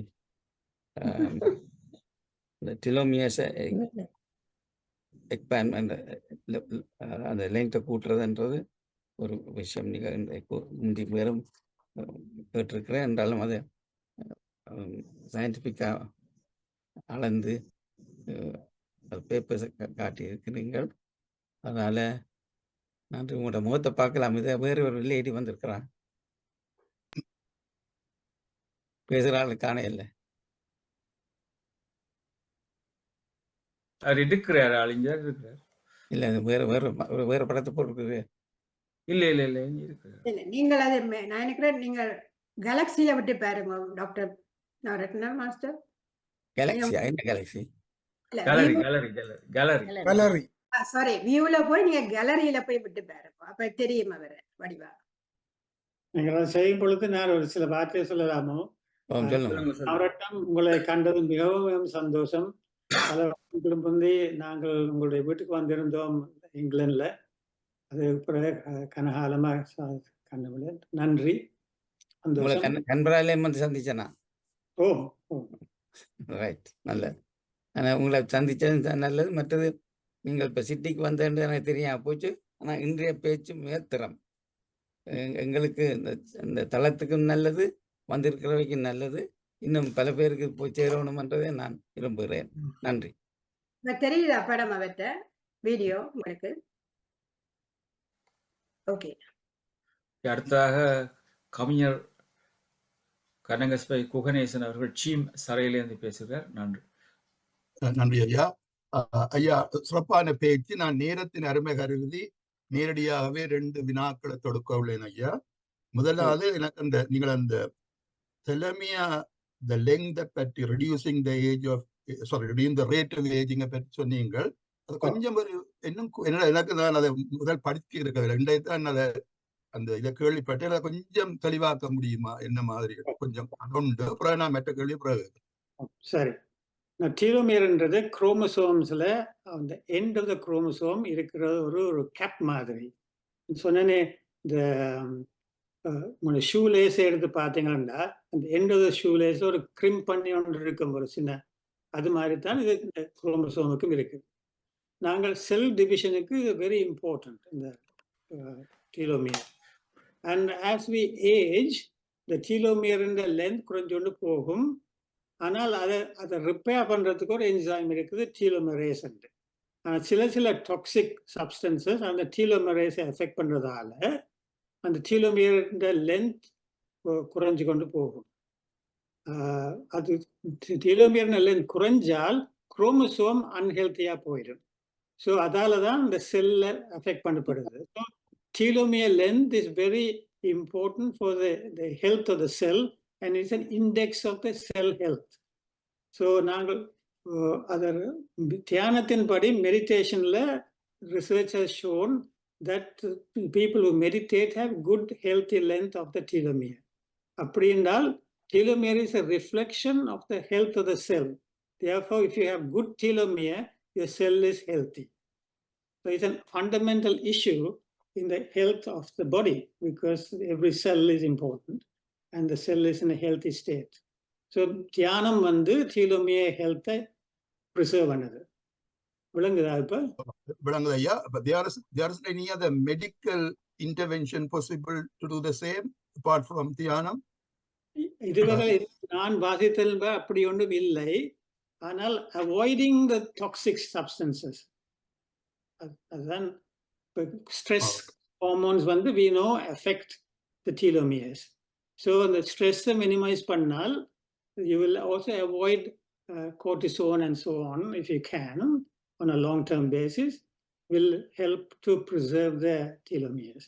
டிலோமியர்ஸை எக்ஸ்பேண்ட் அந்த லெங்க்த்தை கூட்டுறதுன்றது ஒரு விஷயம். நீங்கள் முந்தி பேரும் கேட்டிருக்கிறேன். என்றாலும் அதை சயின்டிஃபிக்காக அளந்து அது பேப்பர்ஸை காட்டி இருக்கிறீர்கள். அதனால் நன்றி. உங்களோட முகத்தை பார்க்கலாம். இதை வேறு ஒரு லேடி வந்திருக்கிறான், பேசுகிற ஆளுக்கான இல்லை. அவர் இருக்கிறார், ஆளுங்கார் இருக்கிறார். இல்லை, வேறு படத்தை போட்டுருக்கு. இல்லை இருக்கிறார். நீங்கள் அதை நான் நினைக்கிறேன் நீங்கள் கேலக்சியில விட்டு பாருங்க டாக்டர் நவரத்னம் மாஸ்டர். கேலக்சியா? என்ன கேலக்சி? கேலரி. சாரி, வியூல போய் நீங்க கேலரியில போய் விட்டு பாருங்க, அப்ப தெரியும் அவர் வடிவா. நீங்கள் அதை செய்யும் பொழுது நான் ஒரு சில வார்த்தையை சொல்லலாமோ? நவரத்னம், உங்களை கண்டது மிகவும் சந்தோஷம். பல வருடங்களுக்கு முந்தி நாங்கள் உங்களுடைய வீட்டுக்கு வந்திருந்தோம் இங்கிலாந்துல. அது பிறகு கனகாலமா கண்டவில்லை. நன்றி, சந்தோஷம். கன்பராலையும் வந்து சந்திச்சேனா? ஓ, ரைட், நல்லது. ஆனால் உங்களை சந்திச்சது நல்லது. மற்றது நீங்கள் இப்போ சிட்டிக்கு வந்தேன்னு எனக்கு தெரியாம போச்சு. ஆனால் இன்றைய பேச்சு மிகத்திறம் எங்களுக்கு இந்த தளத்துக்கும் நல்லது, வந்திருக்கிறவைக்கும் நல்லது. இன்னும் பல பேருக்கு போய் சேரணும்ன்றதை நான் விரும்புகிறேன். நன்றி. தெரியுதா படம் அவற்ற வீடியோ உங்களுக்கு? ஓகே. அடுத்ததாக கவிஞர் கனகஸ்பை குகணேசன் அவர்கள் சீம் சரையிலிருந்து பேசுகிறார். நன்றி. நன்றி ஐயா. ஐயா, சிறப்பான பேச்சு. நான் நேரத்தின் அருமை கருதி நேரடியாகவே 2 வினாக்களை தொடுக்க உள்ளேன் ஐயா. முதலாவது, எனக்கு நீங்கள் அந்த தெலமியா the length பற்றி reducing the rate of aging பற்றி சொன்னீங்கள். அது கொஞ்சம் ஒரு இன்னும் எனக்கு நான் அதை முதல் படிக்க இருக்கவில்லை. இன்றைய தான் அதை அந்த இதை கேள்விப்பட்டு அதை கொஞ்சம் தெளிவாக்க முடியுமா? என்ன மாதிரி கொஞ்சம் உண்டு. அப்புறம் நான் மற்ற கேள்வி பிறகு. சரி. டீலோமியர்ன்றது குரோமோசோம்ஸ்ல அந்த எண்ட் ஆஃப் த குரோமோசோம் இருக்கிற ஒரு கேப் மாதிரி. சொன்னே இந்த ஷூ லேஸ் எடுத்து பார்த்தீங்கன்னா அந்த end of the shoe lace ஒரு கிரிம் பண்ணி ஒன்று இருக்கும், ஒரு சின்ன. அது மாதிரி தான் இது இந்த குரோமோசோமுக்கும் இருக்கு. நாங்கள் செல் டிவிஷனுக்கு வெரி இம்பார்ட்டன்ட் இந்த telomere. And as we age the telomere length குறைஞ்சொண்டு போகும். ஆனால் அதை ரிப்பேர் பண்றதுக்கு ஒரு என்சைம் இருக்குது, டீலோமரேஸ். ஆனால் சில டாக்ஸிக் சப்ஸ்டன்சஸ் அந்த டீலோமரேஸை எஃபெக்ட் பண்றதால அந்த டீலோமியர் லென்த் குறைஞ்சு கொண்டு போகும். அது டீலோமியர் லென்த் குறைஞ்சால் குரோமோசோம் அன்ஹெல்த்தியா போயிடும். ஸோ அதால தான் இந்த செல்ல அஃபெக்ட் பண்ணப்படுது. So telomere length is very important for the health of the cell, and it's an index of the cell health. So நாங்கள் other தியானத்தின்படி மெடிடேஷன்ல research has shown that people who meditate have good healthy length of the telomere. அப்படி என்றால் telomere is a reflection of the health of the cell. Therefore, if you have good telomere, your cell is healthy. So it's a fundamental issue in the health of the body, because every cell is important and the cell is in a healthy state. So தியானம் வந்து telomere health-ஐ preserve பண்ணுது. விளங்குதா இப்ப? விளங்குது ஐயா. But there is any other medical intervention possible to do the same apart from தியானம்? இதுவரை நான் வாசித்தல் அப்படி ஒன்றும் இல்லை. ஆனால் avoiding the toxic substances, அதுதான் ஸ்ட்ரெஸ் ஹார்மோன்ஸ் வந்து we know affect the telomeres. So the stress minimize பண்ணால் you will also avoid cortisone and so on, if you can, on a long-term basis, will help to preserve the telomeres.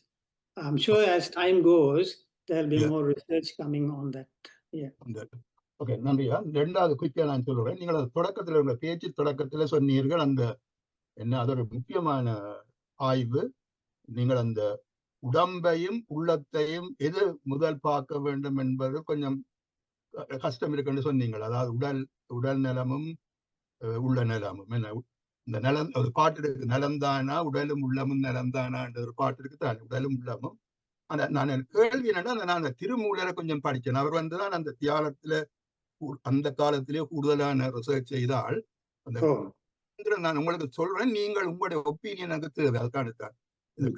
I'm sure as time goes, there'll be more research coming on that. Okay, நன்றியா. ரெண்டாவது குயிக்கா நான் சொல்றேன். நீங்கள் அது தொடக்கத்தில் உங்க பேச்சு தொடக்கத்துல சொன்னீர்கள், அந்த என்ன அது ஒரு முக்கியமான ஆய்வு. நீங்கள் அந்த உடம்பையும் உள்ளத்தையும் எது முதல் பார்க்க வேண்டும் என்பது கொஞ்சம் கஷ்டம் இருக்குன்னு சொன்னீங்கள். அதாவது உடல் நலமும் உள்ள நலமும். என்ன இந்த நலம், ஒரு பாட்டு இருக்கு, நலம்தானா உடலும் உள்ளமும் நலம்தானான்ற ஒரு பாட்டு இருக்கு தானே, உடலும் உள்ளமும். அந்த நான் கேள்வி என்னன்னா, நான் அந்த திருமூலரை கொஞ்சம் படிச்சேன். அவர் வந்துதான் அந்த தியானத்துல அந்த காலத்திலே கூடுதலான ரிசர்ச் செய்தால் அந்த நான் உங்களுக்கு சொல்றேன், நீங்கள் உங்களுடைய ஒப்பீனியன் எனக்கு தேவை. அதுக்கான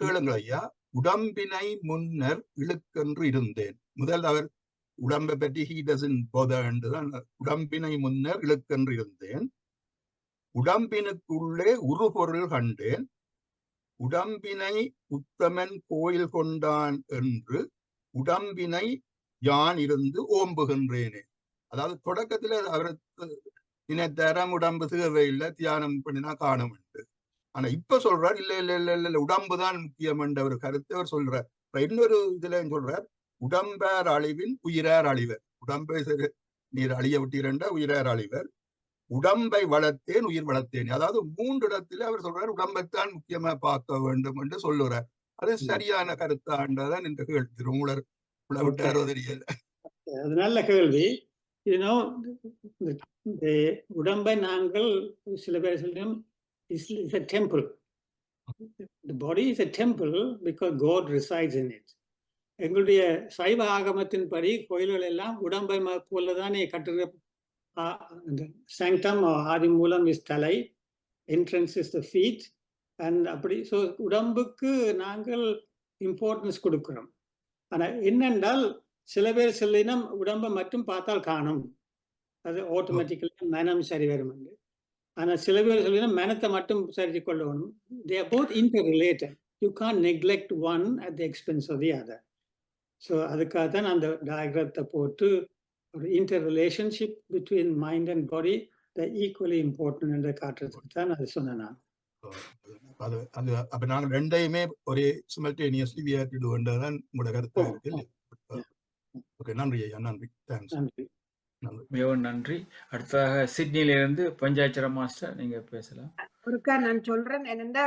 கேளுங்கள் ஐயா. உடம்பினை முன்னர் இழுக்கென்று இருந்தேன். முதல் அவர் உடம்பை பற்றி he doesn't bother என்றுதான். உடம்பினை முன்னர் இழுக்கென்று இருந்தேன், உடம்பினுக்குள்ளே உருபொருள் கண்டேன், உடம்பினை உத்தமன் கோயில் கொண்டான் என்று உடம்பினை யான் இருந்து ஓம்புகின்றேனே. அதாவது தொடக்கத்துல அவருக்கு இனத்தரம் உடம்பு தேவையில்லை, தியானம் பண்ணினா காணும் என்று. ஆனா இப்ப சொல்றார், இல்ல இல்ல இல்ல இல்ல உடம்புதான் முக்கியம் என்ற ஒரு கருத்தை அவர் சொல்றார். இன்னொரு இதுல சொல்றார், உடம்பார் அழிவின் உயிரார் அழிவர். உடம்பை நீர் அழிய விட்டீரண்ட உயிரார் அழிவர், உடம்பை வளர்த்தேன் உயிர் வளர்த்தேன். அதாவது 3 இடத்துல அவர் சொல்றார் உடம்பைத்தான் முக்கியமா பார்க்க வேண்டும் என்று சொல்லுறார். அது சரியான கருத்தாண்டதான் இந்த கேள்வி. திருமூலர் விட்டாரோ தெரியல. அது நல்ல கேள்வி. உடம்பை நாங்கள் சில பேர் சொல்றோம் is a temple. The body is a temple because God resides in it. எங்களுடைய சைவ ஆகமத்தின்படி கோயில்கள் எல்லாம் உடம்பை போலதானே கட்டுற. sanctum ஆதி மூலம் is தலை, entrance is the feet, and அப்படி. ஸோ உடம்புக்கு நாங்கள் இம்பார்ட்டன்ஸ் கொடுக்கிறோம். ஆனா என்னென்றால் சில பேர் சொல்லினம் உடம்பை மட்டும் பார்த்தால் காணும், அது ஆட்டோமேட்டிக்கலி மனம் சரி வரும் என்று. ஆனால் சில பேர் சொல்லினா மனத்தை மட்டும் சரி கொள்ளணும். They are both interrelated. You can't neglect one at the expense of the other. So அதுக்காக தான் அந்த டயக்ராத்தை போட்டு ஒரு interrelationship between mind and body, they're equally important என்ற காட்டுறதுக்கு தான் அது சொன்னேன் நான். அப்ப நாங்கள் ரெண்டையுமே ஒரே simultaneously we have to do என்றதான் உங்களோட கருத்தா இருக்கு. ஓகே, நன்றி ஐயா, நன்றி, தேங்க்ஸ். நன்றி. மிகவும் நன்றி. அடுத்ததாக சிட்னியிலிருந்து பஞ்சாயத்து மாஸ்டர், நீங்க பேசலாம். ஒருக்கா நான் சொல்றேன் என்னன்னா,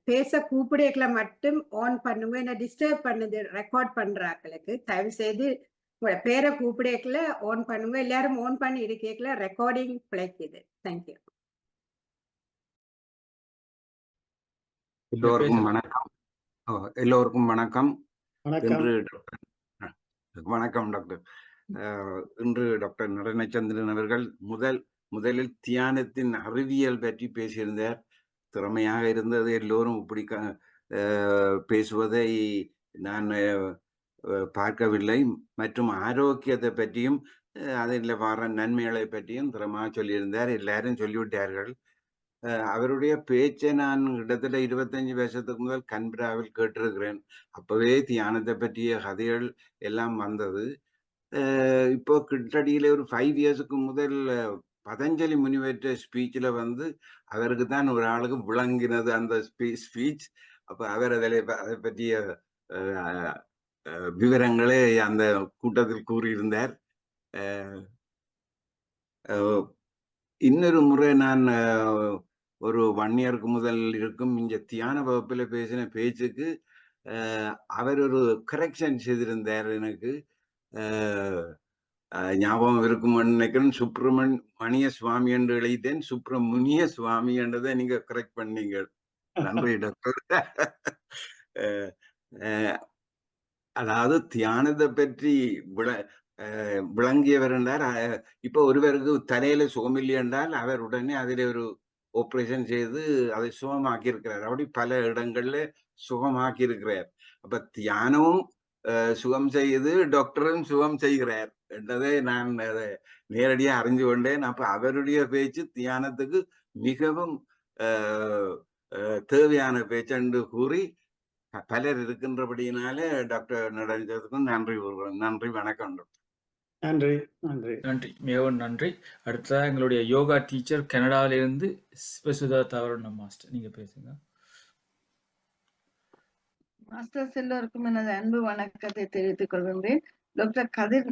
பேச கூப்பிடைகளை மட்டும் ஆன் பண்ணுங்க. என்ன டிஸ்டர்ப் பண்ணுது ரெக்கார்ட் பண்றாங்களுக்கு. தயவு செய்து உங்களோட பேரை கூப்பிடைகளை ஆன் பண்ணுங்க. எல்லாரும் ஆன் பண்ணி இருக்கல ரெக்கார்டிங் பிழைக்குது. தேங்க்யூ. எல்லோருக்கும் வணக்கம். எல்லோருக்கும் வணக்கம். வணக்கம் டாக்டர். இன்று டாக்டர் நடனச்சந்திரன் அவர்கள் முதலில் தியானத்தின் அறிவியல் பற்றி பேசியிருந்தார். திறமையாக இருந்தது. எல்லோரும் இப்படி பேசுவதை நான் பார்க்கவில்லை. மற்றும் ஆரோக்கியத்தை பற்றியும் அதில் வர நன்மைகளை பற்றியும் திறமாக சொல்லியிருந்தார். எல்லாரும் சொல்லிவிட்டார்கள். அவருடைய பேச்சை நான் கிட்டத்தட்ட 25 வருஷத்துக்கு முதல் கன்பராவில் கேட்டிருக்கிறேன். அப்பவே தியானத்தை பற்றிய கதைகள் எல்லாம் வந்தது. இப்போ கிட்டடியில் ஒரு 5 இயர்ஸுக்கு முதல் பதஞ்சலி முனிவற்ற ஸ்பீச்சில் வந்து அவருக்கு தான் ஒரு ஆளுக்கு விளங்கினது அந்த ஸ்பீச். அப்போ அவர் அதை பற்றிய விவரங்களே அந்த கூட்டத்தில் கூறியிருந்தார். இன்னொரு முறை நான் ஒரு 1 இயருக்கு முதல் இருக்கும் இங்கே தியான வகுப்பில் பேசின பேச்சுக்கு அவர் ஒரு கரெக்ஷன் செய்திருந்தார். எனக்கு ஞாபகம் இருக்கும்னு நினைக்கிறேன். சுப்பிரமணிய சுவாமி என்று எழுதிட்டேன், சுப்பிரமுனிய சுவாமி என்றதை நீங்க கரெக்ட் பண்ணீங்க. நன்றி டாக்டர். அதாவது தியானத்தை பற்றி விளங்கியவர் என்றார். இப்போ ஒருவருக்கு தலையில சுகமில்லை என்றால் அவர் உடனே அதில் ஒரு ஆப்ரேஷன் செய்து அதை சுகமாக்கி இருக்கிறார். அப்படி பல இடங்கள்ல சுகமாக்கி இருக்கிறார். அப்ப தியானமும் சுகம் செய்து டாக்டரும் சுகம் செய்கிறார் என்றதை நான் அதை நேரடியாக அறிஞ்சு கொண்டேன். அப்ப அவருடைய பேச்சு தியானத்துக்கு மிகவும் தேவையான பேச்சு என்று கூறி பலர் இருக்கின்றபடியினால டாக்டர் நடனச்சந்திரனுக்கும் நன்றி கூறுகிறேன். நன்றி, வணக்கம் டாக்டர். நன்றி நன்றி நன்றி, மிகவும் நன்றி. அடுத்ததாக எங்களுடைய யோகா டீச்சர் கனடாவிலிருந்து சிவசுதா தாவரணம் மாஸ்டர், நீங்க பேசுங்க. மாஸ்டர்ஸ் எல்லோருக்கும் எனது அன்பு வணக்கத்தை தெரிவித்துக் கொள்கின்றேன். டாக்டர் கதிர்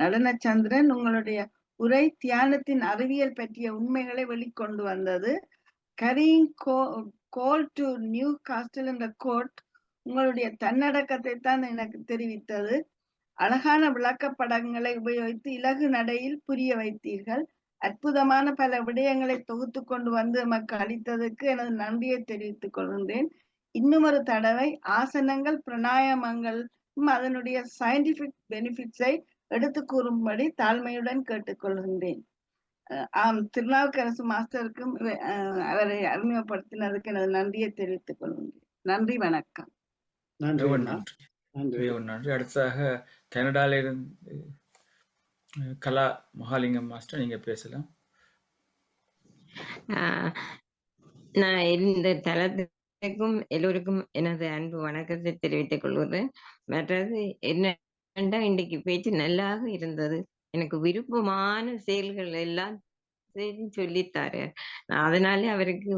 நடனச்சந்திரன் உங்களுடைய உரை தியானத்தின் அறிவியல் பற்றிய உண்மைகளை வெளிக்கொண்டு வந்தது. கரிங் கோல் டு நியூ காஸ்டல் என்ற கோட் உங்களுடைய தன்னடக்கத்தை தான் எனக்கு தெரிவித்தது. அழகான விளக்கப்படங்களை உபயோகித்து இலகு நடையில் புரிய வைத்தீர்கள். அற்புதமான பல விடயங்களை தொகுத்து கொண்டு வந்து நமக்கு அளித்ததற்கு எனது நன்றியை தெரிவித்துக் கொள்கின்றேன். இன்னும் ஒரு தடவை ஆசனங்கள் பிராணாயாமங்கள் அதனுடைய சயின்டிபிக் பெனிஃபிட்ஸை எடுத்து கூறும்படி தாழ்மையுடன் கேட்டுக்கொள்கின்றேன். திருநாவுக்கரசு மாஸ்டருக்கும் அவரை அறிமுகப்படுத்தினதுக்கு எனது நன்றியை தெரிவித்துக் கொள்கின்றேன். நன்றி, வணக்கம். நன்றி நன்றி. அடுத்ததாக கனடால இருந்து கலா மகாலிங்கம் மாஸ்டர், நீங்க பேசலாம். நான் இந்த தளத்துக்கும் எல்லோருக்கும் எனது அன்பு வணக்கத்தை தெரிவித்துக் கொள்கிறேன். மற்றது என்னென்றா இன்றைக்கு பேச்சு நல்லாக இருந்தது. எனக்கு விருப்பமான செயல்கள் எல்லாம் சொல்லித்தாரு. அதனாலே அவருக்கு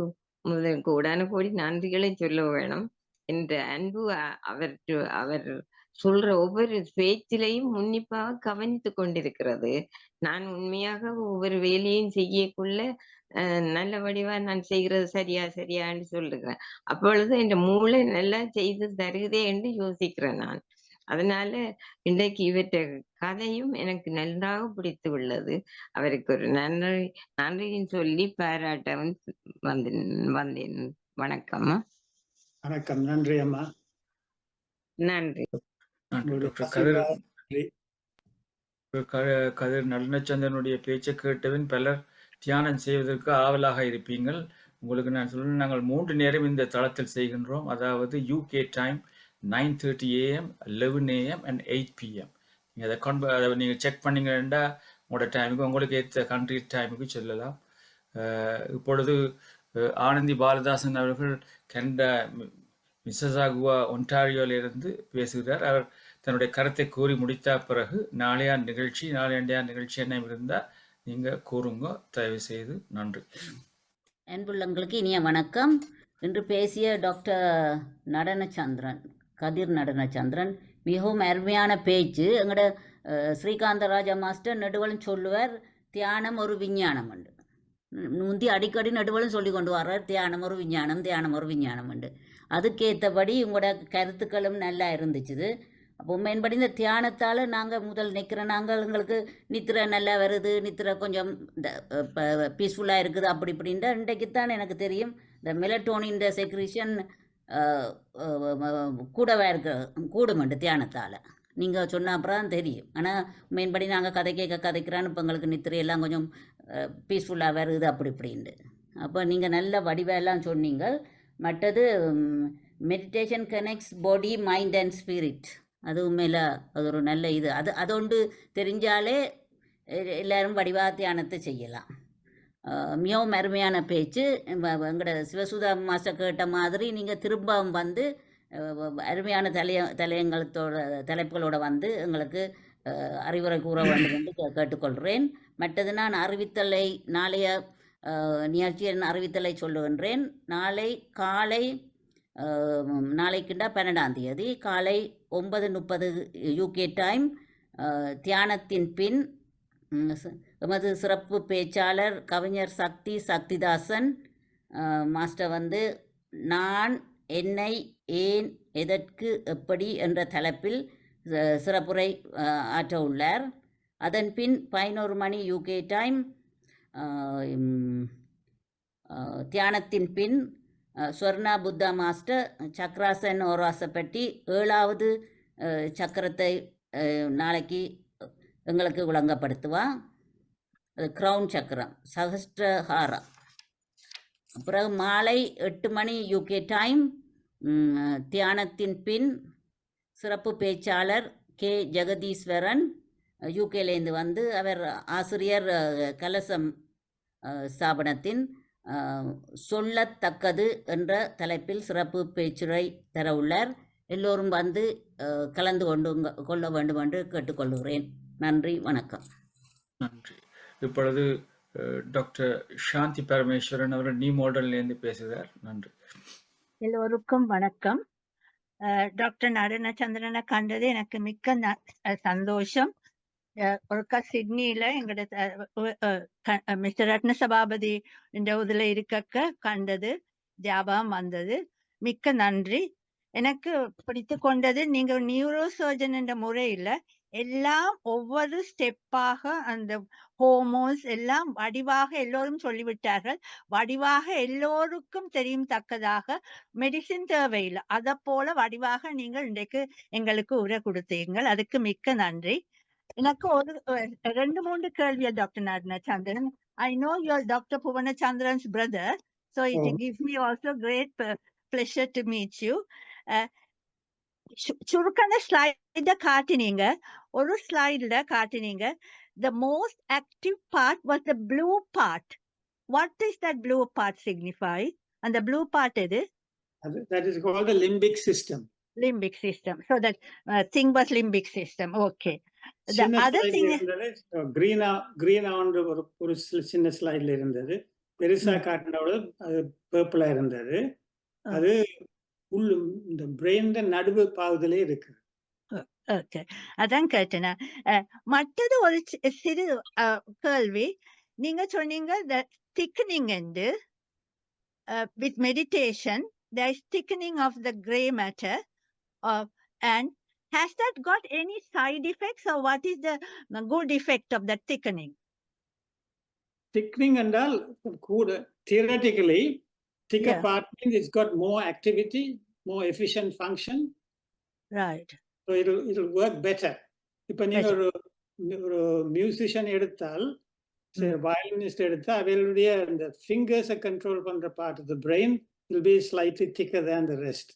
முதல் கோடான கோடி நன்றிகளை சொல்ல வேணும். என்ற அன்பு அவர் சொல்ற ஒவ்வொரு பேச்சிலையும் உன்னிப்பாக கவனித்துக் கொண்டிருக்கிறது. நான் உண்மையாக ஒவ்வொரு வேலையும் செய்யக்குள்ள நல்ல வடிவா நான் செய்கிறது சரியான்னு சொல்லுகிறேன். அப்பொழுது என் மூளை நல்லா செய்து தருகிறதே என்று யோசிக்கிறேன் நான். அதனால இன்றைக்கு இவற்றை கதையும் எனக்கு நன்றாக பிடித்து உள்ளது. அவருக்கு ஒரு நன்றியும் சொல்லி பாராட்டவும் வந்தேன். வணக்கம். வணக்கம். நன்றி அம்மா. நன்றி. கதிர் நடனச்சந்திரனுடைய பேச்சை கேட்டவன் பலர் தியானம் செய்வதற்கு ஆவலாக இருப்பீங்கள். உங்களுக்கு நான் சொல்றேன், நாங்கள் 3 நேரம் இந்த தளத்தில் செய்கின்றோம். அதாவது UK time 9:30 AM, 11 AM and 8 PM. நீங்கள் அதை நீங்கள் செக் பண்ணிங்கன்னா உங்களோட டைமுக்கு உங்களுக்கு ஏற்ற கண்ட்ரி டைமுக்கு சொல்லலாம். இப்பொழுது ஆனந்தி பாலதாசன் அவர்கள் கனடா மிசசாகுவா ஒன்டாரியோவிலிருந்து பேசுகிறார். அவர் தன்னுடைய கருத்தை கூறி முடித்த பிறகு நாளைய நிகழ்ச்சி என்ன இருந்தால் நீங்கள் கூறுங்க தயவு செய்து. நன்றி. அன்புள்ளங்களுக்கு இனிய வணக்கம். இன்று பேசிய டாக்டர் நடனச்சந்திரன், கதிர் நடனச்சந்திரன் மிகவும் அருமையான பேச்சு. எங்களோட ஸ்ரீகாந்தராஜா மாஸ்டர் நெடுவலும் சொல்லுவார், தியானம் ஒரு விஞ்ஞானம் உண்டு. முந்தி அடிக்கடி நடுவலும் சொல்லி கொண்டு வர்றார், தியானம் ஒரு விஞ்ஞானம் உண்டு. அதுக்கேற்றபடி உங்களோட கருத்துக்களும் நல்லா இருந்துச்சு. அப்போ மேன்படி இந்த தியானத்தால் நாங்கள் முதல் எங்களுக்கு நித்திரை நல்லா வருது, நித்திரை கொஞ்சம் பீஸ்ஃபுல்லாக இருக்குது அப்படி இப்படின்ட்டு இன்றைக்குத்தான் எனக்கு தெரியும் இந்த மெலட்டோனின் செக்ரீஷன் கூடுமெண்டு தியானத்தால். நீங்கள் சொன்ன அப்புறம் தான் தெரியும். ஆனால் மேன்படி நாங்கள் கதைக்கிறான்னு இப்போ எங்களுக்கு நித்திரையெல்லாம் கொஞ்சம் பீஸ்ஃபுல்லாக வருது அப்படி இப்படின்ட்டு. அப்போ நீங்கள் நல்ல வடிவெல்லாம் சொன்னீங்க. மற்றது meditation connects body, mind and spirit. அது உண்மையில் அது ஒரு நல்ல இது. அது ஒன்று தெரிஞ்சாலே எல்லாரும் வடிவாக தியானத்தை செய்யலாம். மிகவும் அருமையான பேச்சு. எங்களோட சிவசுதா மாஸ்டர் கேட்ட மாதிரி நீங்கள் திரும்பவும் வந்து அருமையான தலைப்புகளோட வந்து எங்களுக்கு அறிவுரை கூற வேண்டும் என்று கேட்டுக்கொள்கிறேன். மற்றது நான் அறிவித்தலை நாளைய நிகழ்ச்சியின் அறிவித்தலை சொல்லுகின்றேன். நாளைக்குண்டா 12ஆம் தேதி காலை 9:30 UK டைம் தியானத்தின் பின் எமது சிறப்பு பேச்சாளர் கவிஞர் சக்திதாசன் மாஸ்டர் வந்து நான், என்னை, ஏன், எதற்கு, எப்படி என்ற தலைப்பில் சிறப்புரை ஆற்ற உள்ளார். அதன் பின் 11 மணி UK டைம் தியானத்தின் பின் ஸ்வர்ணா புத்தா மாஸ்டர் சக்ராசன் ஓராசை பற்றி 7வது சக்கரத்தை நாளைக்கு எங்களுக்கு விளங்கப்படுத்துவா. அது க்ரௌன் சக்கரம், சகஸ்ட்ரஹாரம். பிறகு மாலை 8 மணி UK டைம் தியானத்தின் பின் சிறப்பு பேச்சாளர் கே ஜெகதீஸ்வரன் யூகேலேருந்து வந்து அவர் ஆசிரியர் கலசம் ஸ்தாபனத்தின் சொல்லத்தக்கது என்ற தலைப்பில் சிறப்பு பேச்சுரை தர உள்ளார். எல்லோரும் வந்து கலந்து கொள்ள வேண்டும் என்று கேட்டுக்கொள்கிறேன். நன்றி, வணக்கம். நன்றி. இப்பொழுது டாக்டர் சாந்தி பரமேஸ்வரன் அவர்கள் நீ மாடல்லேருந்து பேசுகிறார். நன்றி. எல்லோருக்கும் வணக்கம். டாக்டர் நடனச்சந்திரனை கண்டது எனக்கு மிக்க சந்தோஷம். ஒருக்கா சிட்னியில எங்களோட மிஸ்டர் ரத்ன சபாபதி என்ற இதுல இருக்க கண்டது ஞாபகம் வந்தது. மிக்க நன்றி. எனக்கு பிடித்து கொண்டது நீங்க நியூரோ சர்ஜன் என்ற முறையில எல்லாம் ஒவ்வொரு ஸ்டெப்பாக அந்த ஹோமோன்ஸ் எல்லாம் வடிவாக எல்லோரும் சொல்லிவிட்டார்கள். வடிவாக எல்லோருக்கும் தெரியும் தக்கதாக மெடிசின் தேவையில்லை. அதை போல வடிவாக நீங்கள் இன்றைக்கு எங்களுக்கு உரை கொடுத்தீர்கள். அதுக்கு மிக்க நன்றி. எனக்கு ஒரு 2-3 கேள்வியா doctor நடனச்சந்திரன். I know you are Dr. Puvanachandran's brother, so it gives me also great pleasure to meet you. சுருக்கான ஸ்லைட காட்டினீங்க. ஒரு ஸ்லைட்ல காட்டினீங்க the most active part was the blue part. What does that blue part signify? And the blue part எது? That is called the limbic system. Limbic system. So that thing was limbic system. Okay. The other thing is green on ஒரு சின்ன ஸ்லைட்ல இருந்தது. பெருசா காட்டினோட அது பர்பிளா இருந்தது. அது உள்ள இந்த பிரெயின்ல நடுவு பாகத்திலே இருக்கு. ஓகே, அதான் கேட்டேன். மற்றது ஒரு சிறு கேள்வி. நீங்க சொன்னீங்க the thickening and with meditation there is thickening of the gray matter, and has that got any side effects, or what is the good effect of that thickening? Thickening என்றால் கூட theoretically thicker part means it's got more activity, more efficient function. Right. So it'll work better. இப்ப நீங்க ஒரு musician எடுத்தால், violinist எடுத்தால் அவர்களுடைய அந்த ஃபிங்கர்ஸை control பண்ற part of the brain will be slightly thicker than the rest,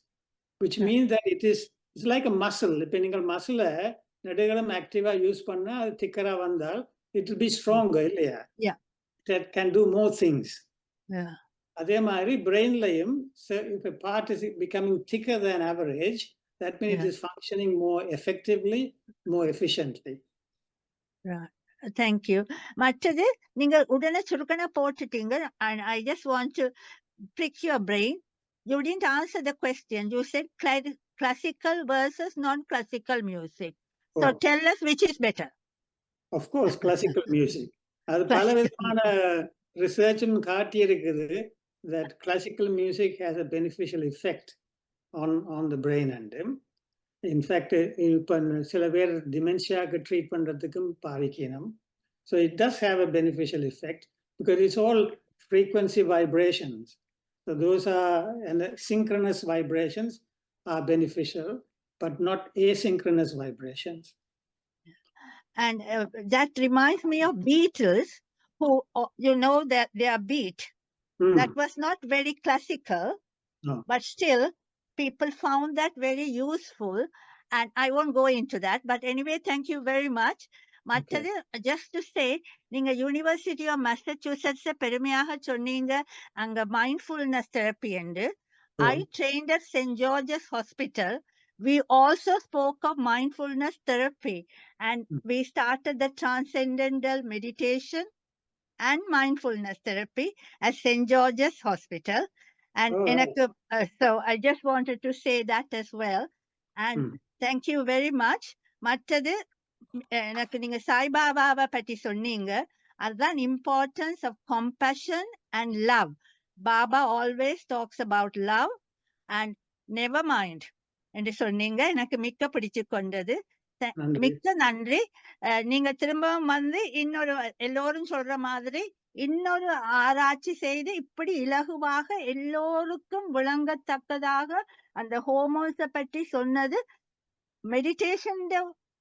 which means that it's like a muscle. இப்ப நீங்கள் மசிலை நடுகளும் ஆக்டிவா யூஸ் பண்ணா அது திக்கரா வந்தால் it will be stronger, இல்லையா? That can do more things. அதே மாதிரி பிரெயின்லையும் if a part is becoming thicker than average, that means it is functioning more effectively, more efficiently. Right. Thank you. மற்றது நீங்க உடனே சுருக்கனா போட்டுட்டீங்க, and I just want to prick your brain. You didn't answer the question. You said classical versus non-classical music. So tell us which is better. Of course, classical music. அது பல விதமான ரிசர்ச்சும் காட்டி இருக்குது that classical music has a beneficial effect on the brain. And in fact, இப்ப சில பேர் டிமென்ஷியாக்கு treat பண்றதுக்கும் பாவிக்கணும். So it does have a beneficial effect because it's all frequency vibrations. So those are, and the synchronous vibrations are beneficial, but not asynchronous vibrations. And that reminds me of Beatles, who, you know, that their beat, that was not very classical, but still people found that very useful. And I won't go into that, but anyway, thank you very much. மற்றது just to say நீங்க university of Massachusetts பெருமையாக சொன்னீங்க அங்க mindfulness therapy என்று. I trained at St. George's Hospital. We also spoke of mindfulness therapy and we started the transcendental meditation and mindfulness therapy at St. George's Hospital. And so I just wanted to say that as well. And thank you very much. மற்றது எனக்கு நீங்க சாய்பாபாவை பற்றி சொன்னீங்க. அதுதான் importance of compassion and love. Baba always talks about love and never mind என்று சொன்னீங்க. எனக்கு மிக்க பிடிச்சு கொண்டது. மிக்க நன்றி. நீங்க திரும்பவும் வந்து இன்னொரு எல்லோரும் சொல்ற மாதிரி இன்னொரு ஆராய்ச்சி செய்து இப்படி இலகுவாக எல்லோருக்கும் விளங்கத்தக்கதாக அந்த ஹோமோன்ஸை பற்றி சொன்னது, மெடிடேஷன்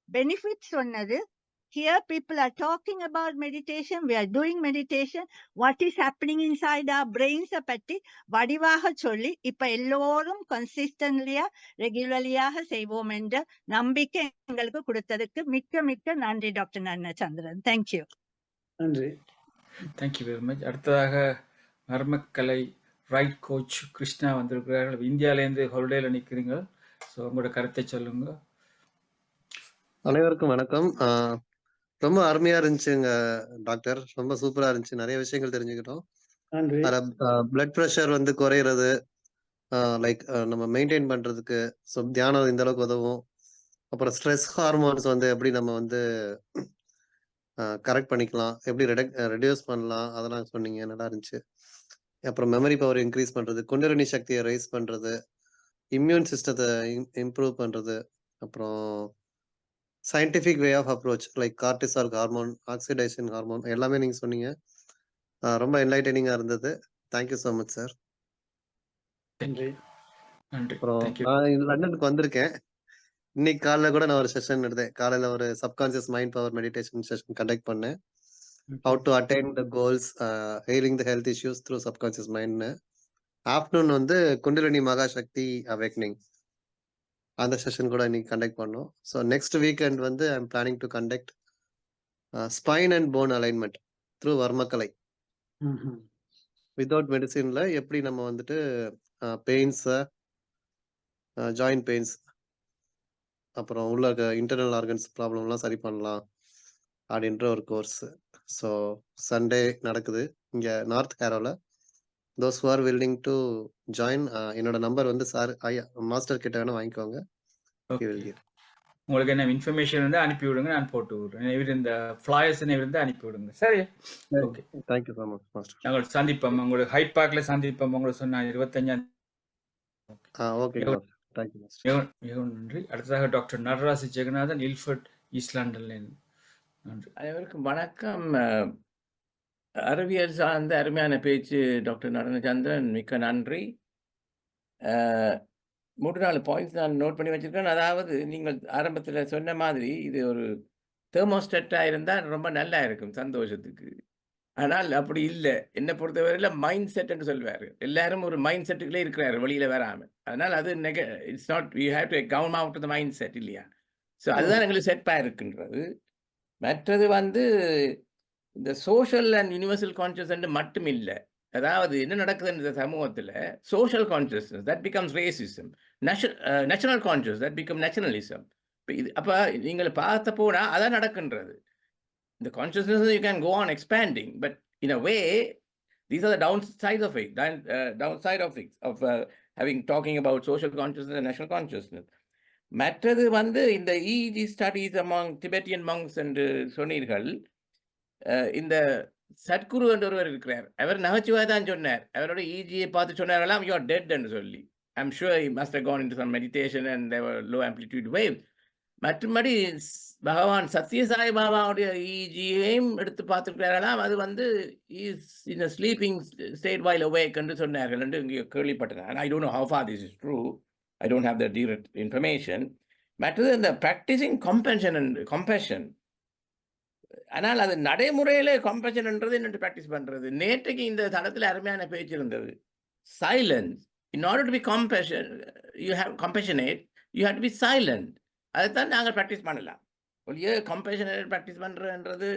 பெனிஃபிட் சொன்னது. Here people are talking about meditation. We are doing meditation. What is happening inside our brains பற்றி வடிவாக சொல்லி இப்ப எல்லோரும் கன்சிஸ்டன்ட்லியா ரெகுலரியாக செய்வோம் என்ற நம்பிக்கை எங்களுக்கு கொடுத்ததுக்கு மிக்க மிக்க நன்றி டாக்டர் நடனச்சந்திரன். தேங்க்யூ. நன்றி. Thank you very much. அடுத்ததாக மர்மக்கலை ரைட் கோச் கிருஷ்ணா வந்திருக்கிறார்கள். இந்தியாவிலேருந்து ஹாலிடேல நிற்கிறீங்க. ஸோ உங்களோட கருத்தை சொல்லுங்க. அனைவருக்கும் வணக்கம். ரொம்ப அருமையா இருந்துச்சுங்க டாக்டர். ரொம்ப சூப்பரா இருந்துச்சு. நிறைய விஷயங்கள் தெரிஞ்சுக்கிட்டோம். பிளட் ப்ரெஷர் வந்து குறையிறது, லைக் நம்ம மெயின்டைன் பண்றதுக்கு தியானம் இந்த அளவுக்கு உதவும். அப்புறம் ஸ்ட்ரெஸ் ஹார்மோன்ஸ் வந்து எப்படி நம்ம வந்து கரெக்ட் பண்ணிக்கலாம், எப்படி ரெடியூஸ் பண்ணலாம், அதெல்லாம் சொன்னீங்க. நல்லா இருந்துச்சு. அப்புறம் மெமரி பவர் இன்க்ரீஸ் பண்றது, குண்டலினி சக்தியை ரைஸ் பண்றது, இம்யூன் சிஸ்டத்தை இம்ப்ரூவ் பண்றது, அப்புறம் scientific way of approach like cortisol hormone, oxidisation hormone எல்லாமே நீங்க சொன்னீங்க. ரொம்ப என்லைட்டனிங்கா இருந்தது. Thank you so much sir. அப்புறம் நான் லண்டனுக்கு வந்திருக்கேன். இன்னைக்கு காலைல கூட நான் ஒரு செஷன் எடுத்தேன். காலையில ஒரு subconscious mind power meditation session conduct பண்ணேன். How to attain the goals, healing the health issues through subconscious மைண்ட்னு. ஆஃப்டர்நூன் வந்து குண்டலினி மகாசக்தி அவேக்னிங் அந்த செஷன் கூட இன்னைக்கு கண்டக்ட் பண்ணோம். ஸோ நெக்ஸ்ட் வீக்கெண்ட் வந்து I am planning to conduct spine and bone alignment through வர்மக்கலை. Without மெடிசின்ல எப்படி நம்ம வந்துட்டு பெயின்ஸை, ஜாயிண்ட் பெயின்ஸ், அப்புறம் உள்ள இன்டர்னல் ஆர்கன்ஸ் ப்ராப்ளம்லாம் சரி பண்ணலாம் அப்படின்ற ஒரு கோர்ஸ். ஸோ சண்டே நடக்குது இங்கே நார்த் கேரோவில். Those who are willing to join, என்னோட நம்பர் வந்து சார் மாஸ்டர் கிட்ட வேணா வாங்கிக்கோங்க. உங்களுக்கு என்ன இன்ஃபர்மேஷன் வந்து அனுப்பி விடுங்க, நான் போட்டு விடுறேன். இந்த ஃப்ளையர்ஸ் இருந்து அனுப்பி விடுங்க. சரி, okay. Thank you so much master. நாங்கள் சந்திப்போம், உங்களுக்கு ஹைட் பார்க்கில் சந்திப்போம். உங்களுக்கு சொன்ன 25. Okay, thank you master. மிகவும் நன்றி. அடுத்ததாக doctor Nataraja Jeganathan, Ilford, east லண்டன்லேருந்து. நன்றி. அனைவருக்கும் வணக்கம். அறிவியல் சார்ந்த அருமையான பேச்சு டாக்டர் நடனச்சந்திரன், மிக்க நன்றி. 3-4 பாயிண்ட்ஸ் நான் நோட் பண்ணி வச்சிருக்கேன். அதாவது நீங்கள் ஆரம்பத்தில் சொன்ன மாதிரி இது ஒரு தெர்மோஸ்டேட்டாக இருந்தால் ரொம்ப நல்லா இருக்கும் சந்தோஷத்துக்கு. ஆனால் அப்படி இல்லை. என்னை பொறுத்தவரையில் மைண்ட் செட்னு சொல்லுவார். எல்லாரும் ஒரு மைண்ட் செட்டுக்குள்ளே இருக்கிறாரு, வெளியில் வராமல். அதனால் அது it's not, you have to come out of the mindset இல்லையா? ஸோ அதுதான் எங்களுக்கு செட்டாக இருக்குன்றது. மற்றது வந்து இந்த சோஷியல் அண்ட் யூனிவர்சல் கான்ஷியஸ்னு மட்டும் இல்லை. அதாவது என்ன நடக்குது இந்த சமூகத்தில், social consciousness that becomes racism, national conscious that become nationalism. இப்போ இது அப்போ நீங்கள் பார்த்த போனால் அதான் நடக்குன்றது. இந்த consciousness you can go on expanding, but in a way these are the downside of it, of talking about social consciousness and national consciousness. மற்றது வந்து இந்த EEG studies among Tibetan monks என்று சொன்னீர்கள். இந்த சத்குரு என்ற ஒருவர் இருக்கிறார். அவர் நகைச்சுவாக தான் சொன்னார். அவரோட EEG பார்த்து சொன்னாரெல்லாம் யூ ஆர் டெட் என்று சொல்லி. I'm sure he must have gone into some meditation and there were low amplitude wave. மற்றபடி பகவான் சத்யசாய் பாபாவுடைய EEG-யையும் எடுத்து பார்த்துருக்கிறாரெல்லாம். அது வந்து is in a sleeping state while awake என்று சொன்னார்கள் என்று இங்கே கேள்விப்பட்டேன். I don't know how far this is true. I don't have the direct information. மற்றது இந்த ப்ராக்டிசிங் கம்பேஷன். ஆனால் அது நடைமுறையில் கம்பேஷன்ன்றது என்னென்று ப்ராக்டிஸ் பண்ணுறது. நேற்றைக்கு இந்த தளத்தில் அருமையான பேச்சு இருந்தது. Silence. In order to be compassionate you have to be silent. அதைத்தான் நாங்கள் ப்ராக்டிஸ் பண்ணலாம். ஒழிய கம்பேஷனேட் ப்ராக்டிஸ் பண்ணுறன்றது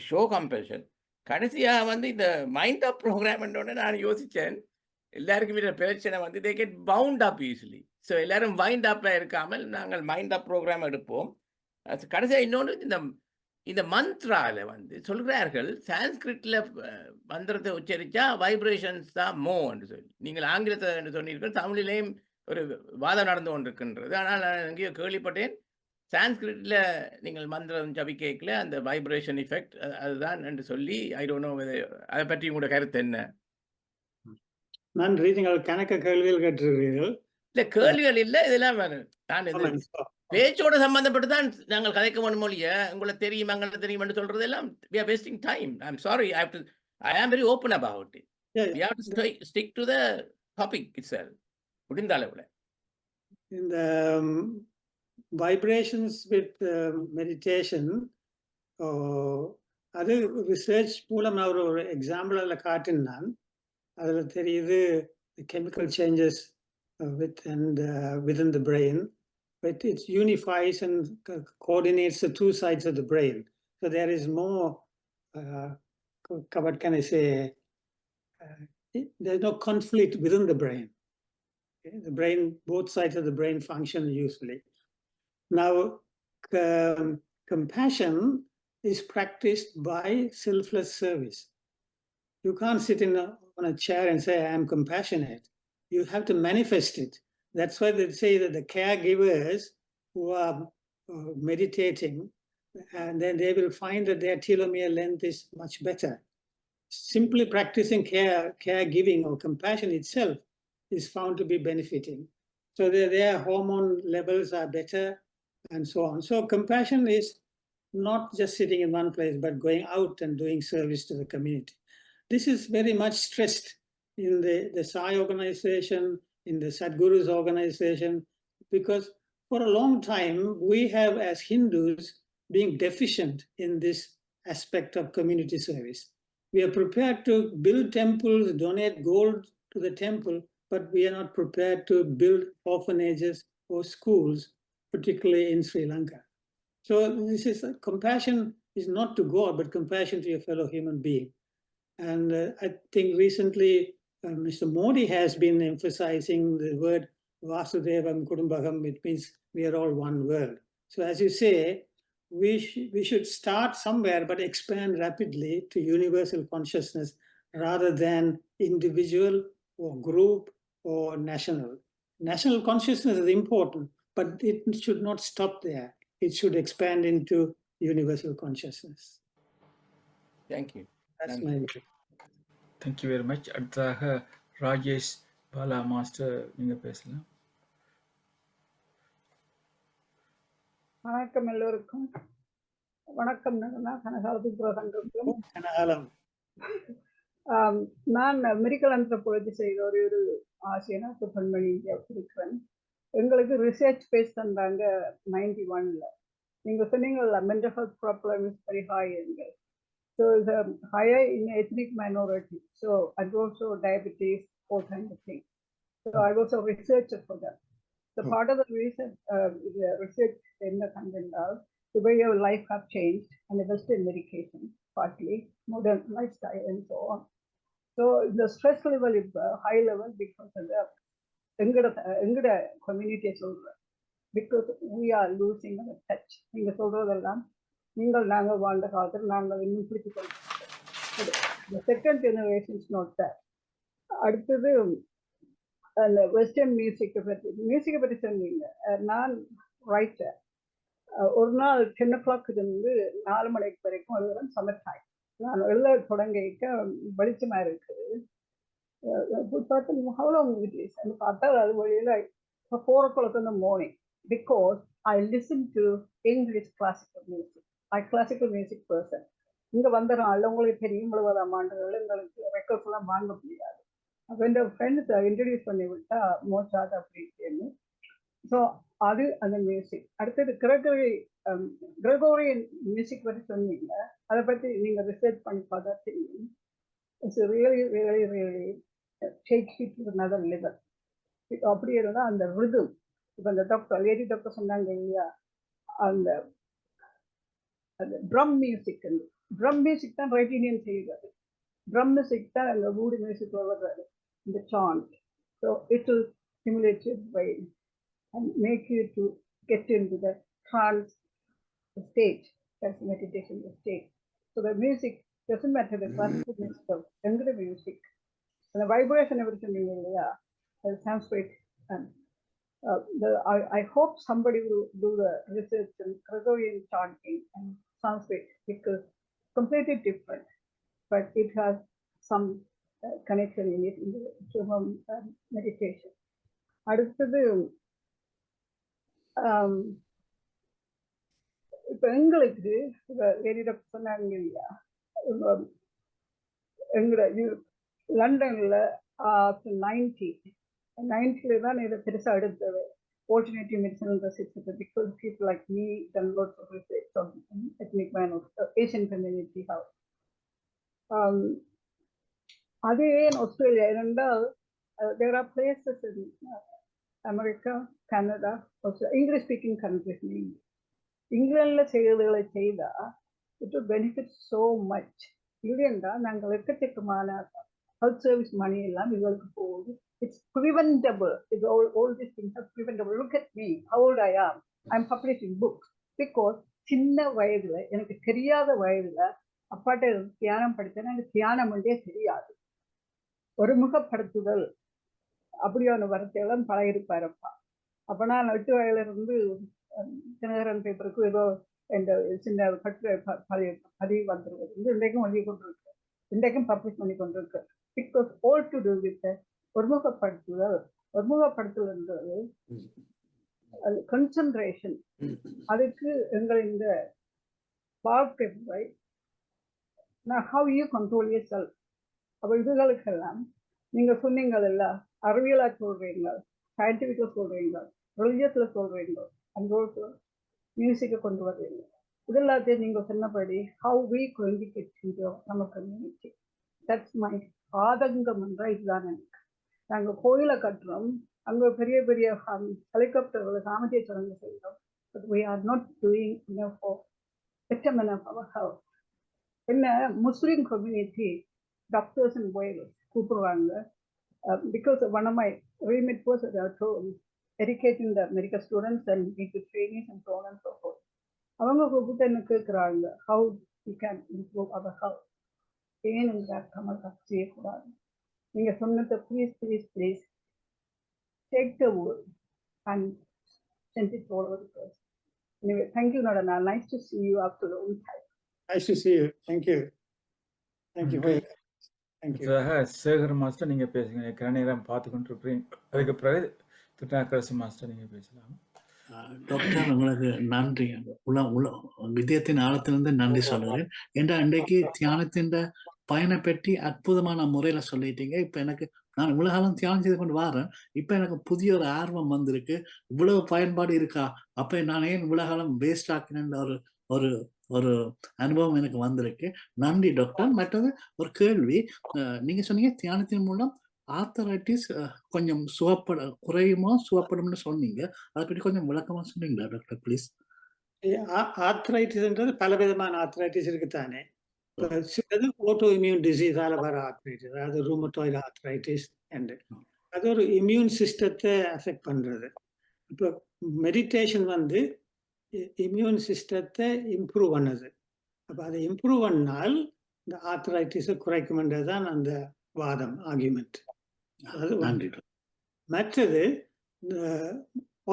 ஷோ கம்பேஷன். கடைசியாக வந்து இந்த மைண்ட் அப் ப்ரோக்ராம்ன்றோட நான் யோசித்தேன், எல்லாருக்கும் இருக்கிற பிரச்சனை வந்து they get bound up easily. So எல்லாரும் மைண்ட் அப்பில் இருக்காமல் நாங்கள் மைண்ட் அப் ப்ரோக்ராம் எடுப்போம். கடைசியாக இன்னொன்று இந்த மந்த்ராவில் வந்து சொல்கிறார்கள், சான்ஸ்கிரிட்டில் மந்திரத்தை உச்சரித்தா வைப்ரேஷன்ஸ் தான் என்று சொல்லி. நீங்கள் ஆங்கிலத்தை என்று சொன்னீர்கள், தமிழிலேயும் ஒரு வாதம் நடந்து கொண்டிருக்கின்றது. ஆனால் நான் எங்கேயோ கேள்விப்பட்டேன், சான்ஸ்கிரிட்டில் நீங்கள் மந்திரம் ஜபிக்கல அந்த வைப்ரேஷன் எஃபெக்ட் அதுதான் என்று சொல்லி. ஐ டோன்ட் நோ, அதை பற்றி உங்களோட கருத்து என்ன? நன்றி. நீங்கள் கணக்க கேள்விகள் கேட்டிருக்கிறீர்கள். இல்லை கேள்விகள் இல்லை, இதெல்லாம் நான் இது பேச்சோட சம்பந்தப்பட்டு தான் நாங்கள் கதைக்க வேணும் மொழிய. உங்களை தெரியும் எங்களை தெரியும் என்று சொல்றது எல்லாம் we are wasting time. I'm sorry, I am very open about it. We have to stick to the topic itself. முடிந்த அளவுல இந்த வைப்ரேஷன்ஸ் வித் மெடிடேஷன் அது ரிசர்ச் மூலம் நான் ஒரு எக்ஸாம்பிள் அதில் காட்டினான். அதில் தெரியுது chemical changes within the brain, but it unifies and coordinates the two sides of the brain. So there is more, what can I say, there's no conflict within the brain. Okay? The brain, both sides of the brain function usefully. Now, compassion is practiced by selfless service. You can't sit on a chair and say, I am compassionate. You have to manifest it. That's why they say that the caregivers who are meditating, and then they will find that their telomere length is much better. Simply practicing caregiving or compassion itself is found to be benefiting. So their hormone levels are better and so on. So compassion is not just sitting in one place, but going out and doing service to the community. This is very much stressed in the Sai organization, in the Sadhguru's organization, because for a long time, we have as Hindus been deficient in this aspect of community service. We are prepared to build temples, donate gold to the temple, but we are not prepared to build orphanages or schools, particularly in Sri Lanka. So this is compassion is not to God, but compassion to your fellow human being. And I think recently, Mr. Modi has been emphasizing the word Vasudevam Kudumbakam, which means we are all one world. So as you say, we should start somewhere, but expand rapidly to universal consciousness rather than individual or group or national. National consciousness is important, but it should not stop there. It should expand into universal consciousness. Thank you. That's my view. Thank you very much. அடுத்ததாக Rajesh Bala master நீங்க பேசலாம். வணக்கம் எல்லோருக்கும். வணக்கம் கனகாலம். நான் medical anthropology செய்த ஒரு ஆசிரியர் பெண்மணி இருக்கிறேன். எங்களுக்கு ரிசர்ச் பேஸ் தந்தாங்க 91ல. நீங்க சொன்னீங்கல்ல mental health problem is very high எங்க. So it's higher in ethnic minority. So I also diabetes, all kind of things. So I was a researcher for that. So part of the reason the research in the content the way your life have changed and the Western medication, partly modern lifestyle and so on. So the stress level is high level because of the engada community because we are losing the touch. நீங்க சொல்றதெல்லாம் நீங்கள் நாங்கள் வாழ்ந்த காலத்தில் நாங்கள் இன்னும் பிடித்து கொள்கிறோம். Second generation is not that. அடுத்தது அந்த வெஸ்டர்ன் மியூசிக்கை பற்றி சொன்னீங்க. நான் ரைட்டர். ஒரு நாள் 10 o'clock இருந்து 4 மணிக்கு வரைக்கும் எழுதுறேன். Summer time. நான் எழுத தொடங்கிக்க வெளிச்சமாக இருக்குது. பார்த்தா அவ்வளோ பார்த்தா அது வழியில் 4 o'clock in the morning because I listen to English classical music. I classical music person. இங்கே வந்த நாள் உங்களுக்கு தெரியும் 70ஆம் ஆண்டுகள் எங்களுக்கு ரெக்கார்ட்ஸ் எல்லாம் வாங்க முடியாது. அப்போ இந்த ஃப்ரெண்ட்ஸ் இன்ட்ரடியூஸ் பண்ணி விட்டா மோசாட் அப்படின்னு. ஸோ அது அந்த மியூசிக். அடுத்தது கிரெகோரியன் மியூசிக் பற்றி சொன்னீங்க. அதை பற்றி நீங்கள் ரிசர்ச் பண்ணி பார்த்தா தெரியும். It's really really really take it to another level. அப்படி இருந்தால் அந்த ரிதம் இப்போ அந்த லேடி டாக்டர் சொன்னாங்க இல்லையா, அந்த ட்ரம் மியூசிக். ட்ரம் மியூசிக் தான் ரைட் இண்டியன் செய்கிறது. ட்ரம் மியூசிக் தான் அந்த மூடு மியூசிக் வர்றது, இந்த sound. So it will stimulate your brain and make you to get into the trance state, that's meditation state. So the music doesn't matter the classical music of younger music, and the vibration everything yeah, Sanskrit. And I hope somebody will do the research in Gregorian chanting and Sanskrit, because completely different, but it has some connection in it in the human meditation. அடுத்தது இப்போ எங்களுக்கு என்னிடம் சொன்னாங்க இல்லையா, எங்களோட லண்டன்ல 90 தான் இதை பெருசாக எடுத்தது alternative medicine research, because people like me done lots of research on ethnic minorities, Asian community house. அதே ஆஸ்திரேலியா இருந்தால் there are places in America, Canada, Australia, English speaking countries. இங்கிலாந்துல செய்வதுகளை செய்தா it will benefit so much. இல்லையா நாங்கள் எக்கச்சக்கமான health service money எல்லாம் இவங்களுக்கு போகுது. It's preventable. It's all these things are preventable. Look at me, how old I am. I'm publishing books because சின்ன வயதுல, எனக்கு தெரியாத வயதுல அப்பாட்ட தியானம் படித்தேன். எனக்கு தியானம் என்றே தெரியாது. ஒருமுகப்படுத்துதல் அப்படியான வார்த்தையெல்லாம் பழகிருப்பாருப்பா. அப்போ நான் 8 வயதுல இருந்து தினகரன் பேப்பருக்கு ஏதோ இந்த சின்ன கட்டுரை பதிவு வந்துருக்குது. இன்றைக்கும் எழுதி கொண்டிருக்கு, இன்றைக்கும் பப்ளிஷ் பண்ணி கொண்டிருக்கு. It was all to do with ஒருமுகப்படுத்துதல். ஒருமுகப்படுத்துதல்ன்றது அது கன்சன்ட்ரேஷன். அதுக்கு எங்கள் இந்த வாழ்க்கை முறை, நான் how you control yourself. அப்போ இதுகளுக்கெல்லாம் நீங்க சொன்னீங்கல்ல, அறிவியலா சொல்றீங்க, சயின்டிஃபிக்கா சொல்றீங்க, ரிலிஜியஸ்ல சொல்றீங்க, அண்ட் ஆல்சோ மியூசிக்கை கொண்டு வர்றீங்க. இது எல்லாத்தையும் நீங்க சொன்னபடி ஹவு வி கம்யூனிகேட் நம்ம கம்யூனிட்டி, தட்ஸ் மை ஆதங்கம் என்ற இதுதான் எனக்கு. நாங்கள் கோயிலை கட்டுறோம், அங்கே பெரிய பெரிய ஹெலிகாப்டர்களை சாமத்திய சடங்கு செய்கிறோம், but we are not doing enough for betterment of our health. என்ன முஸ்லீம் கம்யூனிட்டி டாக்டர்ஸ் அண்ட் வேர்ஸ் கூப்பிடுவாங்க, because one of my remit was educating the medical students and medical trainees and so on and so forth. அவங்க கூப்பிட்டு என்ன கேட்குறாங்க, how we can improve our health. ஏன் இந்த கமல் செய்யக்கூடாது? நீங்க சொன்னதை please please please take the word and send it all over the place. Anyway, thank you, Nadana. Nice to see you after a long time. Nice to see you. Thank you. Thank you for your... Thank you. Sekar master நீங்க பேசுங்க, நேரம் பார்த்து கொண்டு இருப்பீங்க. அதுக்கு பிறகு திருநாக்கரசு master நீங்க பேசலாம். டாக்டர் உங்களுக்கு நன்றி, வித்தியத்தின் ஆழத்திலிருந்து நன்றி சொல்றேன். ஏன்னா இன்றைக்கு தியானத்தின் பயனை பற்றி அற்புதமான முறையில சொல்லிட்டீங்க. இப்ப எனக்கு நான் இவ்வளவு காலம் தியானம் செய்து கொண்டு வரேன், இப்ப எனக்கு புதிய ஒரு ஆர்வம் வந்திருக்கு. இவ்வளவு பயன்பாடு இருக்கா, அப்ப நான் ஏன் இவ்வளவு காலம் வேஸ்ட் ஆக்கினேன் ஒரு ஒரு அனுபவம் எனக்கு வந்திருக்கு. நன்றி டாக்டர். மற்றது ஒரு கேள்வி, நீங்க சொன்னீங்க தியானத்தின் மூலம் ஆர்த்தரைட்டிஸ் கொஞ்சம் குறையுமா சுகப்படும்னு சொன்னீங்க, அதை பற்றி கொஞ்சம் விளக்கமா சொன்னீங்களா டாக்டர் ப்ளீஸ்? ஆர்த்தரைட்டிஸ்ன்றது பலவிதமான ஆர்த்தரைட்டிஸ் இருக்குத்தானே. சிலது ஆட்டோ இம்யூன் டிசீஸால வர ஆர்த்தரைட்டிஸ், அதாவது ரூமட்டாய்டு ஆர்த்தரைட்டிஸ் என்று, அது ஒரு இம்யூன் சிஸ்டத்தை அஃபெக்ட் பண்றது. இப்போ மெடிடேஷன் வந்து இம்யூன் சிஸ்டத்தை இம்ப்ரூவ் பண்ணுது. அப்போ அதை இம்ப்ரூவ் பண்ணால் இந்த ஆர்த்தரைட்டிஸை குறைக்கும்ன்றது தான் அந்த வாதம், ஆர்கியூமெண்ட். மற்றது இந்த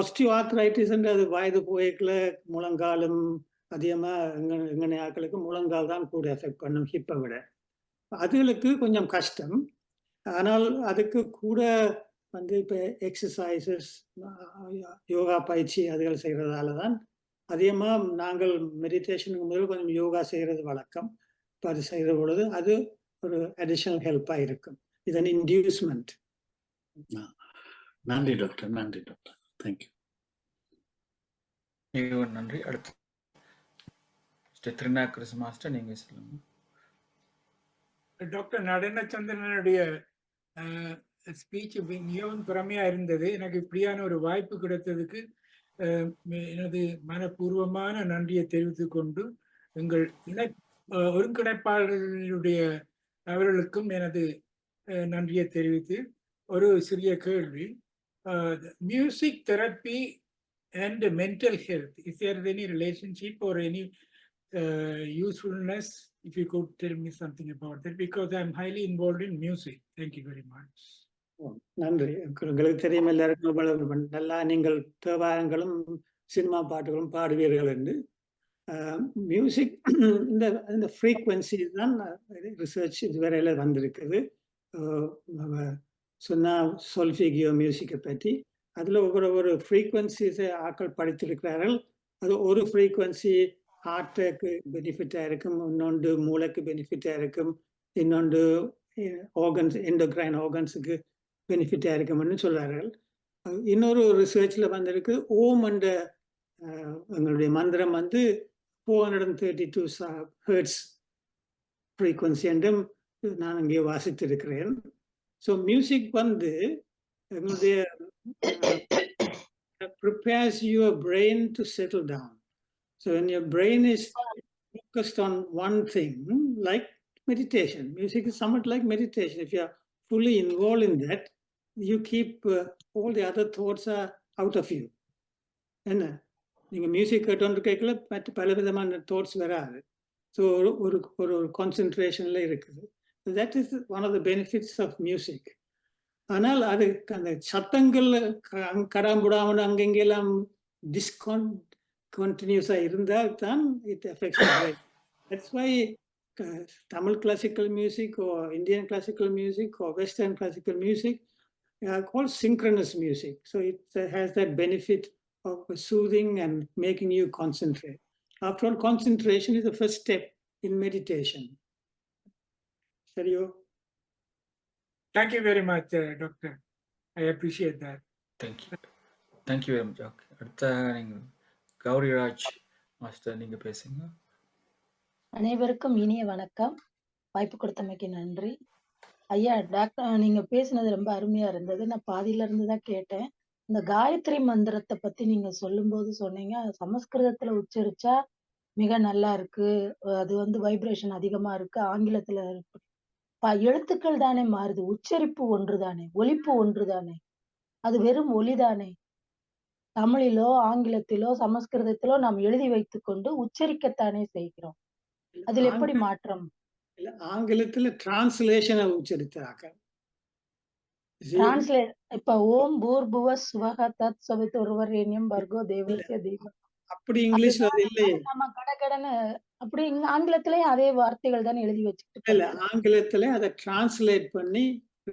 ஆஸ்டியோ ஆர்த்தரைட்டிஸ்ன்றது வயது போய்க்குள்ள முழங்காலும் அதிகமாக எங்கனை ஆட்களுக்கு முழங்கால் தான் கூட எஃபெக்ட் பண்ணும் ஹிப்பை விட. அதுகளுக்கு கொஞ்சம் கஷ்டம். ஆனால் அதுக்கு கூட வந்து இப்போ எக்ஸசைசஸ், யோகா பயிற்சி அதுகள் செய்கிறதால தான் அதிகமாக நாங்கள் மெடிடேஷனுக்கு முதல் கொஞ்சம் யோகா செய்கிறது வழக்கம். இப்போ அது செய்கிற பொழுது அது ஒரு அடிஷனல் ஹெல்ப்பாக இருக்கும். இதன் இன்டியூஸ்மெண்ட். நன்றி டாக்டர், நன்றி டாக்டர், தேங்க்யூ. நன்றி. அடுத்து திருநாக்கரசு மாஸ்டர் நீங்க சொல்லுங்க. டாக்டர் நடனச்சந்திரனுடைய ஸ்பீச் மிகவும் திறமையா இருந்தது. எனக்கு இப்படியான ஒரு வாய்ப்பு கிடைத்ததுக்கு எனது மனப்பூர்வமான நன்றியை தெரிவித்துக் கொண்டு எங்கள் ஒருங்கிணைப்பாளர்களுடைய அவர்களுக்கும் எனது நன்றியை தெரிவித்து ஒரு சிறிய கேள்வி. Music therapy and mental health, is there any relationship or any usefulness? If you could tell me something about that, because I am highly involved in music. Thank you very much. நன்றி. உங்களுக்கு தெரியும் எல்லாருக்கும் நல்லா நீங்கள் தேவாரங்களும் cinema பாட்டுகளும் பாடுவீர்கள் என்று. Music இந்த frequency தான் research இதுவரையில் வந்திருக்குது. சொன்னால் சொல்ஃபிகியோ மியூசிக்கை பற்றி அதில் ஒரு ஃப்ரீக்வன்சிஸை ஆக்கள் படித்திருக்கிறார்கள். அது ஒரு ஃப்ரீக்வன்சி ஹார்ட்டுக்கு பெனிஃபிட்டாக இருக்கும், இன்னொன்று மூளைக்கு பெனிஃபிட்டாக இருக்கும், இன்னொன்று ஆர்கன்ஸ் எண்டோக்ரைன் ஆர்கன்ஸுக்கு பெனிஃபிட்டாக இருக்கும்னு சொல்கிறார்கள். இன்னொரு ரிசர்ச்சில் வந்திருக்கு ஓம் என்ற எங்களுடைய மந்திரம் 432 ஹெர்ட்ஸ் ஃப்ரீக்வன்சி என்றும் நான் அங்கே வாசித்திருக்கிறேன். ஸோ மியூசிக் எங்களுடைய prepares your brain to settle down. So when your brain is focused on one thing, like meditation, music is somewhat like meditation. If you are fully involved in that, you keep all the other thoughts are out of you. என்ன நீங்கள் music கேட்டோன்னு கேட்கல மற்ற பல விதமான thoughts வராது. So ஒரு கான்சென்ட்ரேஷனில் இருக்குது. That is one of the benefits of music. ஆனால் அது அந்த சத்தங்கள் கடாம்புடாமல் அங்கெங்கெல்லாம் கண்டினியூஸாக இருந்தால் தான் it effects. That's why Tamil classical music or Indian classical music or Western classical music are called synchronous music. So it has that benefit of soothing and making you concentrate. After all, concentration is the first step in meditation. Sergio? Thank you very much, Doctor. I appreciate that. Thank you. Thank you very much. Okay. அடுத்த நீங்கள் கௌரிராஜ் master நீங்க பேசுங்க. அனைவருக்கும் இனிய வணக்கம். வாய்ப்பு கொடுத்தமைக்கு நன்றி. ஐயா டாக்டர், நீங்க பேசினது ரொம்ப அருமையா இருந்தது. நான் பாதியில இருந்து தான் கேட்டேன். இந்த காயத்ரி மந்திரத்தை பத்தி நீங்க சொல்லும்போது சொன்னீங்க, சமஸ்கிருதத்துல உச்சரிச்சா மிக நல்லா இருக்கு, அது வைப்ரேஷன் அதிகமா இருக்கு. ஆங்கிலத்துல எழுத்துக்கள் தானே மாறுது, உச்சரிப்பு ஒன்றுதானே, ஒலிப்பு ஒன்றுதானே, அது வெறும் ஒலிதானே. தமிழிலோ ஆங்கிலத்திலோ சமஸ்கிருதத்திலோ நாம் எழுதி வைத்துக் கொண்டு உச்சரிக்கத்தானே செய்கிறோம். அதில் எப்படி மாற்றம்? ஆங்கிலத்துல டிரான்ஸ்லேஷனை உச்சரித்தாக்க இப்ப ஓம் பூர்புவ ஸ்வஹ தத் சவிதுர்வரேண்யம் பர்கோ தேவஸ்ய தீமஹி, அப்படி இங்கிலீஷ்ல இல்லையே. நம்ம கடகடன்னு அப்படி ஆங்கிலத்திலேயே அதே வார்த்தைகள் தானே எழுதி வச்சுக்கிட்டு. இல்ல, ஆங்கிலத்திலே அதை டிரான்ஸ்லேட் பண்ணி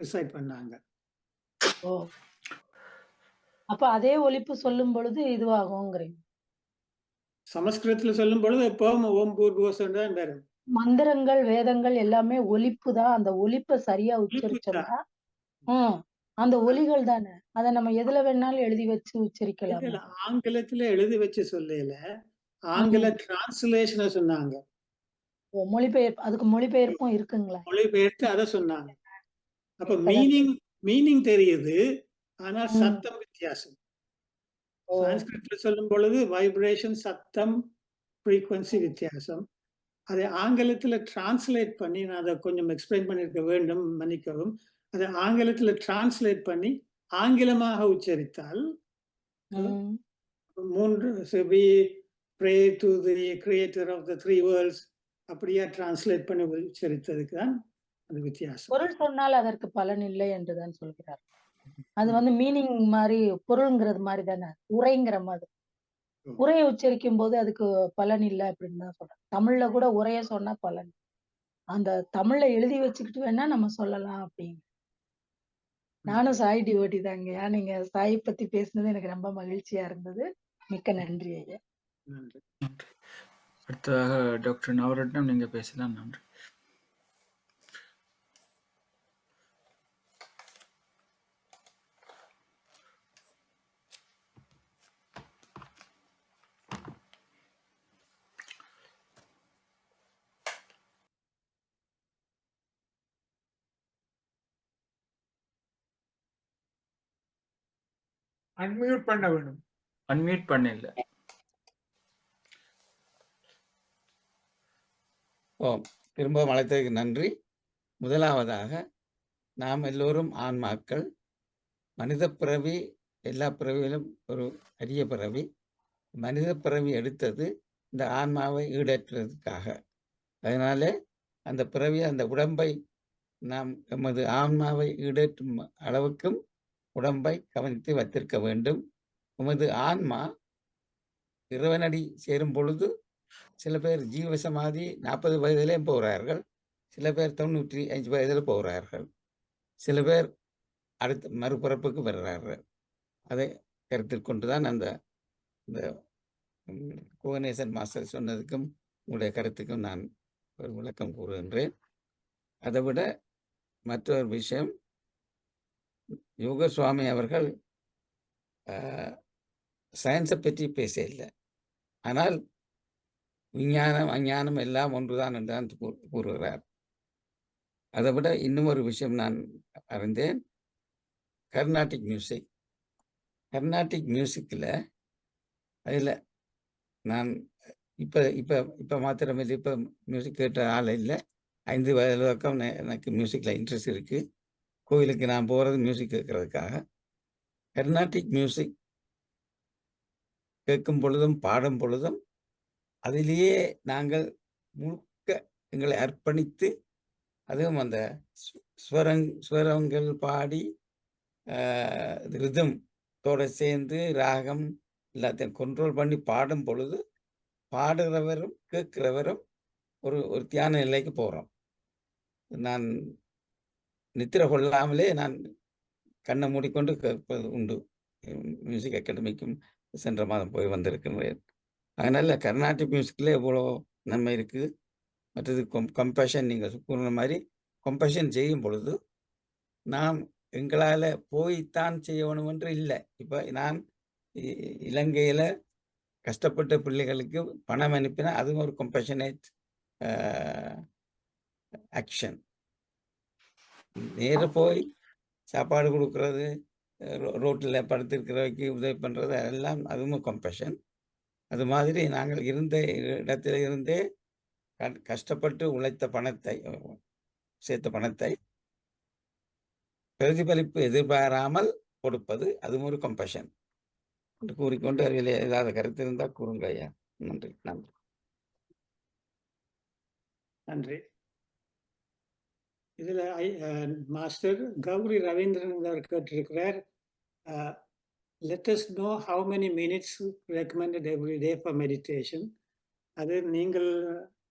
ரிசைட் பண்ணாங்க. ஓ, அப்ப அதே ஒலிப்பு சொல்லும் பொழுது இதுவாகுங்கிறீங்க. சமஸ்கிருதத்துல சொல்லும் பொழுது எப்பவும் ஓம் பூர்புவஸ்வம் தான் வரும். மந்திரங்கள் வேதங்கள் எல்லாமே ஒலிப்பு தான். அந்த ஒலிப்பை சரியா உச்சரிச்சோம்னா அந்த ஒலிகள் தானே. அதை நம்ம எதுல வேணாலும் எழுதி வச்சு உச்சரிக்கலாம். ஆங்கிலத்துல எழுதி வச்சு சொல்லல, ஆங்கில டிரான்ஸ்லேஷனை சொன்னாங்க. மொழிபெயர்ப்பு, அதுக்கு மொழிபெயர்ப்பும் இருக்குங்களா? மொழிபெயர்த்து அதை சொன்னாங்க. அப்ப மீனிங் தெரியுது, ஆனா சத்தம் வித்தியாசம். சான்ஸ்கிரிட்ல சொல்லும் பொழுது வைப்ரேஷன், சத்தம், ஃப்ரீக்வன்சி வித்தியாசம். அதை ஆங்கிலத்துல டிரான்ஸ்லேட் பண்ணி, நான் அதை கொஞ்சம் எக்ஸ்பிளைன் பண்ணிருக்க வேண்டும், மன்னிக்கவும். அதை ஆங்கிலத்துல டிரான்ஸ்லேட் பண்ணி ஆங்கிலமாக உச்சரித்தால் 3 pray to the creator of the 3 worlds அப்படியே டிரான்ஸ்லேட் பண்ணி உச்சரித்ததுக்கு தான் அது வித்தியாசம். பொருள் சொன்னால் அதற்கு பலன் இல்லை என்றுதான் சொல்கிறார். அது மீனிங் மாதிரி, பொருள்ங்கிறது மாதிரி தானே, உரைங்கிற மாதிரி. உரையை உச்சரிக்கும் போது அதுக்கு பலன் இல்லை அப்படின்னு தான் சொல்றேன். தமிழ்ல கூட உரைய சொன்னா பலன், அந்த தமிழ்ல எழுதி வச்சுக்கிட்டு வேணா நம்ம சொல்லலாம் அப்படின்னு. நானும் சாய் டிவோட்டி தாங்க. நீங்க சாய் பத்தி பேசுனது எனக்கு ரொம்ப மகிழ்ச்சியா இருந்தது. மிக்க நன்றி ஐயா. நன்றி. அடுத்ததாக டாக்டர் நவரத்னம் நீங்க பேசலாம். நன்றி. அன்மியூட் பண்ண வேணும். அன்மியூட் பண்ணல. திரும்பவும் அழைத்ததுக்கு நன்றி. முதலாவதாக நாம் எல்லோரும் ஆன்மாக்கள். மனித பிறவி எல்லா பிறவியிலும் ஒரு அரிய பிறவி. மனித பிறவி எடுத்தது இந்த ஆன்மாவை ஈடேற்றுவதற்காக. அதனால அந்த பிறவி அந்த உடம்பை நாம் எமது ஆன்மாவை ஈடேற்றும் அளவுக்கும் உடம்பை கவனித்து வைத்திருக்க வேண்டும். உமது ஆன்மா இறைவனடி சேரும் பொழுது சில பேர் ஜீவசமாதி 40 வயதிலே போகிறார்கள், சில பேர் 95 வயதில் போகிறார்கள், சில பேர் அடுத்த மறுபிறப்புக்கு வருகிறார்கள். அதை கருத்தில் கொண்டுதான் அந்த இந்த கோகனேசன் மாஸ்டர் சொன்னதுக்கும் உங்களுடைய கருத்துக்கும் நான் ஒரு விளக்கம் கூறுகின்றேன். அதை விட மற்றொரு விஷயம், யோக சுவாமி அவர்கள் சயின்ஸை பற்றி பேச இல்லை, ஆனால் விஞ்ஞானம் அஞ்ஞானம் எல்லாம் ஒன்றுதான் என்றுதான் கூறுகிறார். அதை விட இன்னும் ஒரு விஷயம் நான் அறிந்தேன். கர்நாடிக் மியூசிக், கர்நாடிக் மியூசிக்கில் அதில் நான் இப்போ இப்போ இப்போ மாத்திரமில்லை, இப்போ மியூசிக் கேட்ட ஆள் இல்லை. 5 வயது வரைக்கும் எனக்கு மியூசிக்கில் இன்ட்ரெஸ்ட் இருக்குது. கோயிலுக்கு நான் போகிறது மியூசிக் கேட்கறதுக்காக. கர்நாடிக் மியூசிக் கேட்கும் பொழுதும் பாடும் பொழுதும் அதிலேயே நாங்கள் முழுக்க எங்களை அர்ப்பணித்து, அதுவும் அந்த ஸ்வரங்கள் பாடி ரிதத்தோடு சேர்ந்து ராகம் எல்லாத்தையும் கண்ட்ரோல் பண்ணி பாடும் பொழுது பாடுகிறவரும் கேட்கிறவரும் ஒரு ஒரு தியான நிலைக்கு போகிறோம். நான் நித்திர கொள்ளாமலே நான் கண்ணை மூடிக்கொண்டு கேட்பது உண்டு. மியூசிக் அகாடமிக்கும் சென்ற மாதம் போய் வந்திருக்கின்றேன். அதனால் கர்நாடிக் மியூசிக்கில் எவ்வளோ நன்மை இருக்குது. மற்றது கம்பேஷன், நீங்கள் கூறின மாதிரி கம்பேஷன் செய்யும் பொழுது நாம் எங்களால் போய்த்தான் செய்யணும் என்று இல்லை. இப்போ நான் இலங்கையில் கஷ்டப்பட்ட பிள்ளைகளுக்கு பணம் அனுப்பினா அதுவும் ஒரு கம்பேஷனேட் ஆக்ஷன். நேர போய் சாப்பாடு கொடுக்கறது, ரோட்டில் படுத்திருக்கிறவைக்கு உதவி பண்ணுறது, அதெல்லாம் அதுவும் கம்பேஷன். அது மாதிரி நாங்கள் இருந்த இடத்துல இருந்தே கஷ்டப்பட்டு உழைத்த பணத்தை, சேர்த்த பணத்தை பிரதிபலிப்பு எதிர்பாராமல் கொடுப்பது, அதுவும் ஒரு கம்பேஷன் என்று கூறிக்கொண்டு அதில் ஏதாவது கருத்து இருந்தால் கூறுங்க ஐயா. நன்றி. நன்றி. நன்றி. இதில் மாஸ்டர் கௌரி ரவீந்திரன் அவர் கேட்டிருக்கிறார், let us know how many minutes recommended every day for meditation. அது நீங்கள்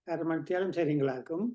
1/2 மணி நேரம் சரிங்களாக்கும்.